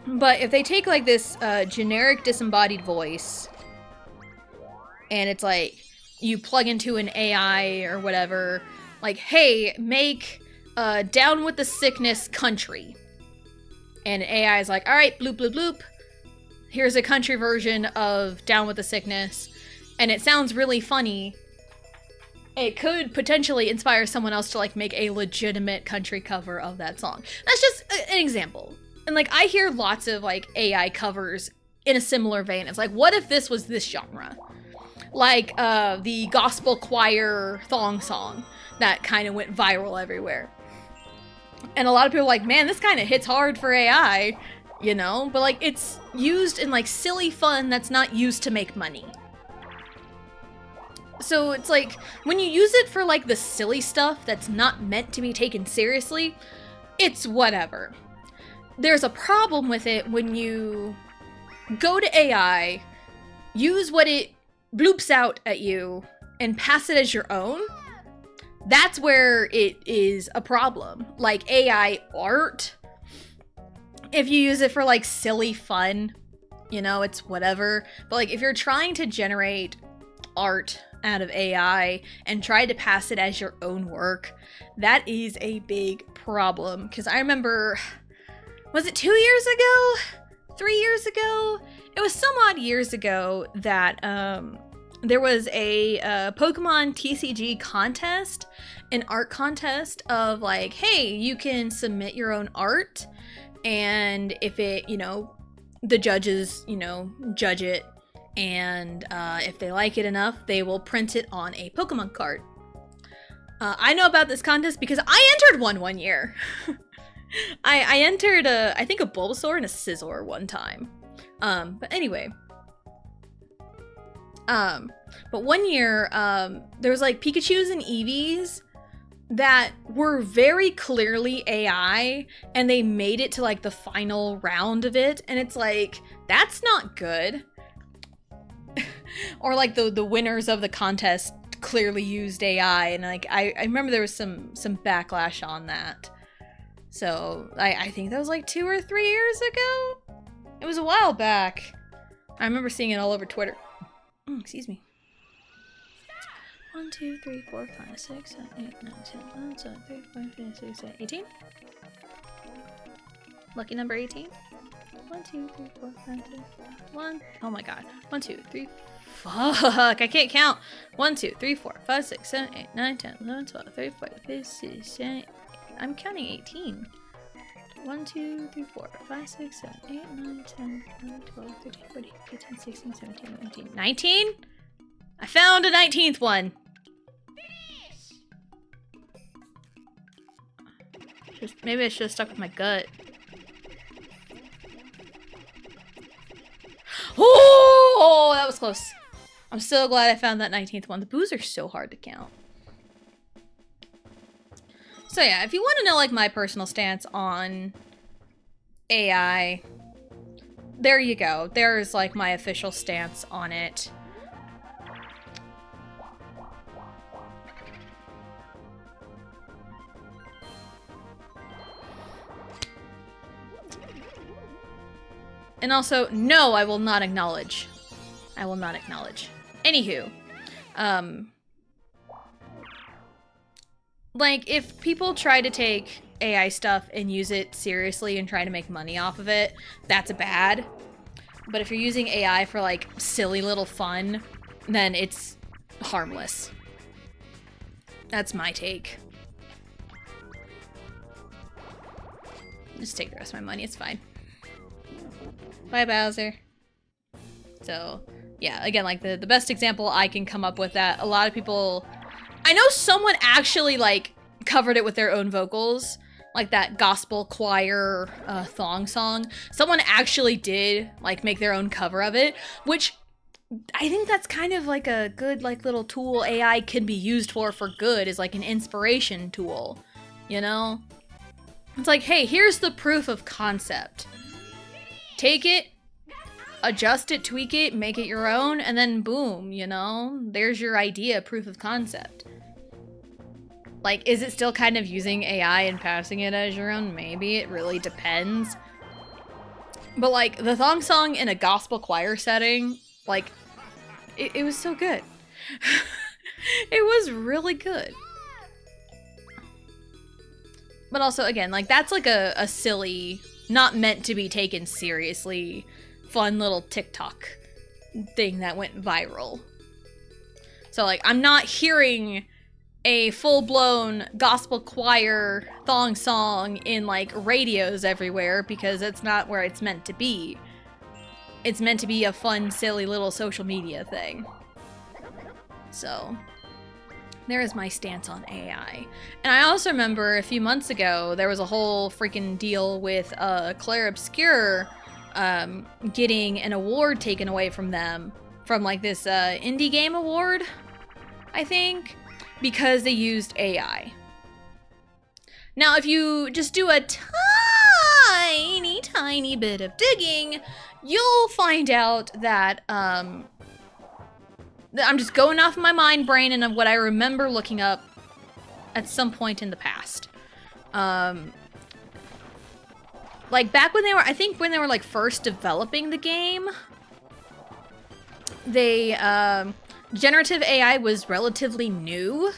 But if they take like this generic disembodied voice, and it's like you plug into an AI or whatever, like, hey, make Down with the Sickness country. And AI is like, all right, bloop, bloop, bloop. Here's a country version of Down with the Sickness. And it sounds really funny. It could potentially inspire someone else to like make a legitimate country cover of that song. That's just an example. And like, I hear lots of like AI covers in a similar vein. It's like, what if this was this genre? Like the gospel choir thong song that kind of went viral everywhere. And a lot of people are like, man, this kind of hits hard for AI, you know? But like, it's used in like silly fun that's not used to make money. So it's like, when you use it for like the silly stuff that's not meant to be taken seriously, it's whatever. There's a problem with it when you go to AI, use what it bloops out at you, and pass it as your own. That's where it is a problem. Like AI art, if you use it for like silly fun, you know, it's whatever. But like, if you're trying to generate art out of AI and try to pass it as your own work, that is a big problem. Because I remember, was it 2 years ago? 3 years ago? It was some odd years ago that there was a Pokemon TCG contest, an art contest of like, hey, you can submit your own art, and if it, you know, the judges, you know, judge it, and if they like it enough, they will print it on a Pokemon card. I know about this contest because I entered one year. I entered I think a Bulbasaur and a Scizor one time. But anyway. But one year, there was like Pikachus and Eevees that were very clearly AI, and they made it to like the final round of it, and it's like, that's not good. Or like the winners of the contest clearly used AI, and like I remember there was some backlash on that. So I think that was like 2 or 3 years ago. It was a while back. I remember seeing it all over Twitter. Excuse me. 1, 2, 3, 4, 5, 6, 7, 8, 9, 10, 11, 12, 13, 14, 15, 16, 17, 18. Lucky number 18. 1, 2, 3, 4, 5, 6, 1. Oh my god. 1, 2, 3. Fuck, I can't count. 1, 2, 3, 4, 5, 6, 7, 8, 9, 10, 11, 12, 13, 14, 15, 16, 17. I'm counting 18. 1, 2, 3, 4, 5, 6, 7, 8, 9, 10, 11, 12, 13, 14, 15, 16, 17, 18, 19? I found a 19th one. Maybe I should have stuck with my gut. Oh, that was close. I'm so glad I found that 19th one. The boos are so hard to count. So yeah, if you want to know like my personal stance on AI, there you go. There's like my official stance on it. And also, no, I will not acknowledge. I will not acknowledge. Anywho, like, if people try to take AI stuff and use it seriously and try to make money off of it, that's bad. But if you're using AI for, like, silly little fun, then it's harmless. That's my take. Just take the rest of my money, it's fine. Bye, Bowser. So, yeah, again, like, the best example I can come up with that a lot of people... I know someone actually, like, covered it with their own vocals. Like that gospel choir thong song. Someone actually did, like, make their own cover of it. Which, I think that's kind of, like, a good, like, little tool AI can be used for good. Is, like, an inspiration tool. You know? It's like, hey, here's the proof of concept. Take it, adjust it, tweak it, make it your own, and then boom, you know, there's your idea, proof of concept. Like, is it still kind of using AI and passing it as your own? Maybe. It really depends. But, like, the thong song in a gospel choir setting, like, it was so good. It was really good. But also, again, like, that's like a silly, not meant to be taken seriously, fun little TikTok thing that went viral. So, like, I'm not hearing a full-blown gospel choir thong song in, like, radios everywhere because it's not where it's meant to be. It's meant to be a fun, silly little social media thing. So, there is my stance on AI. And I also remember a few months ago, there was a whole freaking deal with Claire Obscure getting an award taken away from them, from, like, this indie game award, I think, because they used AI. Now, if you just do a tiny bit of digging, you'll find out that, I'm just going off my mind brain and of what I remember looking up at some point in the past. Like, back when they were, I think when they were, like, first developing the game, they, generative AI was relatively new,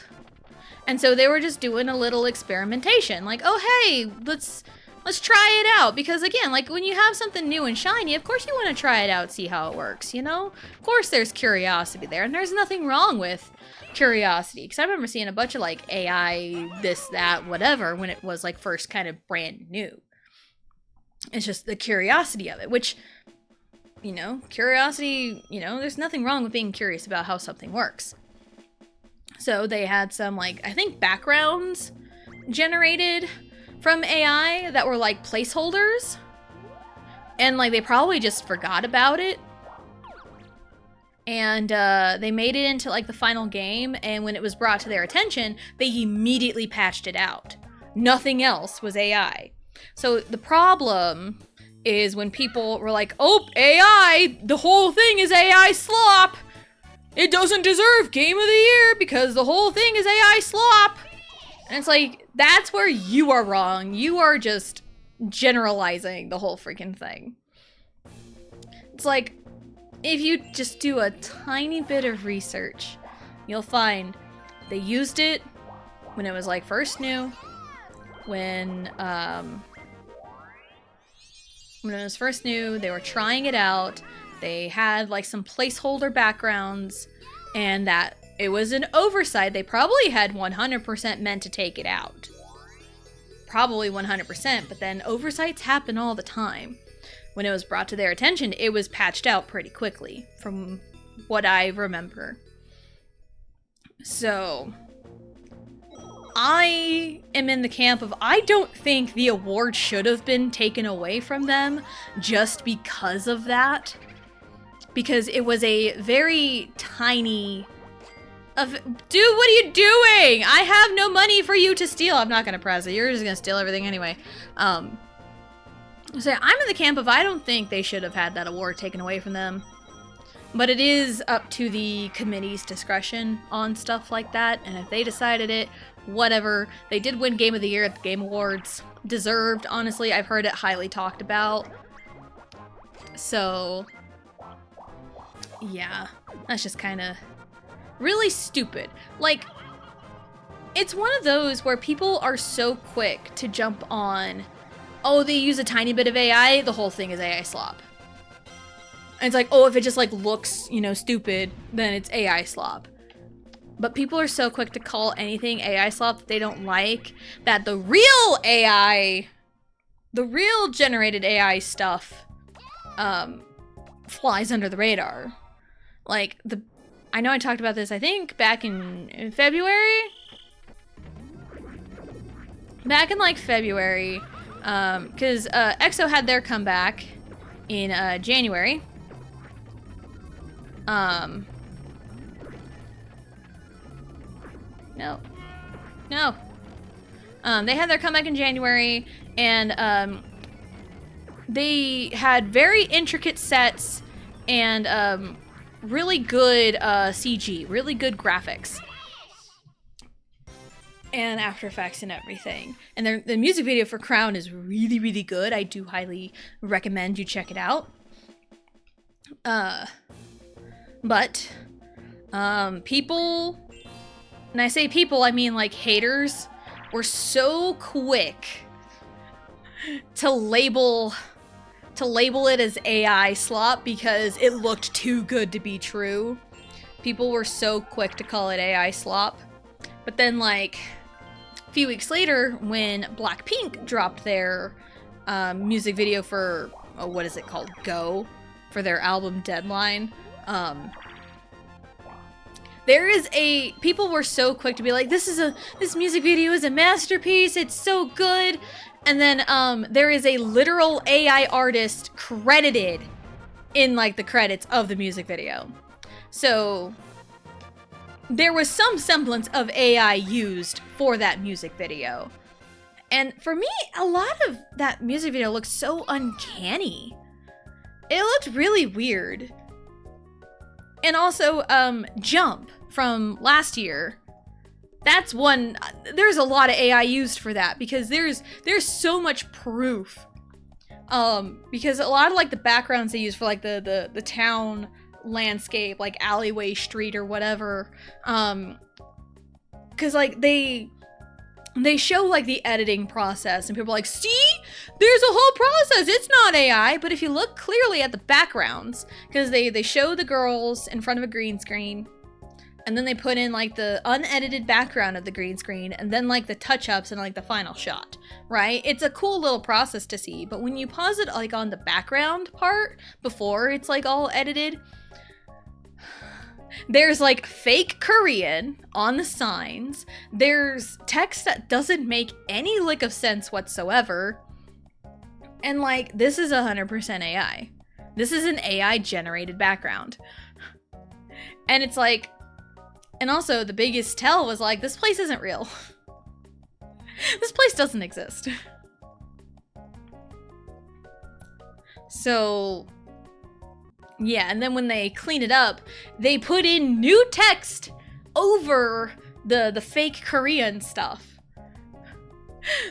and so they were just doing a little experimentation. Like, oh hey, let's try it out, because again, like, when you have something new and shiny, of course you want to try it out, see how it works, you know? Of course there's curiosity there, and there's nothing wrong with curiosity, because I remember seeing a bunch of, like, AI, this, that, whatever, when it was, like, first kind of brand new. It's just the curiosity of it, which, you know, curiosity, you know, there's nothing wrong with being curious about how something works. So they had some, like, I think backgrounds generated from AI that were, like, placeholders. And, like, they probably just forgot about it. And they made it into, like, the final game, and when it was brought to their attention, they immediately patched it out. Nothing else was AI. So the problem is when people were like, oh, AI, the whole thing is AI slop. It doesn't deserve Game of the Year because the whole thing is AI slop. And it's like, that's where you are wrong. You are just generalizing the whole freaking thing. It's like, if you just do a tiny bit of research, you'll find they used it when it was, like, first new, when it was first new, they were trying it out, they had, like, some placeholder backgrounds, and that it was an oversight. They probably had 100% meant to take it out. Probably 100%, but then oversights happen all the time. When it was brought to their attention, it was patched out pretty quickly, from what I remember. So, I am in the camp of, I don't think the award should have been taken away from them just because of that. Because it was a very tiny... Dude, what are you doing? I have no money for you to steal. I'm not gonna press it. You're just gonna steal everything anyway. So I'm in the camp of, I don't think they should have had that award taken away from them. But it is up to the committee's discretion on stuff like that. And if they decided it, whatever. They did win Game of the Year at the Game Awards. Deserved, honestly. I've heard it highly talked about. So, yeah. That's just kind of really stupid. Like, it's one of those where people are so quick to jump on, oh, they use a tiny bit of AI, the whole thing is AI slop. And it's like, oh, if it just, like, looks, you know, stupid, then it's AI slop. But people are so quick to call anything AI slop that they don't like, that the real AI, the real generated AI stuff, flies under the radar. Like, I know I talked about this, I think, back in February? Back in, like, February, because EXO had their comeback in January. No. They had their comeback in January, and they had very intricate sets and really good CG, really good graphics, and After Effects and everything. And the music video for Crown is really, really good. I do highly recommend you check it out. But people, and I say people, I mean like haters, were so quick to label it as AI slop because it looked too good to be true. People were so quick to call it AI slop. But then, like, a few weeks later, when Blackpink dropped their music video for, what is it called? Go, for their album Deadline, people were so quick to be like, this music video is a masterpiece, it's so good. And then there is a literal AI artist credited in like the credits of the music video. So there was some semblance of AI used for that music video. And for me, a lot of that music video looked so uncanny. It looked really weird. And also, Jump from last year. That's one, there's a lot of AI used for that because there's so much proof. Because a lot of like the backgrounds they use for like the town landscape, like alleyway street or whatever, because like they show like the editing process and people are like, see, there's a whole process, it's not AI. But if you look clearly at the backgrounds, because they show the girls in front of a green screen, and then they put in like the unedited background of the green screen, and then like the touch-ups and like the final shot, right? It's a cool little process to see, but when you pause it like on the background part before it's like all edited, there's like fake Korean on the signs, there's text that doesn't make any lick of sense whatsoever, and like, this is 100% AI. This is an AI generated background. And it's like, and also the biggest tell was like, this place isn't real. This place doesn't exist. So yeah, and then when they clean it up, they put in new text over the fake Korean stuff.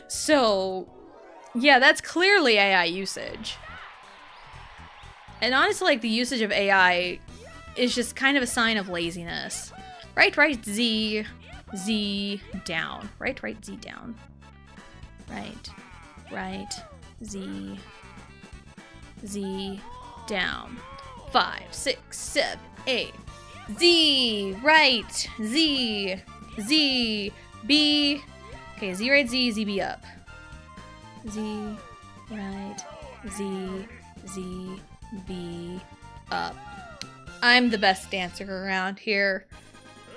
So yeah, that's clearly AI usage. And honestly, like, the usage of AI is just kind of a sign of laziness. Right, Z, down. Right, Z, down. Right, Z, down. 5, 6, 7, 8. Z, right, Z, B. Okay, Z, right, Z, B, up. Z, right, Z, B, up. I'm the best dancer around here.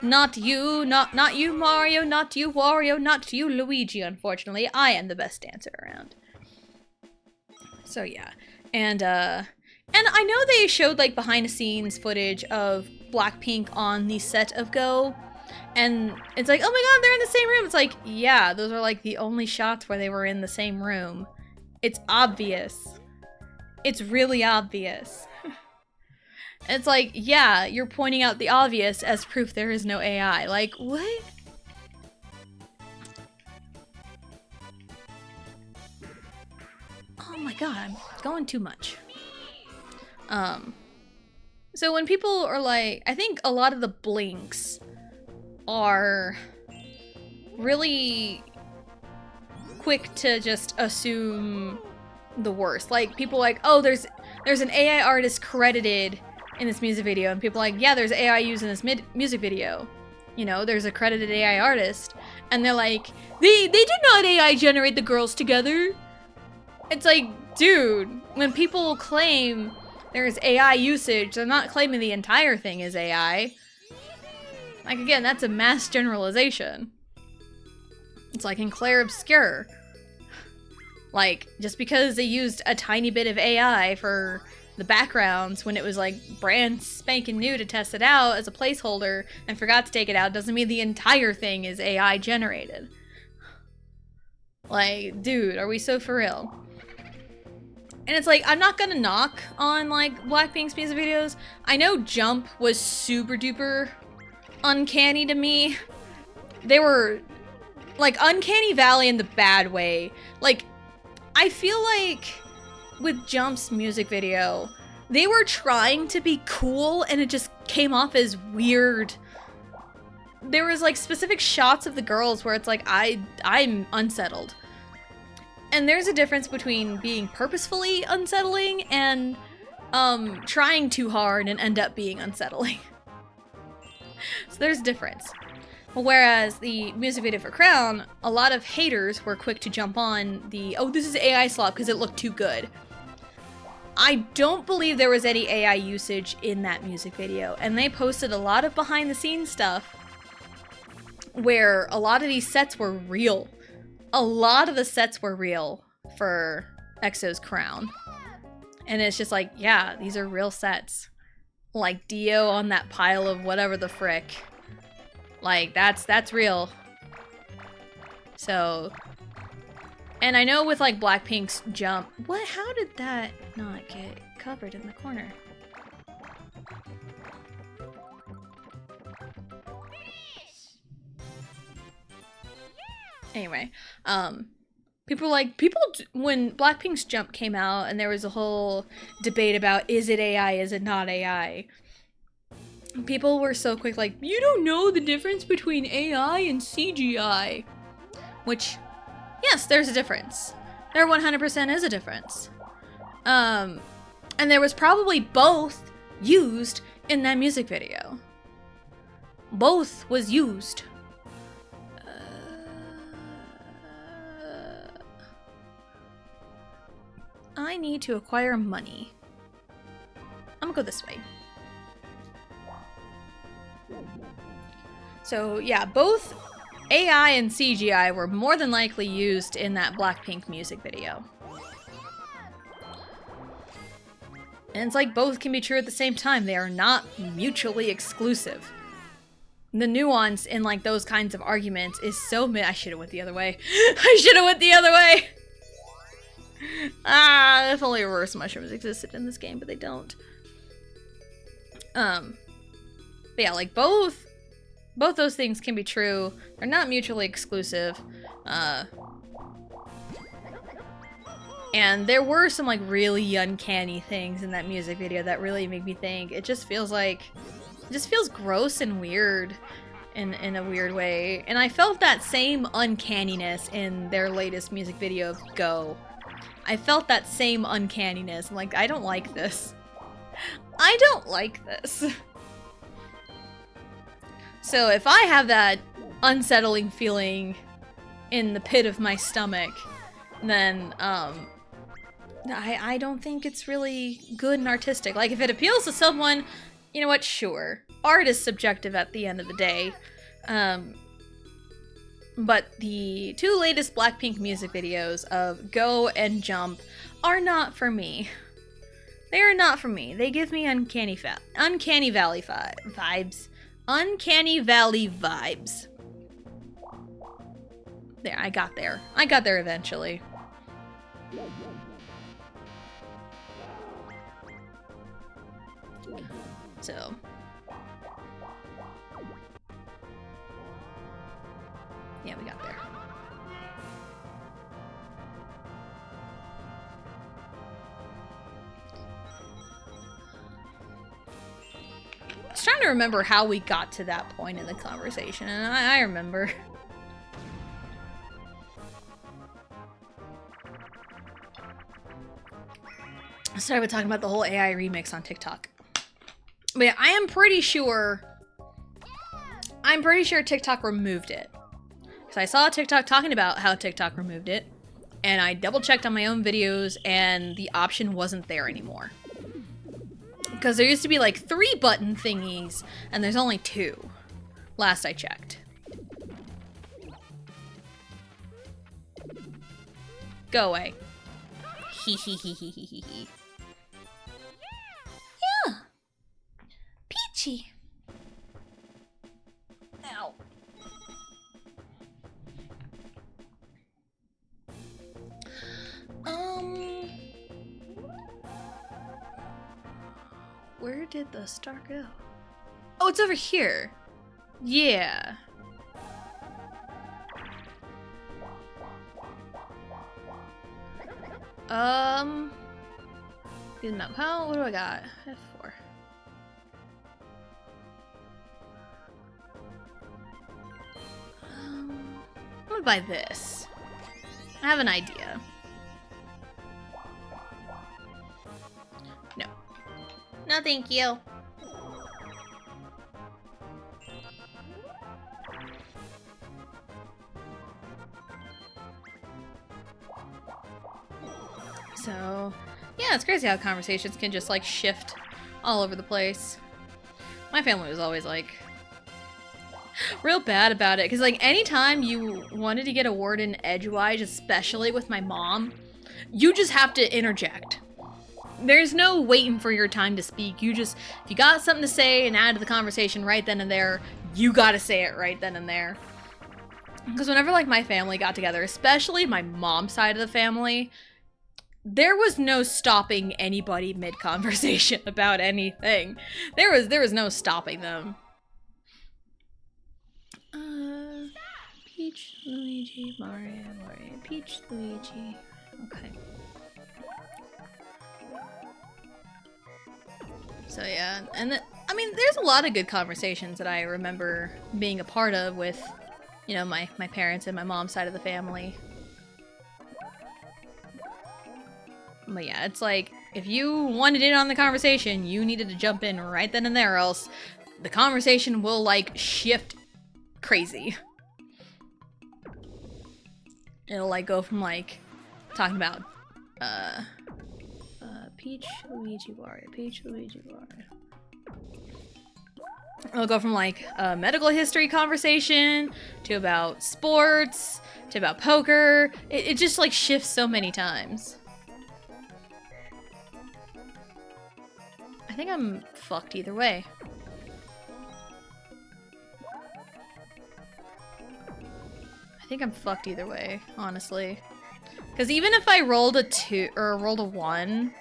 Not you, not you, Mario, not you, Wario, not you, Luigi, unfortunately. I am the best dancer around. So yeah. And I know they showed like behind the scenes footage of Blackpink on the set of Go. And it's like, oh my god, they're in the same room. It's like, yeah, those are like the only shots where they were in the same room. It's obvious. It's really obvious. It's like, yeah, you're pointing out the obvious as proof there is no AI. Like, what? Oh my god, I'm going too much. So when people are like, I think a lot of the blinks are really quick to just assume the worst. Like, people like, oh, there's an AI artist credited in this music video, and people are like, yeah, there's AI used in this music video. You know, there's a credited AI artist, and they're like, they did not AI generate the girls together. It's like, dude, when people claim there's AI usage, they're not claiming the entire thing is AI. Like, again, that's a mass generalization. It's like in Clair Obscur. Like, just because they used a tiny bit of AI for the backgrounds when it was like brand spanking new to test it out as a placeholder and forgot to take it out doesn't mean the entire thing is AI generated. Like, dude, are we so for real? And it's like, I'm not gonna knock on like Blackpink's music videos. I know Jump was super duper uncanny to me. They were like Uncanny Valley in the bad way. Like, I feel like with Jump's music video, they were trying to be cool and it just came off as weird. There was like specific shots of the girls where it's like, I'm unsettled. And there's a difference between being purposefully unsettling and trying too hard and end up being unsettling. So there's a difference. Whereas the music video for Crown, a lot of haters were quick to jump on the, oh, this is AI slop because it looked too good. I don't believe there was any AI usage in that music video, and they posted a lot of behind the scenes stuff where a lot of these sets were real. A lot of the sets were real for EXO's Crown. And it's just like, yeah, these are real sets. Like Dio on that pile of whatever the frick. Like, that's real. So, and I know with like Blackpink's Jump, how did that not get covered in the corner? Anyway, when Blackpink's Jump came out and there was a whole debate about, is it AI, is it not AI? People were so quick like, you don't know the difference between AI and CGI. Which, yes, there's a difference. There 100% is a difference. And there was probably both used in that music video. Both was used. I need to acquire money. I'm gonna go this way. So yeah, both AI and CGI were more than likely used in that Blackpink music video. And it's like both can be true at the same time. They are not mutually exclusive. The nuance in like those kinds of arguments is so I should have went the other way. I should have went the other way. Ah, if only reverse mushrooms existed in this game, but they don't. But yeah, like both those things can be true. They're not mutually exclusive. And there were some like really uncanny things in that music video that really made me think. It just feels gross and weird in a weird way. And I felt that same uncanniness in their latest music video of Go. I felt that same uncanniness. I'm like, I don't like this. I don't like this. So if I have that unsettling feeling in the pit of my stomach, then I don't think it's really good and artistic. Like, if it appeals to someone, you know what, sure. Art is subjective at the end of the day. But the two latest Blackpink music videos of Go and Jump are not for me. They are not for me. They give me Uncanny Valley vibes. Uncanny Valley vibes. There, I got there. I got there eventually. So. Yeah, we got there. I was trying to remember how we got to that point in the conversation, and I remember. I started with talking about the whole AI remix on TikTok. But yeah, I'm pretty sure TikTok removed it. Because I saw TikTok talking about how TikTok removed it, and I double checked on my own videos, and the option wasn't there anymore. Because there used to be like 3 button thingies, and there's only 2. Last I checked. Go away. Hee hee hee hee hee hee hee. Yeah. Peachy. Ow. Where did the star go? Oh, it's over here. Yeah. No. How? What do I got? F4. I'm gonna buy this. I have an idea. No. No, thank you. So, yeah, it's crazy how conversations can just, like, shift all over the place. My family was always, like, real bad about it. Because, like, anytime you wanted to get a word in edgewise, especially with my mom, you just have to interject. There's no waiting for your time to speak. You just, if you got something to say and add to the conversation right then and there, you gotta say it right then and there. Because whenever, like, my family got together, especially my mom's side of the family, there was no stopping anybody mid-conversation about anything. There was no stopping them. Peach, Luigi, Mario, Peach, Luigi. Okay. So yeah, and I mean, there's a lot of good conversations that I remember being a part of with, you know, my parents and my mom's side of the family. But yeah, it's like, if you wanted in on the conversation, you needed to jump in right then and there, or else the conversation will, like, shift crazy. It'll, like, go from, like, talking about, Peach, Luigi, Wario, Peach, Luigi, Wario. It'll go from, like, a medical history conversation to about sports to about poker. It just, like, shifts so many times. I think I'm fucked either way. I think I'm fucked either way, honestly. Because even if I rolled a 2 or rolled a 1,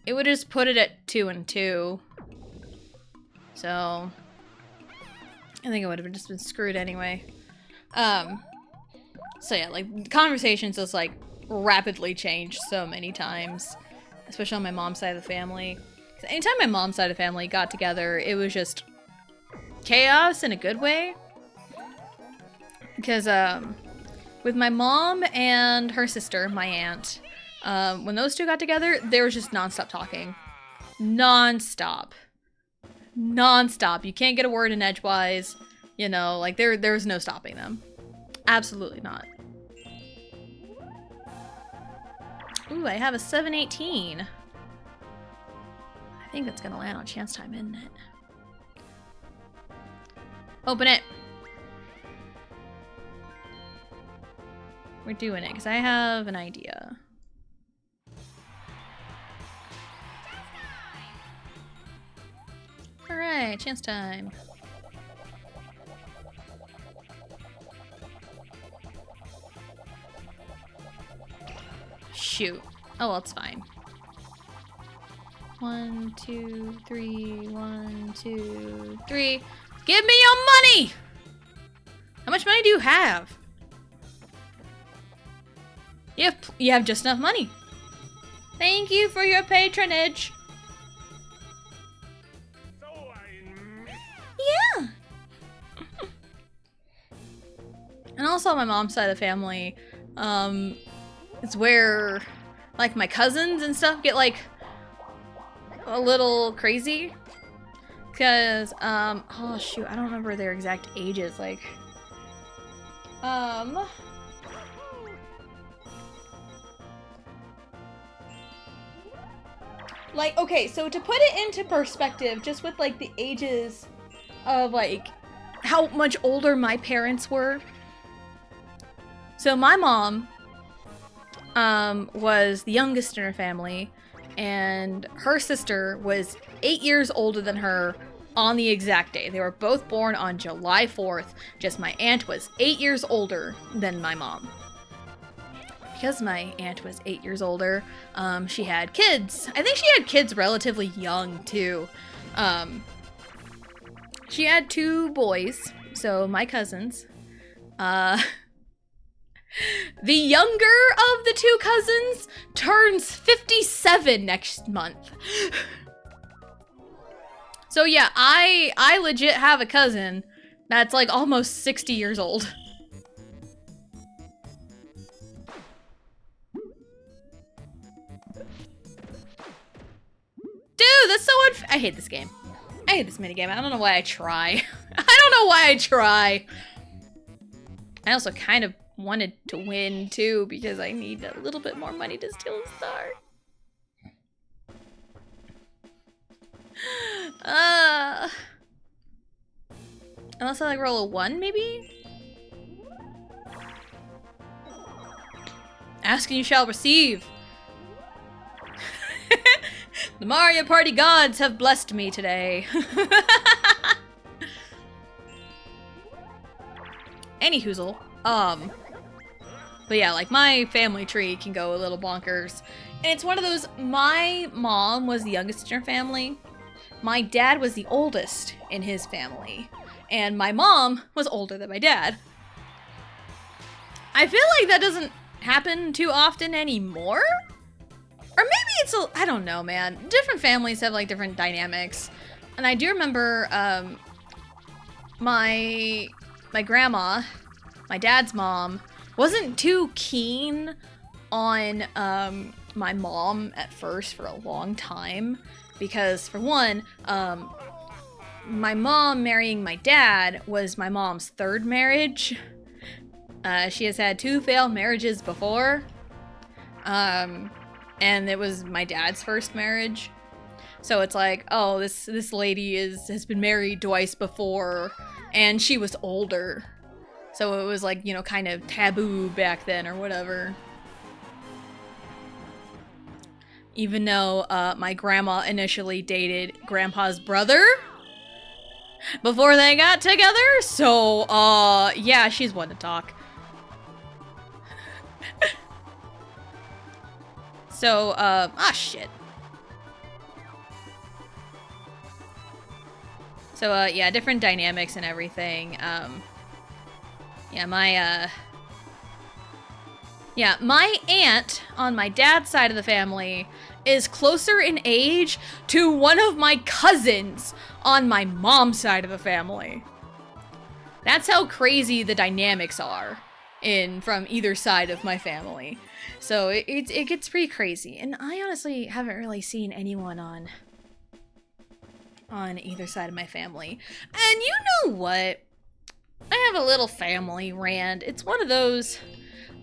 it would just put it at 2 and 2. So I think it would have just been screwed anyway. So yeah, like, conversations just, like, rapidly changed so many times. Especially on my mom's side of the family. Anytime my mom's side of the family got together, it was just chaos in a good way. Because with my mom and her sister, my aunt, when those two got together, there was just nonstop talking. Nonstop. Nonstop. You can't get a word in edgewise. You know, like, there's no stopping them. Absolutely not. Ooh, I have a 718. I think that's gonna land on chance time, isn't it? Open it. We're doing it, because I have an idea. Alright, chance time. Shoot. Oh, well, it's fine. 1, 2, 3, 1, 2, 3. Give me your money! How much money do you have? You have just enough money. Thank you for your patronage. Yeah. And also on my mom's side of the family, it's where, like, my cousins and stuff get, like, a little crazy. Because, oh shoot, I don't remember their exact ages, like, like, okay, so to put it into perspective, just with, like, the ages of, like, how much older my parents were. So my mom, was the youngest in her family, and her sister was 8 years older than her on the exact day. They were both born on July 4th, just my aunt was 8 years older than my mom. because my aunt was 8 years older, she had kids. I think she had kids relatively young, too. She had 2 boys, so my cousins. The younger of the 2 cousins turns 57 next month. So yeah, I legit have a cousin that's like almost 60 years old. Dude, that's so I hate this game. I hate this minigame. I don't know why I try. I don't know why I try. I also kind of wanted to win too because I need a little bit more money to steal a star. Unless I like roll a 1 maybe? Ask and you shall receive. The Mario Party gods have blessed me today. Any hoozle. But yeah, like my family tree can go a little bonkers. And it's one of those, my mom was the youngest in her family. My dad was the oldest in his family. And my mom was older than my dad. I feel like that doesn't happen too often anymore. Or maybe it's I don't know, man. Different families have like different dynamics. And I do remember my grandma, my dad's mom, wasn't too keen on my mom at first for a long time. Because for one, my mom marrying my dad was my mom's 3rd marriage. She has had 2 failed marriages before. And it was my dad's 1st marriage. So it's like, oh, this lady has been married twice before, and she was older. So it was like, you know, kind of taboo back then or whatever. Even though my grandma initially dated grandpa's brother before they got together. So, yeah, she's one to talk. So, shit. So, yeah, different dynamics and everything. Yeah, my aunt on my dad's side of the family is closer in age to one of my cousins on my mom's side of the family. That's how crazy the dynamics are from either side of my family. So it gets pretty crazy. And I honestly haven't really seen anyone on either side of my family. And you know what? I have a little family rant. It's one of those,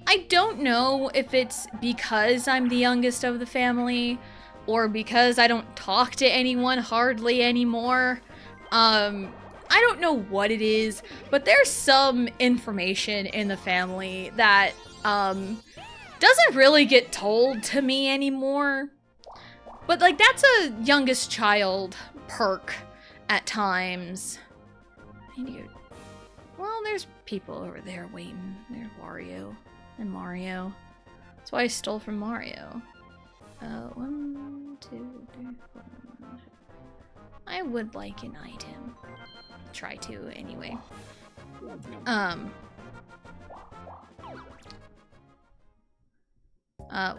I don't know if it's because I'm the youngest of the family or because I don't talk to anyone hardly anymore. I don't know what it is, but there's some information in the family that doesn't really get told to me anymore. But like that's a youngest child perk at times. Well, there's people over there waiting. There's Wario and Mario. That's why I stole from Mario. 1, 2, 3, 4. I would like an item. Try to, anyway. What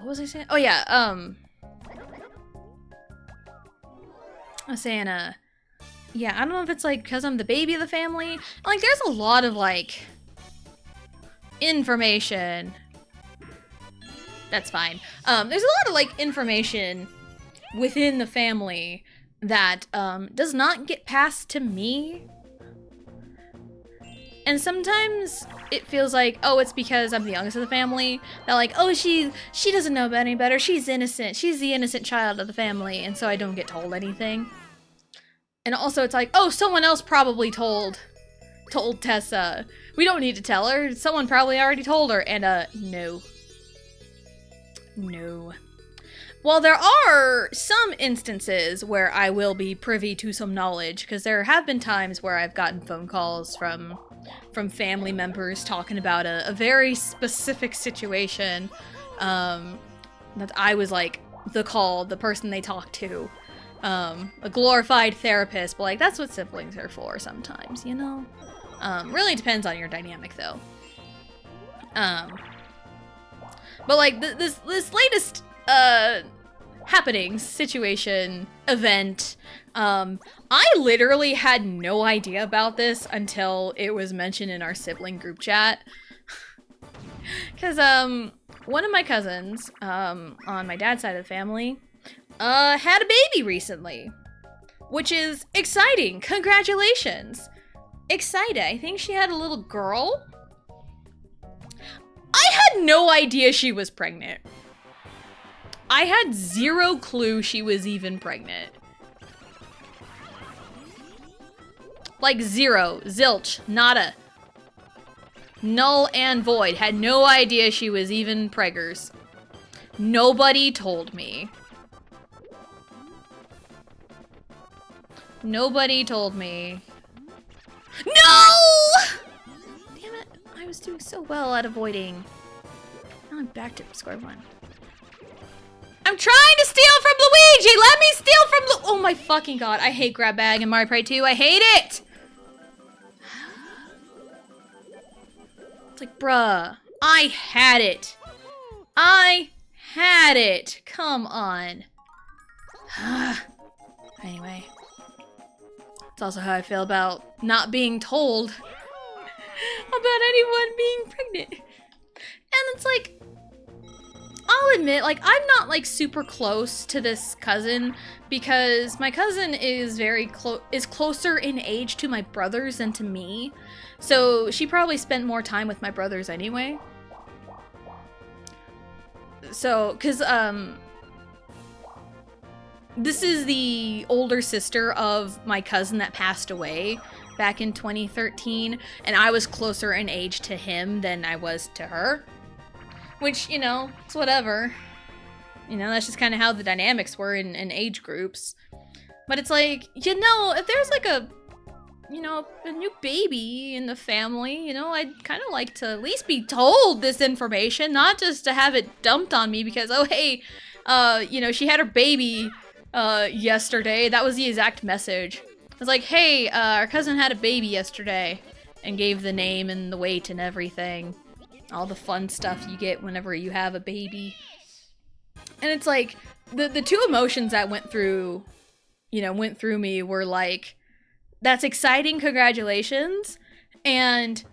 was I saying? Oh, yeah, I was saying, yeah, I don't know if it's, like, because I'm the baby of the family. Like, there's a lot of, like, information. That's fine. There's a lot of, like, information within the family that, does not get passed to me. And sometimes it feels like, oh, it's because I'm the youngest of the family. That like, oh, she doesn't know any better. She's innocent. She's the innocent child of the family. And so I don't get told anything. And also it's like, oh, someone else probably told Tessa. We don't need to tell her. Someone probably already told her. And, no. No. While there are some instances where I will be privy to some knowledge, because there have been times where I've gotten phone calls from family members talking about a very specific situation. That I was like the person they talk to. A glorified therapist, but like that's what siblings are for sometimes, you know? Really depends on your dynamic though. But like this latest happening, situation, event, I literally had no idea about this until it was mentioned in our sibling group chat. Cause one of my cousins, on my dad's side of the family, had a baby recently, which is exciting. Congratulations. Excited. I think she had a little girl. I had no idea she was pregnant. I had zero clue she was even pregnant. Like zero, zilch, nada. Null and void. Had no idea she was even preggers. Nobody told me. Nobody told me. No! Damn it. I was doing so well at avoiding. Now I'm back to square one. I'm trying to steal from Luigi! Let me steal from oh my fucking god. I hate grab bag in Mario Party 2. I hate it! It's like, bruh. I had it. I had it. Come on. Anyway. It's also how I feel about not being told about anyone being pregnant. And it's like, I'll admit, like, I'm not like super close to this cousin because my cousin is closer in age to my brothers than to me. So she probably spent more time with my brothers anyway. So, cause this is the older sister of my cousin that passed away back in 2013, and I was closer in age to him than I was to her. Which, you know, it's whatever. You know, that's just kind of how the dynamics were in age groups. But it's like, you know, if there's like a new baby in the family, you know, I'd kind of like to at least be told this information, not just to have it dumped on me because, oh, hey, you know, she had her baby yesterday. That was the exact message. It was like, hey, our cousin had a baby yesterday, and gave the name and the weight and everything. All the fun stuff you get whenever you have a baby. And it's like, the two emotions that went through me were like, that's exciting, congratulations, and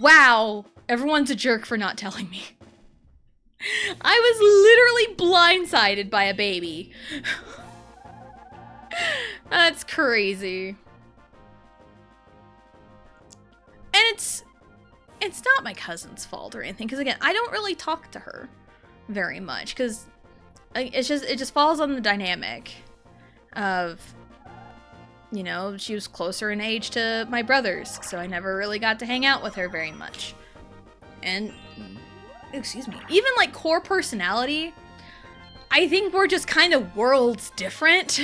wow, everyone's a jerk for not telling me. I was literally blindsided by a baby. That's crazy. And it's not my cousin's fault or anything, because again, I don't really talk to her very much, because it just falls on the dynamic of, you know, she was closer in age to my brothers, so I never really got to hang out with her very much. And, excuse me, even like core personality, I think we're just kind of worlds different.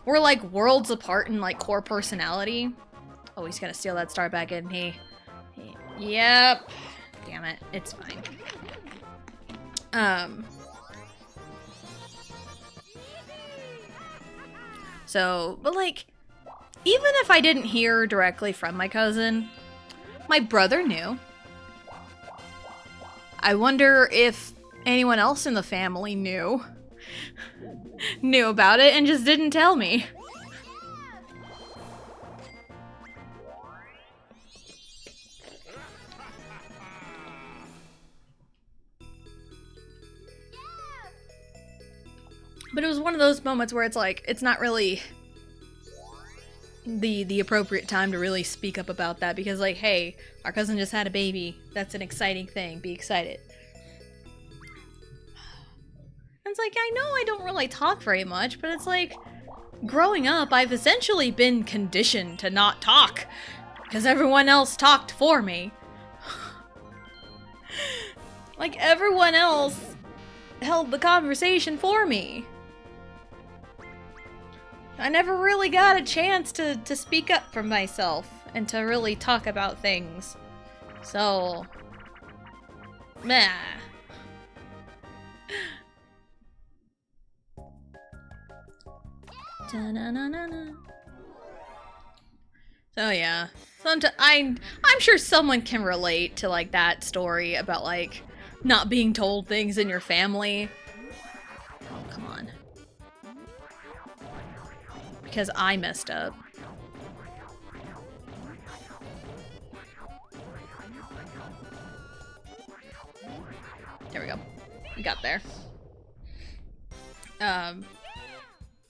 We're like worlds apart in like core personality. Oh, he's gonna steal that star back in. Yep. Damn it. It's fine. So, but like, even if I didn't hear directly from my cousin, my brother knew. I wonder if anyone else in the family knew about it and just didn't tell me. But it was one of those moments where it's like, it's not really the appropriate time to really speak up about that, because like, hey, our cousin just had a baby. That's an exciting thing. Be excited. And it's like, I know I don't really talk very much, but it's like, growing up, I've essentially been conditioned to not talk, because everyone else talked for me. Like, everyone else held the conversation for me. I never really got a chance to speak up for myself and to really talk about things. So, meh. Da-na-na-na-na. So yeah, I'm sure someone can relate to like that story about like not being told things in your family. Oh, come on. Because I messed up. There we go. We got there.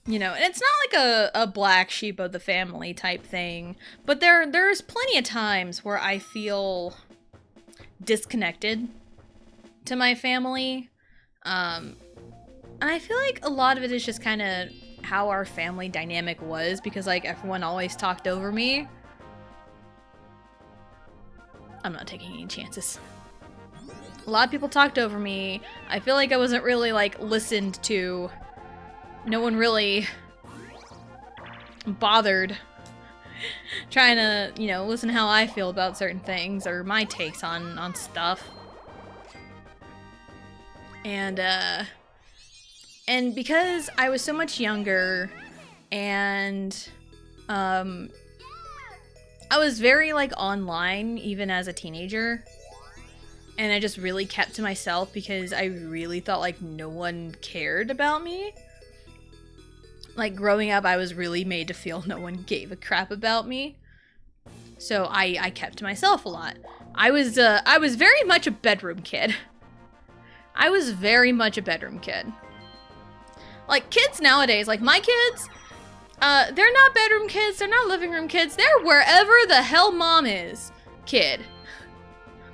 You know, and it's not like a black sheep of the family type thing, but there's plenty of times where I feel disconnected to my family. And I feel like a lot of it is just kind of how our family dynamic was, because like everyone always talked over me. I'm not taking any chances. A lot of people talked over me. I feel like I wasn't really like listened to. No one really bothered trying to, you know, listen how I feel about certain things or my takes on stuff. And because I was so much younger and I was very like online even as a teenager, and I just really kept to myself because I really thought like no one cared about me. Like growing up, I was really made to feel no one gave a crap about me. So I kept to myself a lot. I was very much a bedroom kid. I was very much a bedroom kid. Like kids nowadays, like my kids, they're not bedroom kids, they're not living room kids, they're wherever the hell mom is, kid.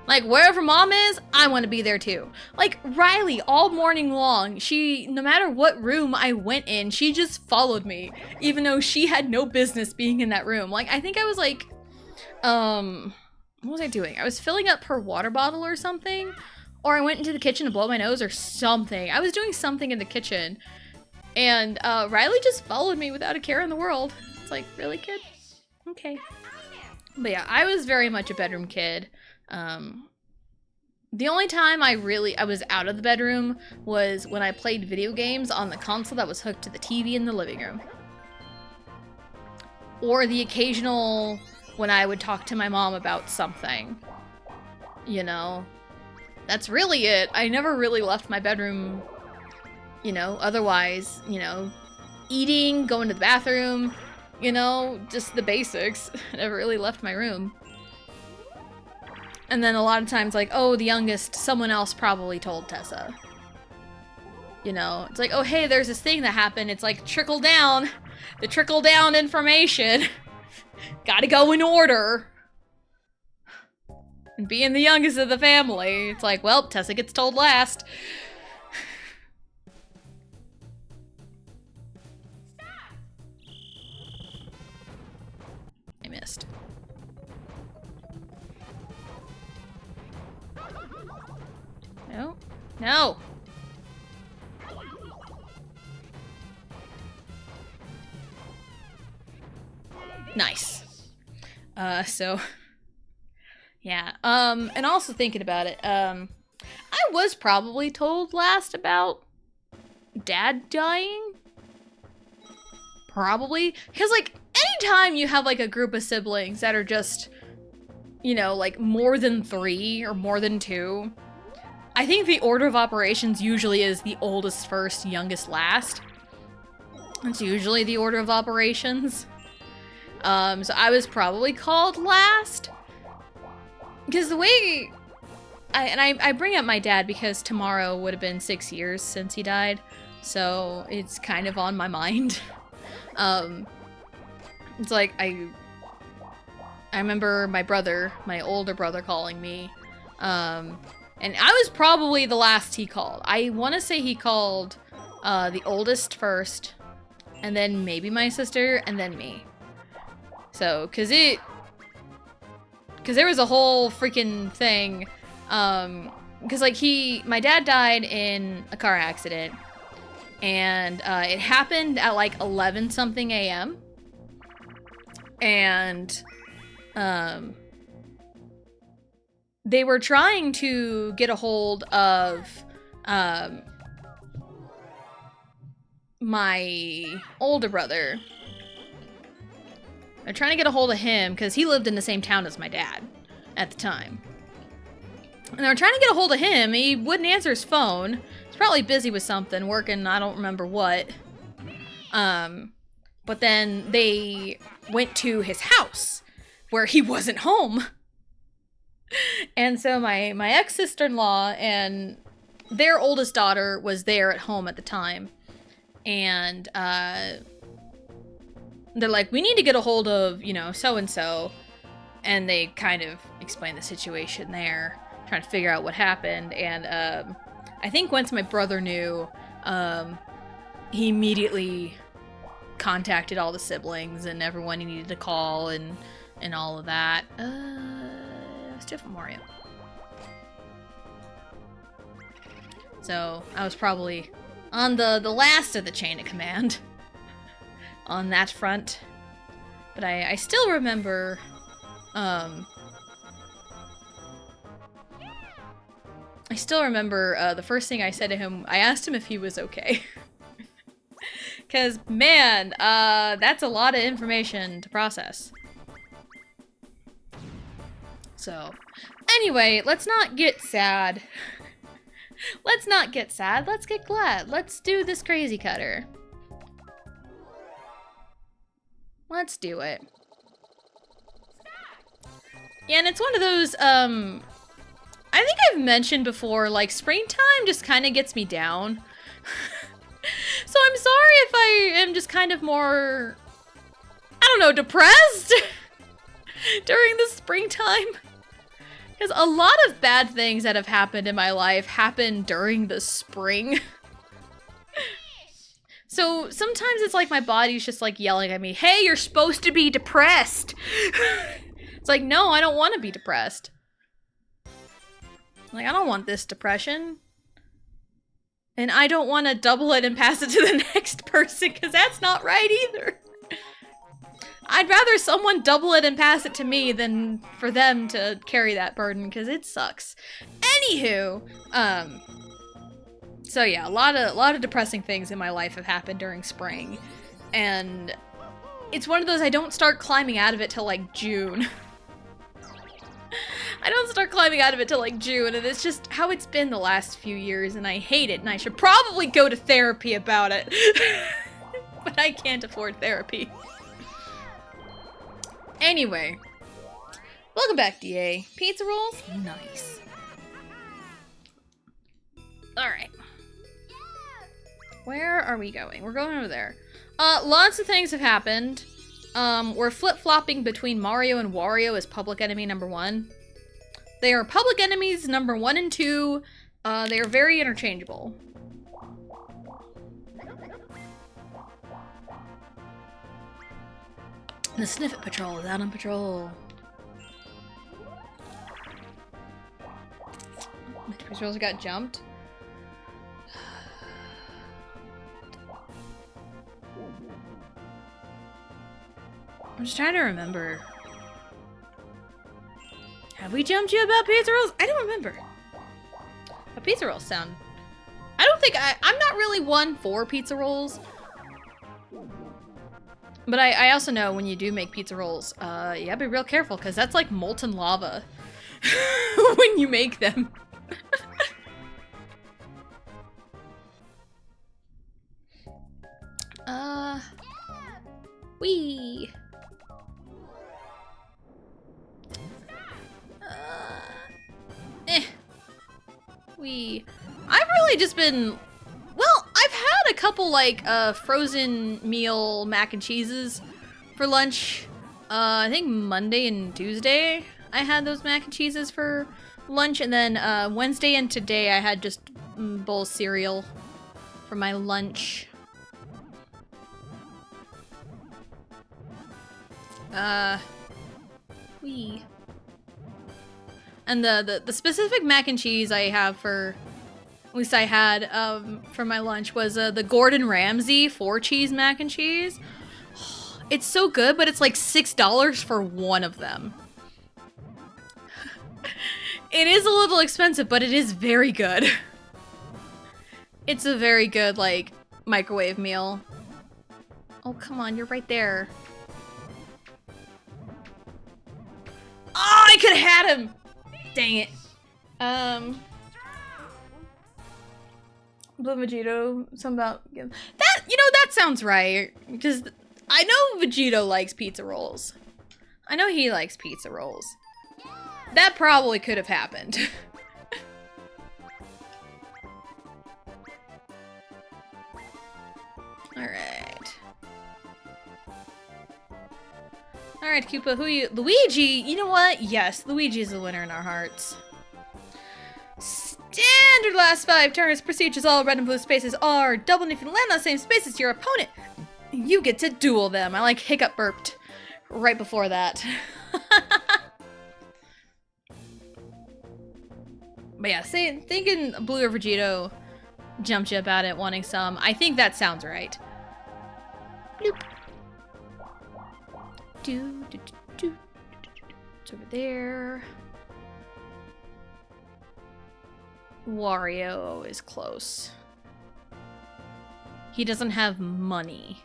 Like, wherever mom is, I want to be there too. Like, Riley, all morning long, no matter what room I went in, she just followed me, even though she had no business being in that room. Like, I think I was like, what was I doing? I was filling up her water bottle or something, or I went into the kitchen to blow my nose or something. I was doing something in the kitchen, and Riley just followed me without a care in the world. It's like, really, kid? Okay. But yeah, I was very much a bedroom kid. The only time I was out of the bedroom was when I played video games on the console that was hooked to the TV in the living room. Or the occasional when I would talk to my mom about something. You know? That's really it. I never really left my bedroom, you know, otherwise, you know, eating, going to the bathroom, you know, just the basics. I never really left my room. And then a lot of times, like, oh, the youngest, someone else probably told Tessa. You know, it's like, oh, hey, there's this thing that happened. It's like trickle down. The trickle down information. Gotta go in order. And being the youngest of the family, it's like, well, Tessa gets told last. I missed. No. No! Nice. So... yeah. And also thinking about it, I was probably told last about Dad dying. Probably. Because, like, anytime you have, like, a group of siblings that are just, you know, like, more than 3 or more than 2... I think the order of operations usually is the oldest first, youngest last. That's usually the order of operations. So I was probably called last. Because the way... I bring up my dad because tomorrow would have been 6 years since he died. So it's kind of on my mind. It's like, I remember my brother, my older brother, calling me. And I was probably the last he called. I want to say he called the oldest first, and then maybe my sister, and then me. So, because there was a whole freaking thing. Because, like, my dad died in a car accident, and it happened at, like, 11-something a.m. And, they were trying to get a hold of my older brother. They're trying to get a hold of him because he lived in the same town as my dad at the time. And they were trying to get a hold of him. He wouldn't answer his phone. He's probably busy with something, working, I don't remember what. But then they went to his house where he wasn't home. And so my ex-sister-in-law and their oldest daughter was there at home at the time. And they're like, we need to get a hold of, you know, so-and-so. And they kind of explain the situation there, trying to figure out what happened. And I think once my brother knew, he immediately contacted all the siblings and everyone he needed to call and all of that. It's different Mario. So I was probably on the last of the chain of command on that front. But I still remember the first thing I said to him, I asked him if he was okay. Because, man, that's a lot of information to process. So, anyway, let's not get sad. Let's not get sad. Let's get glad. Let's do this crazy cutter. Let's do it. Yeah, and it's one of those, I think I've mentioned before, like, springtime just kind of gets me down. So I'm sorry if I am just kind of more, I don't know, depressed during the springtime. Because a lot of bad things that have happened in my life happen during the spring. So sometimes it's like my body's just like yelling at me, hey, you're supposed to be depressed. It's like, no, I don't want to be depressed. Like, I don't want this depression. And I don't want to double it and pass it to the next person, because that's not right either. I'd rather someone double it and pass it to me than for them to carry that burden, because it sucks. Anywho, so yeah, a lot of depressing things in my life have happened during spring. And it's one of those I don't start climbing out of it till like June. I don't start climbing out of it till like June, and it's just how it's been the last few years, and I hate it, and I should probably go to therapy about it. But I can't afford therapy. Anyway, welcome back, DA. Pizza rolls? Nice. Alright. Where are we going? We're going over there. Lots of things have happened. We're flip-flopping between Mario and Wario as public enemy number 1. They are public enemies number 1 and 2. They are very interchangeable. The Sniffit Patrol is out on patrol. The patrols got jumped. I'm just trying to remember. Have we jumped you about pizza rolls? I don't remember. But pizza rolls sound... I don't think I'm not really one for pizza rolls. But I also know when you do make pizza rolls, you gotta be real careful, because that's like molten lava when you make them. Wee. I've really just been, well, I've had a couple like frozen meal mac and cheeses for lunch. I think Monday and Tuesday I had those mac and cheeses for lunch, and then Wednesday and today I had just a bowl of cereal for my lunch. And the specific mac and cheese I have for, at least I had for my lunch, was the Gordon Ramsay 4-cheese mac and cheese. It's so good, but it's like $6 for one of them. It is a little expensive, but it is very good. It's a very good, like, microwave meal. Oh, come on, you're right there. Oh, I could have had him! Dang it. Blue Vegito, something about that, you know, that sounds right. Because I know Vegito likes pizza rolls. I know he likes pizza rolls. That probably could have happened. Alright. Alright, Koopa, who are you? Luigi! You know what? Yes, Luigi is the winner in our hearts. Standard last 5 turns. Procedures: all red and blue spaces are double, and if you land on the same space as your opponent, you get to duel them. I like hiccup burped right before that. But yeah, thinking Blue or Vegito jumped you about it, wanting some. I think that sounds right. Bloop. It's over there. Wario is close. He doesn't have money.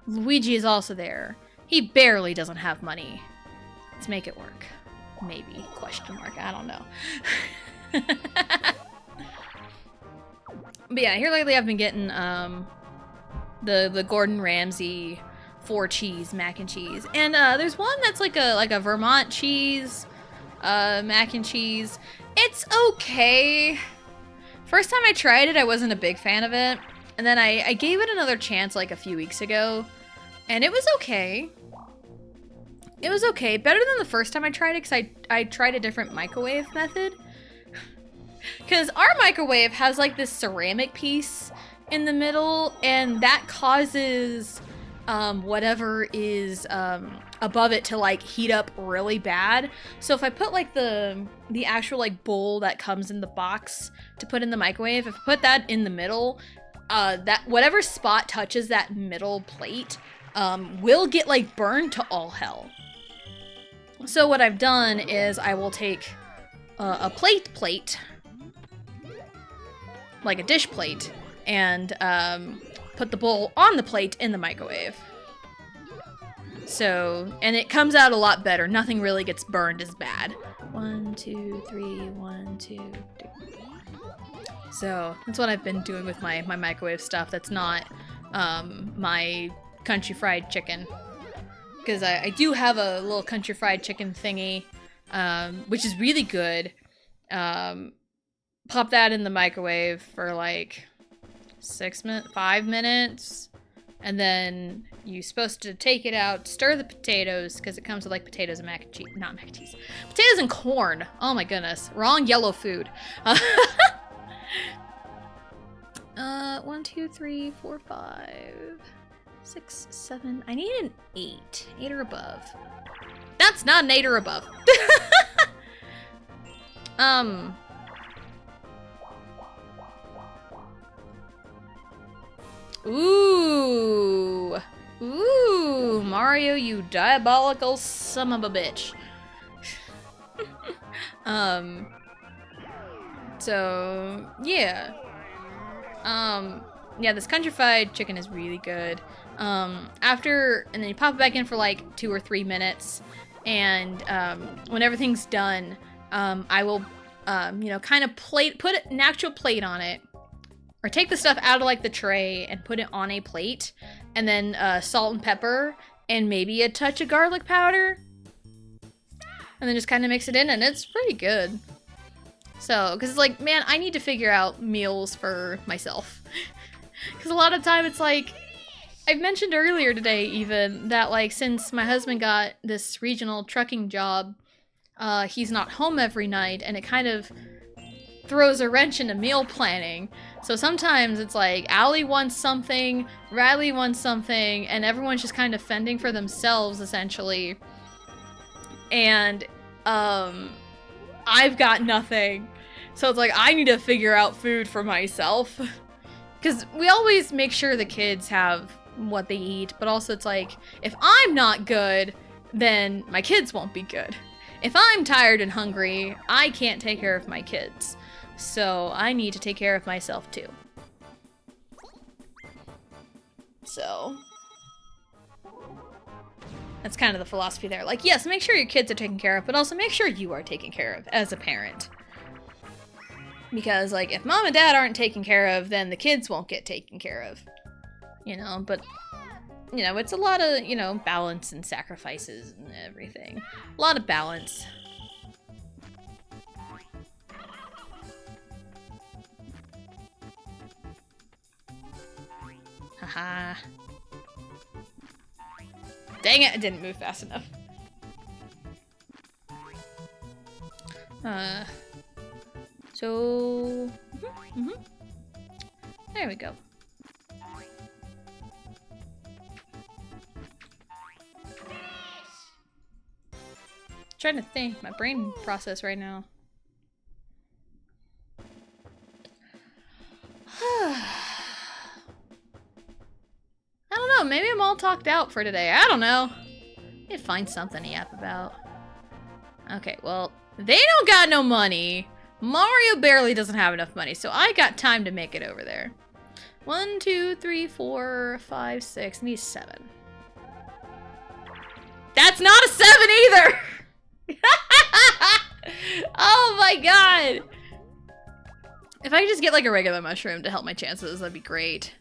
Luigi is also there. He barely doesn't have money. Let's make it work. Maybe. Question mark. I don't know. But yeah, here lately I've been getting the Gordon Ramsay 4 cheese mac and cheese. And there's one that's like a Vermont cheese mac and cheese. It's okay. First time I tried it, I wasn't a big fan of it. And then I gave it another chance like a few weeks ago. And it was okay. It was okay. Better than the first time I tried it, because I tried a different microwave method. Because our microwave has like this ceramic piece in the middle, and that causes whatever is above it to like heat up really bad. So if I put like the actual like bowl that comes in the box to put in the microwave, if I put that in the middle, that whatever spot touches that middle plate will get like burned to all hell. So what I've done is I will take a plate, like a dish plate, and put the bowl on the plate in the microwave. So, and it comes out a lot better. Nothing really gets burned as bad. 1, 2, 3, 1, 2, 3. So that's what I've been doing with my microwave stuff. That's not my country fried chicken. Because I do have a little country fried chicken thingy, which is really good. Pop that in the microwave for like 5 minutes. And then you're supposed to take it out, stir the potatoes, because it comes with like potatoes and mac and cheese. Not mac and cheese. Potatoes and corn. Oh my goodness. Wrong yellow food. 1, 2, 3, 4, 5, 6, 7. I need an 8. 8 or above. That's not an 8 or above. Ooh. Ooh, Mario, you diabolical son of a bitch. So, yeah. Yeah, this country fried chicken is really good. And then you pop it back in for like 2 or 3 minutes, and when everything's done, I will, you know, kind of put an actual plate on it, or take the stuff out of like the tray and put it on a plate, and then salt and pepper, and maybe a touch of garlic powder, and then just kind of mix it in, and it's pretty good. So, because it's like, man, I need to figure out meals for myself. Because a lot of time it's like, I've mentioned earlier today even, that like, since my husband got this regional trucking job, he's not home every night, and it kind of throws a wrench into meal planning. So sometimes it's like, Allie wants something, Riley wants something, and everyone's just kind of fending for themselves, essentially. And, I've got nothing. So it's like, I need to figure out food for myself. Because we always make sure the kids have what they eat, but also it's like, if I'm not good, then my kids won't be good. If I'm tired and hungry, I can't take care of my kids. So I need to take care of myself too. So that's kind of the philosophy there. Like, yes, make sure your kids are taken care of, but also make sure you are taken care of as a parent. Because, like, if mom and dad aren't taken care of, then the kids won't get taken care of. You know, but, you know, it's a lot of, you know, balance and sacrifices and everything. A lot of balance. Haha. Dang it, I didn't move fast enough. So... There we go. Trying to think, my brain process right now. I don't know, maybe I'm all talked out for today. I don't know. I need to find something to yap about. Okay, well, they don't got no money. Mario barely doesn't have enough money, so I got time to make it over there. 1, 2, 3, 4, 5, 6. Need 7. That's not a 7 either! Oh my god! If I could just get like a regular mushroom to help my chances, that'd be great.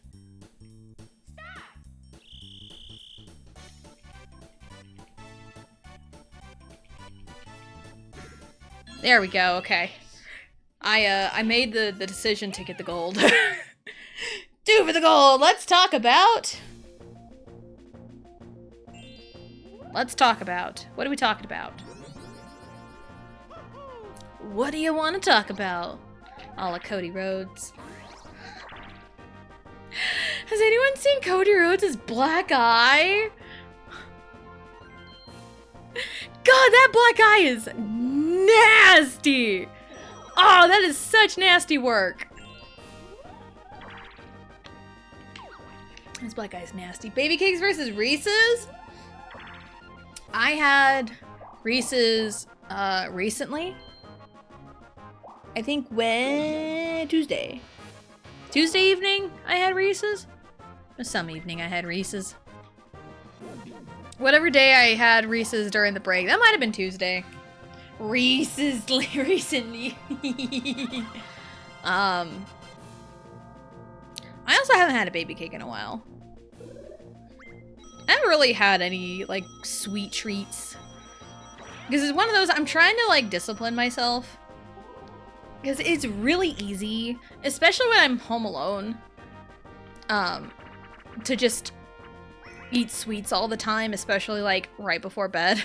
There we go, okay. I made the decision to get the gold. Do for the gold! Let's talk about... What are we talking about? What do you want to talk about? A la Cody Rhodes. Has anyone seen Cody Rhodes' black eye? God, that black eye is nasty! Oh, that is such nasty work. This black eye is nasty. Baby cakes versus Reese's? I had Reese's recently. I think Tuesday evening I had Reese's. Or some evening I had Reese's. Whatever day I had Reese's during the break. That might have been Tuesday. Reese's recently. I also haven't had a baby cake in a while. I haven't really had any, like, sweet treats. Because it's one of those, I'm trying to, like, discipline myself. Because it's really easy, especially when I'm home alone, to just eat sweets all the time, especially, like, right before bed.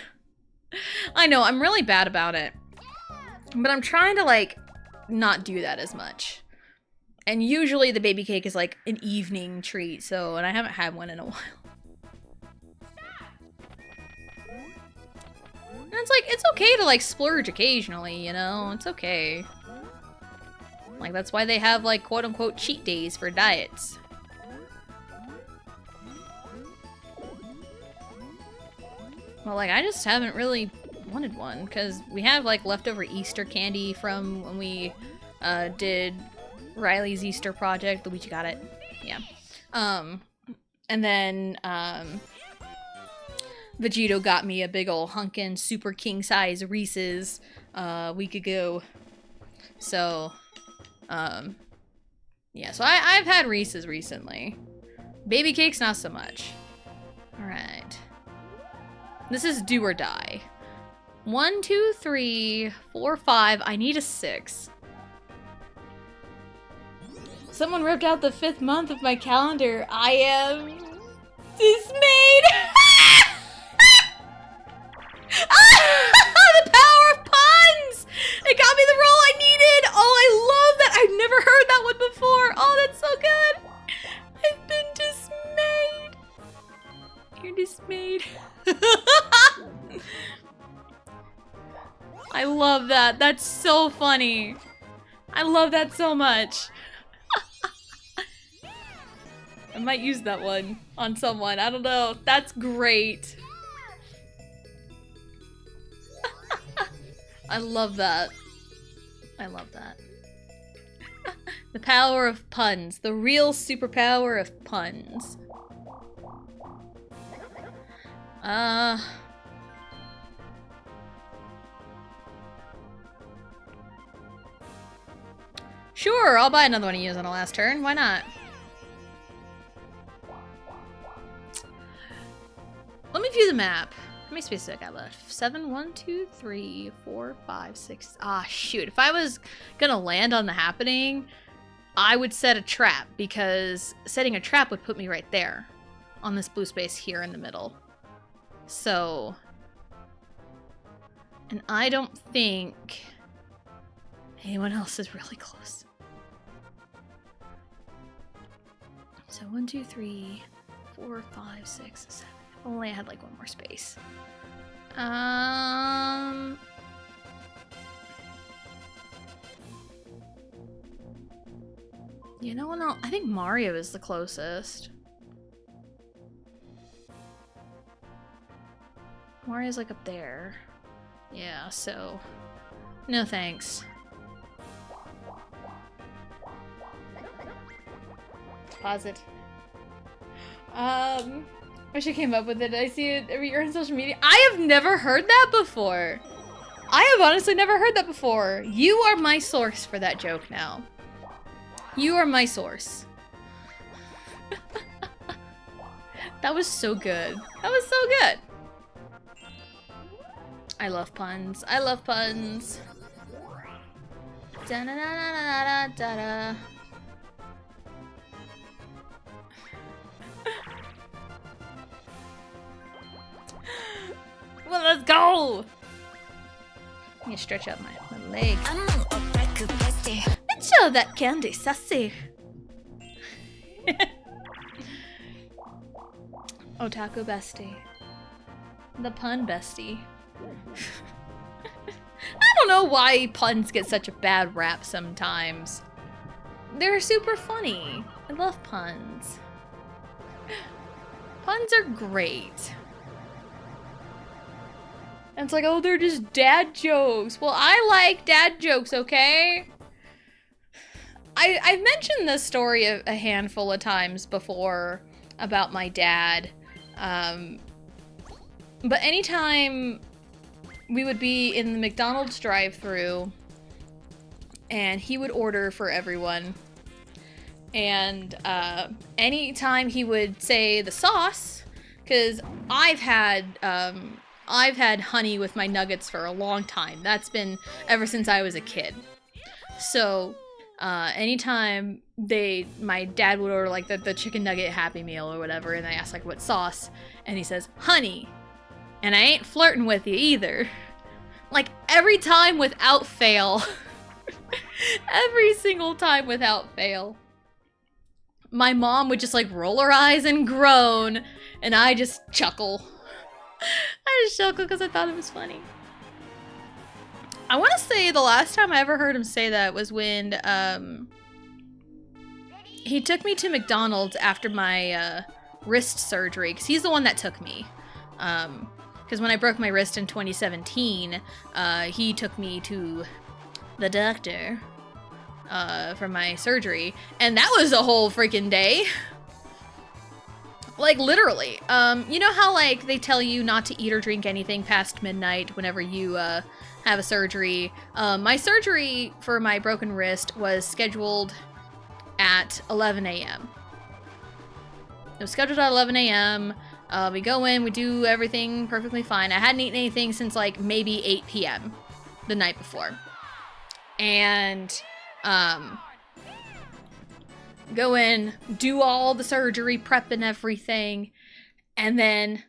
I know, I'm really bad about it. But I'm trying to, like, not do that as much. And usually the baby cake is, like, an evening treat, so, and I haven't had one in a while. And it's like, it's okay to, like, splurge occasionally, you know? It's okay. Like, that's why they have, like, quote-unquote cheat days for diets. Well, like, I just haven't really wanted one, because we have, like, leftover Easter candy from when we did Riley's Easter project. Luigi got it. Yeah. And then, Vegito got me a big ol' hunkin' super king-size Reese's a week ago. So, yeah, so I've had Reese's recently. Baby cakes, not so much. Alright. This is do or die. 1, 2, 3, 4, 5. I need a 6. Someone ripped out the 5th month of my calendar. I am dismayed. The power of puns! It got me the roll I needed! Oh, I love that! I've never heard that one before! Oh, that's so good! I've been dismayed. You're dismayed. I love that. That's so funny. I love that so much. I might use that one on someone. I don't know. That's great. I love that. I love that. The power of puns. The real superpower of puns. Sure, I'll buy another one of yours on the last turn. Why not? Let me view the map. How many spaces I got left? 7, 1, 2, 3, 4, 5, 6. Ah, shoot. If I was gonna land on the happening, I would set a trap, because setting a trap would put me right there on this blue space here in the middle. So, and I don't think anyone else is really close. So 1, 2, 3, 4, 5, 6, 7. If only I had like one more space. You know what? I think Mario is the closest. Mario's like up there. Yeah, so no thanks. Pause it. Wish I came up with it. I see it every year on social media. I have never heard that before. I have honestly never heard that before. You are my source for that joke now. You are my source. That was so good. That was so good. I love puns. I love puns. Da da da da da da da. Well, let's go! Let me stretch out my leg. Let's show that candy sassy. Otaku bestie. The pun bestie. I don't know why puns get such a bad rap sometimes. They're super funny. I love puns. Puns are great. And it's like, oh, they're just dad jokes. Well, I like dad jokes, okay? I've mentioned this story a handful of times before about my dad. But anytime we would be in the McDonald's drive-thru and he would order for everyone, and anytime he would say the sauce, because I've had honey with my nuggets for a long time. That's been ever since I was a kid. So anytime my dad would order like the chicken nugget Happy Meal or whatever, and I ask like what sauce, and he says honey, and I ain't flirting with you either. Like every time without fail. Every single time without fail. My mom would just like roll her eyes and groan, and I just chuckle. I just chuckle because I thought it was funny. I want to say the last time I ever heard him say that was when he took me to McDonald's after my wrist surgery, because he's the one that took me. Because when I broke my wrist in 2017, he took me to the doctor for my surgery, and that was a whole freaking day. Like, literally. You know how, like, they tell you not to eat or drink anything past midnight whenever you have a surgery? My surgery for my broken wrist was scheduled at 11 a.m. It was scheduled at 11 a.m. We go in, we do everything perfectly fine. I hadn't eaten anything since, like, maybe 8 p.m. the night before. And, go in, do all the surgery prep and everything, and then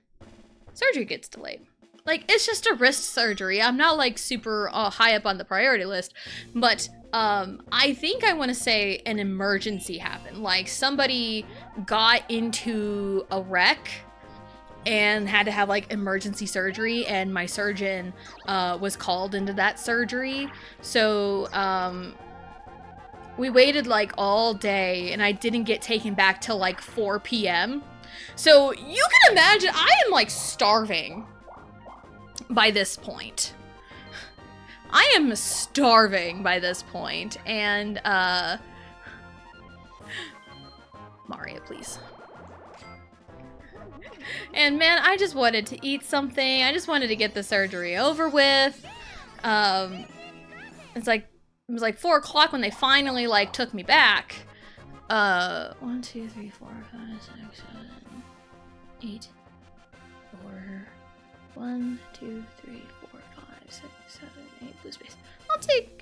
surgery gets delayed. Like, it's just a wrist surgery. I'm not, like, super high up on the priority list, but I think I want to say an emergency happened. Like, somebody got into a wreck and had to have, like, emergency surgery, and my surgeon was called into that surgery. So, we waited like all day, and I didn't get taken back till like 4 p.m. So you can imagine I am like starving by this point. I am starving by this point, and Mario, please. And man, I just wanted to eat something. I just wanted to get the surgery over with. It was like 4 o'clock when they finally like took me back. 1, 2, 3, 4, 5, 6, 7, 8, 4. 1, 2, 3, 4, 5, 6, 7, 8. Blue space. I'll take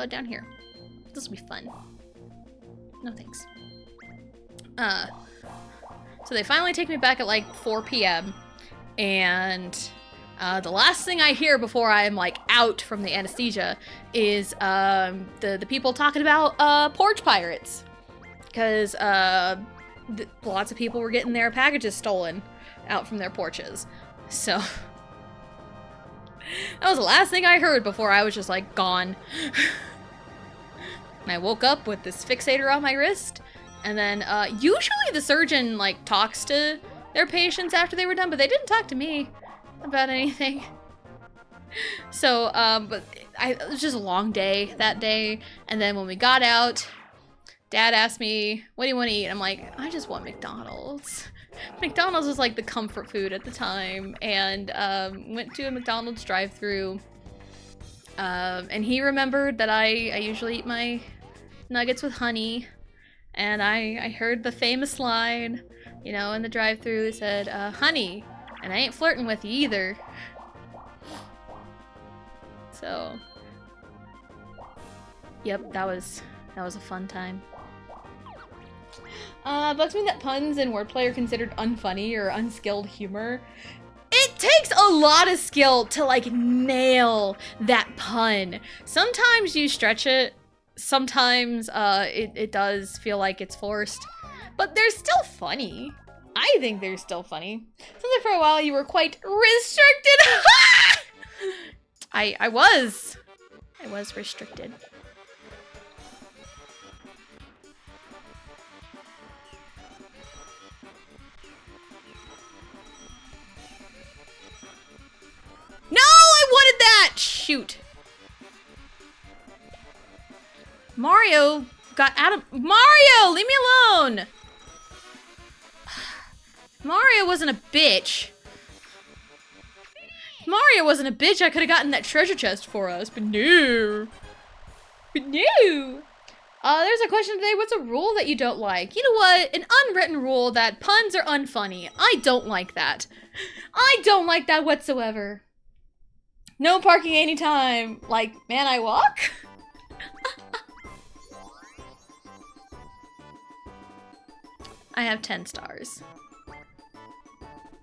down here. This will be fun. No thanks. So they finally take me back at like 4 p.m. and the last thing I hear before I'm like out from the anesthesia is the people talking about porch pirates, because lots of people were getting their packages stolen out from their porches. So that was the last thing I heard before I was just like gone. And I woke up with this fixator on my wrist, and then usually the surgeon like talks to their patients after they were done, but they didn't talk to me about anything. So but it was just a long day that day, and then when we got out, Dad asked me, what do you want to eat? I'm like, I just want McDonald's. McDonald's was like the comfort food at the time, and went to a McDonald's drive-thru, and he remembered that I usually eat my nuggets with honey, and I heard the famous line, you know, in the drive-thru. It said, honey, and I ain't flirting with you either. So, yep, that was a fun time. Bugs me that puns and wordplay are considered unfunny or unskilled humor. It takes a lot of skill to like nail that pun. Sometimes you stretch it, sometimes it does feel like it's forced, but they're still funny. I think they're still funny. Sounds like for a while you were quite restricted. I was restricted. No, I wanted that! Shoot. Mario got out of— Mario, leave me alone! Mario wasn't a bitch. If Mario wasn't a bitch, I could have gotten that treasure chest for us, but no. But no. There's a question today. What's a rule that you don't like? You know what? An unwritten rule that puns are unfunny. I don't like that. I don't like that whatsoever. No parking anytime. Like, man, I walk? I have 10 stars.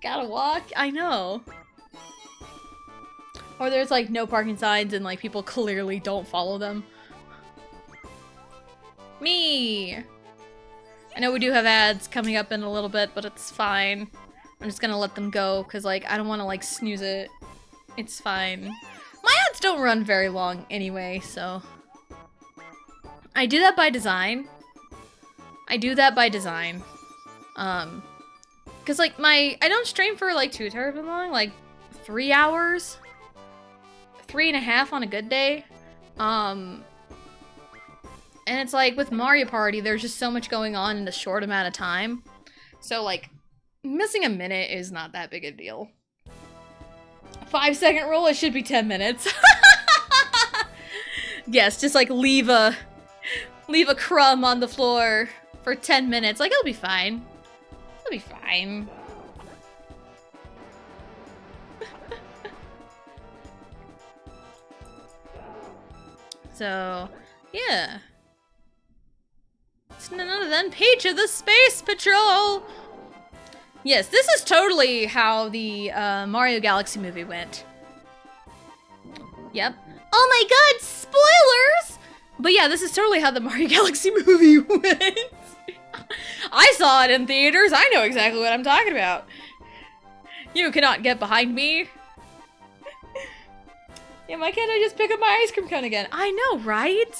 Gotta walk? I know. Or there's like no parking signs and like people clearly don't follow them. Me! I know we do have ads coming up in a little bit, but it's fine. I'm just gonna let them go because like I don't want to like snooze it. It's fine. My ads don't run very long anyway, so I do that by design. Cause like I don't stream for like too terribly long, like 3 hours, 3.5 on a good day. And it's like with Mario Party, there's just so much going on in a short amount of time. So like missing a minute is not that big a deal. 5-second rule, it should be 10 minutes. Yes, just like leave a crumb on the floor for 10 minutes. Like, it'll be fine. It'll be fine. So, yeah. It's none other than Peach of the Space Patrol! Yes, this is totally how the Mario Galaxy movie went. Yep. Oh my god, spoilers! But yeah, this is totally how the Mario Galaxy movie went. I saw it in theaters. I know exactly what I'm talking about. You cannot get behind me. Yeah, why can't I just pick up my ice cream cone again? I know, right?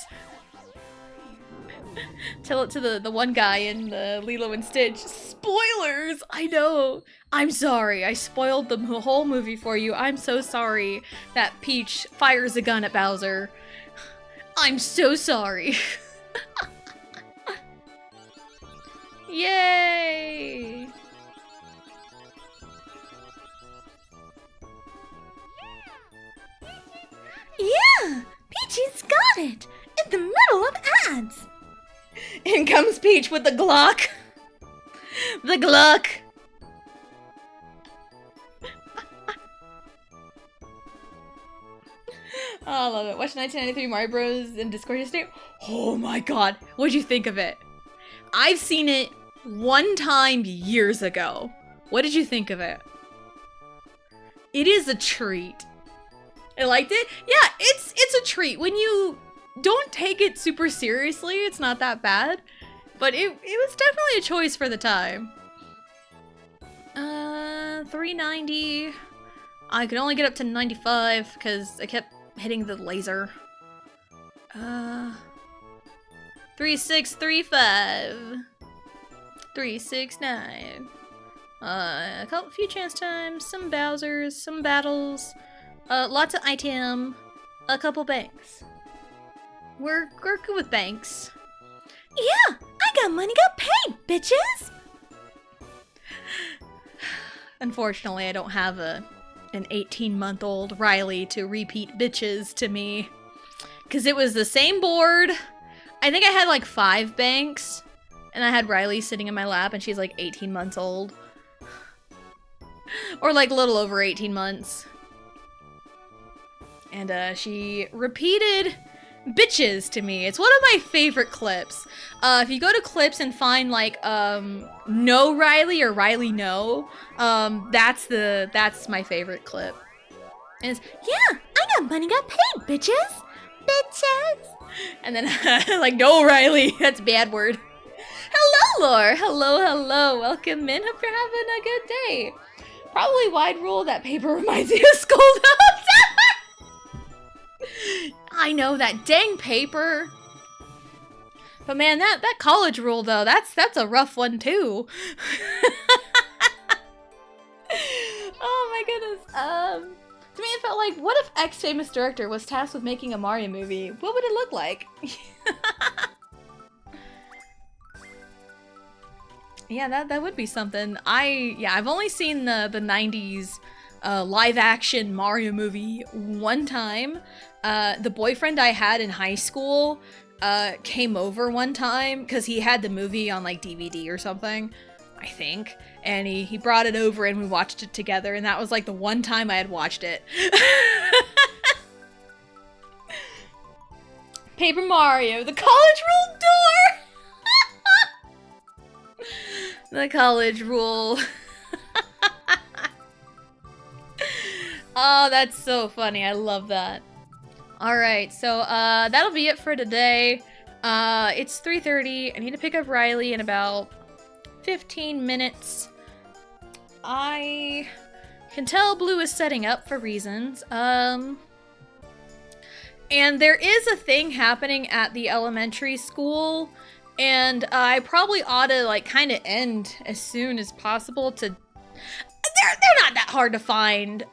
Tell it to the one guy in the Lilo and Stitch. Spoilers! I know. I'm sorry. I spoiled the whole movie for you. I'm so sorry that Peach fires a gun at Bowser. I'm so sorry. Yay! lads. In comes Peach with the Glock. The Glock. Oh, I love it. Watched 1993 Mario Bros. In Discord yesterday. Oh my god. What'd you think of it? I've seen it one time years ago. What did you think of it? It is a treat. I liked it? Yeah, it's a treat. When you don't take it super seriously, it's not that bad. But it was definitely a choice for the time. 390. I could only get up to 95 because I kept hitting the laser. 3635. 369. A few chance times, some Bowsers, some battles, lots of item, a couple banks. We're good with banks. Yeah, I got money, got paid, bitches. Unfortunately, I don't have an 18-month-old Riley to repeat bitches to me. Because it was the same board. I think I had like 5 banks. And I had Riley sitting in my lap and she's like 18 months old. Or like a little over 18 months. And she repeated bitches to me. It's one of my favorite clips. If you go to clips and find like no Riley or Riley no, that's my favorite clip. And it's, yeah, I got money, got paid, bitches. Bitches. And then like no Riley, that's a bad word. Hello, Lore. Hello. Welcome in. Hope you're having a good day. Probably wide rule. That paper reminds me of Skull Notes. I know, that dang paper. But man, that college rule though, that's a rough one too. Oh my goodness. To me it felt like, what if X famous director was tasked with making a Mario movie? What would it look like? Yeah, that would be something. I've only seen the 90s live action Mario movie one time. The boyfriend I had in high school came over one time because he had the movie on like DVD or something, I think. And he brought it over and we watched it together, and that was like the one time I had watched it. Paper Mario, the college rule door! The college rule. Oh, that's so funny. I love that. Alright, so that'll be it for today. It's 3:30. I need to pick up Riley in about 15 minutes. I can tell Blue is setting up for reasons. And there is a thing happening at the elementary school, and I probably ought to like kind of end as soon as possible to... They're not that hard to find.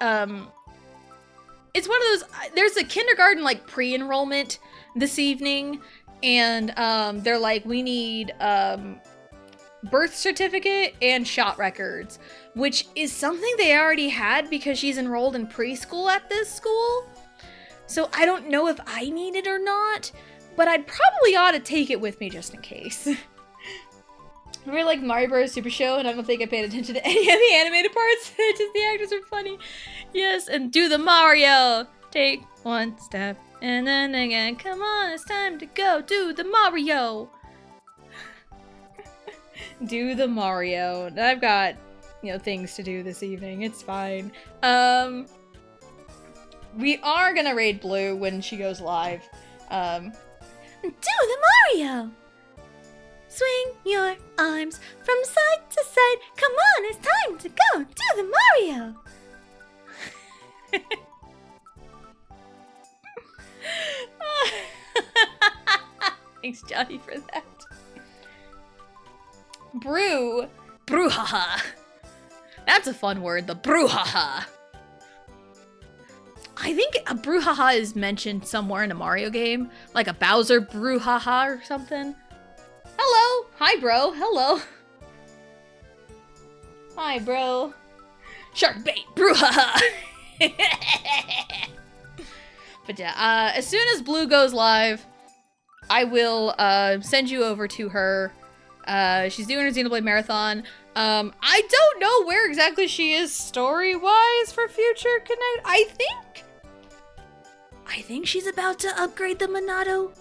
It's one of those... There's a kindergarten like pre-enrollment this evening, and they're like, we need birth certificate and shot records, which is something they already had because she's enrolled in preschool at this school. So I don't know if I need it or not, but I'd probably ought to take it with me just in case. I really like Mario Bros. Super Show, and I don't think I paid attention to any of the animated parts. Just the actors are funny. Yes, and do the Mario. Take one step, and then again. Come on, it's time to go. Do the Mario. Do the Mario. I've got, things to do this evening. It's fine. We are gonna raid Blue when she goes live. Do the Mario! Swing your arms from side to side. Come on, it's time to go. Do the Mario! Thanks, Johnny, for that. Brouhaha. That's a fun word, the brouhaha. I think a brouhaha is mentioned somewhere in a Mario game, like a Bowser brouhaha or something. Hello! Hi, bro. Hello. Hi, bro. Shark bait brouhaha. But yeah, as soon as Blue goes live, I will send you over to her. She's doing her Xenoblade Marathon. I don't know where exactly she is story-wise for Future Connect. I think she's about to upgrade the Monado.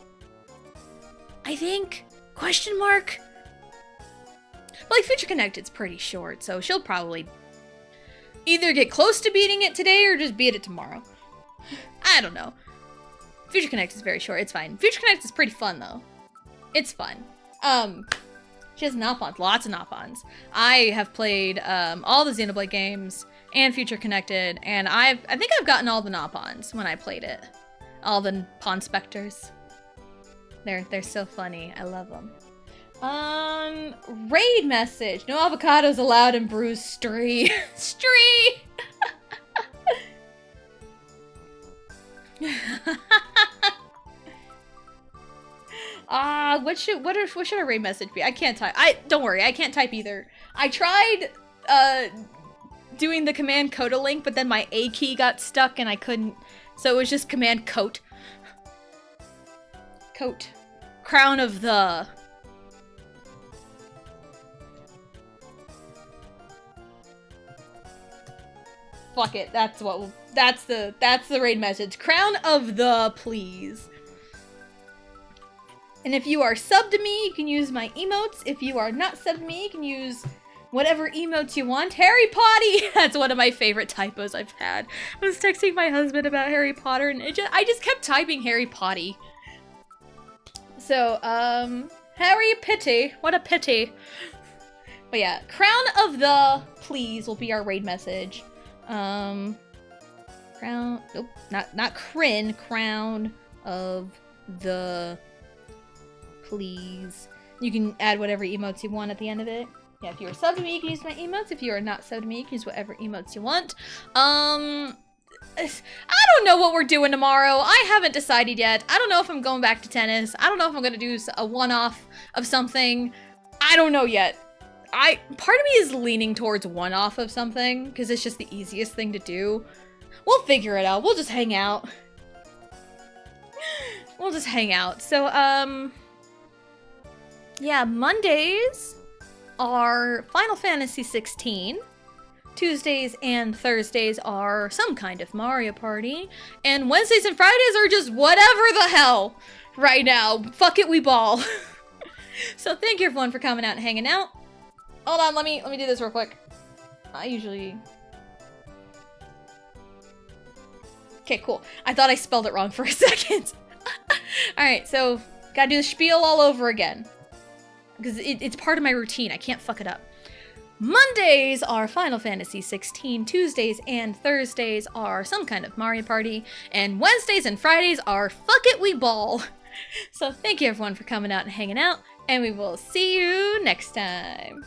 I think? Question mark? But like Future Connected's pretty short, so she'll probably either get close to beating it today or just beat it tomorrow. I don't know. Future Connect is very short. It's fine. Future Connect is pretty fun though. It's fun. She has Naupons, lots of Naupons. I have played all the Xenoblade games and Future Connected, and I think I've gotten all the Naupons when I played it. All the Pawn Specters. They're so funny. I love them. Raid message. No avocados allowed in Bruce Stree. Stree! What should a raid message be? I can't type. Don't worry, I can't type either. I tried doing the command Coda link, but then my A key got stuck and I couldn't. So it was just command coat. Coat. Crown of the. Fuck it. That's the raid message. Crown of the, please. And if you are subbed to me, you can use my emotes. If you are not subbed to me, you can use whatever emotes you want. Harry Potty! That's one of my favorite typos I've had. I was texting my husband about Harry Potter, and I just kept typing Harry Potty. So, Harry Pity. What a pity. But yeah, Crown of the, please, will be our raid message. Crown, nope, not Kryn, Crown of the, please. You can add whatever emotes you want at the end of it. Yeah, if you are subbed to me, you can use my emotes. If you are not subbed to me, you can use whatever emotes you want. I don't know what we're doing tomorrow. I haven't decided yet. I don't know if I'm going back to tennis. I don't know if I'm gonna do a one-off of something. I don't know yet. Part of me is leaning towards one-off of something, because it's just the easiest thing to do. We'll figure it out. We'll just hang out. We'll just hang out. So, yeah, Mondays are Final Fantasy 16. Tuesdays and Thursdays are some kind of Mario Party. And Wednesdays and Fridays are just whatever the hell right now. Fuck it, we ball. So thank you everyone for coming out and hanging out. Hold on, let me do this real quick. I usually... Okay, cool. I thought I spelled it wrong for a second. Alright, so gotta do the spiel all over again. Because it's part of my routine. I can't fuck it up. Mondays are Final Fantasy 16. Tuesdays and Thursdays are some kind of Mario Party. And Wednesdays and Fridays are Fuck It, We Ball. So thank you everyone for coming out and hanging out. And we will see you next time.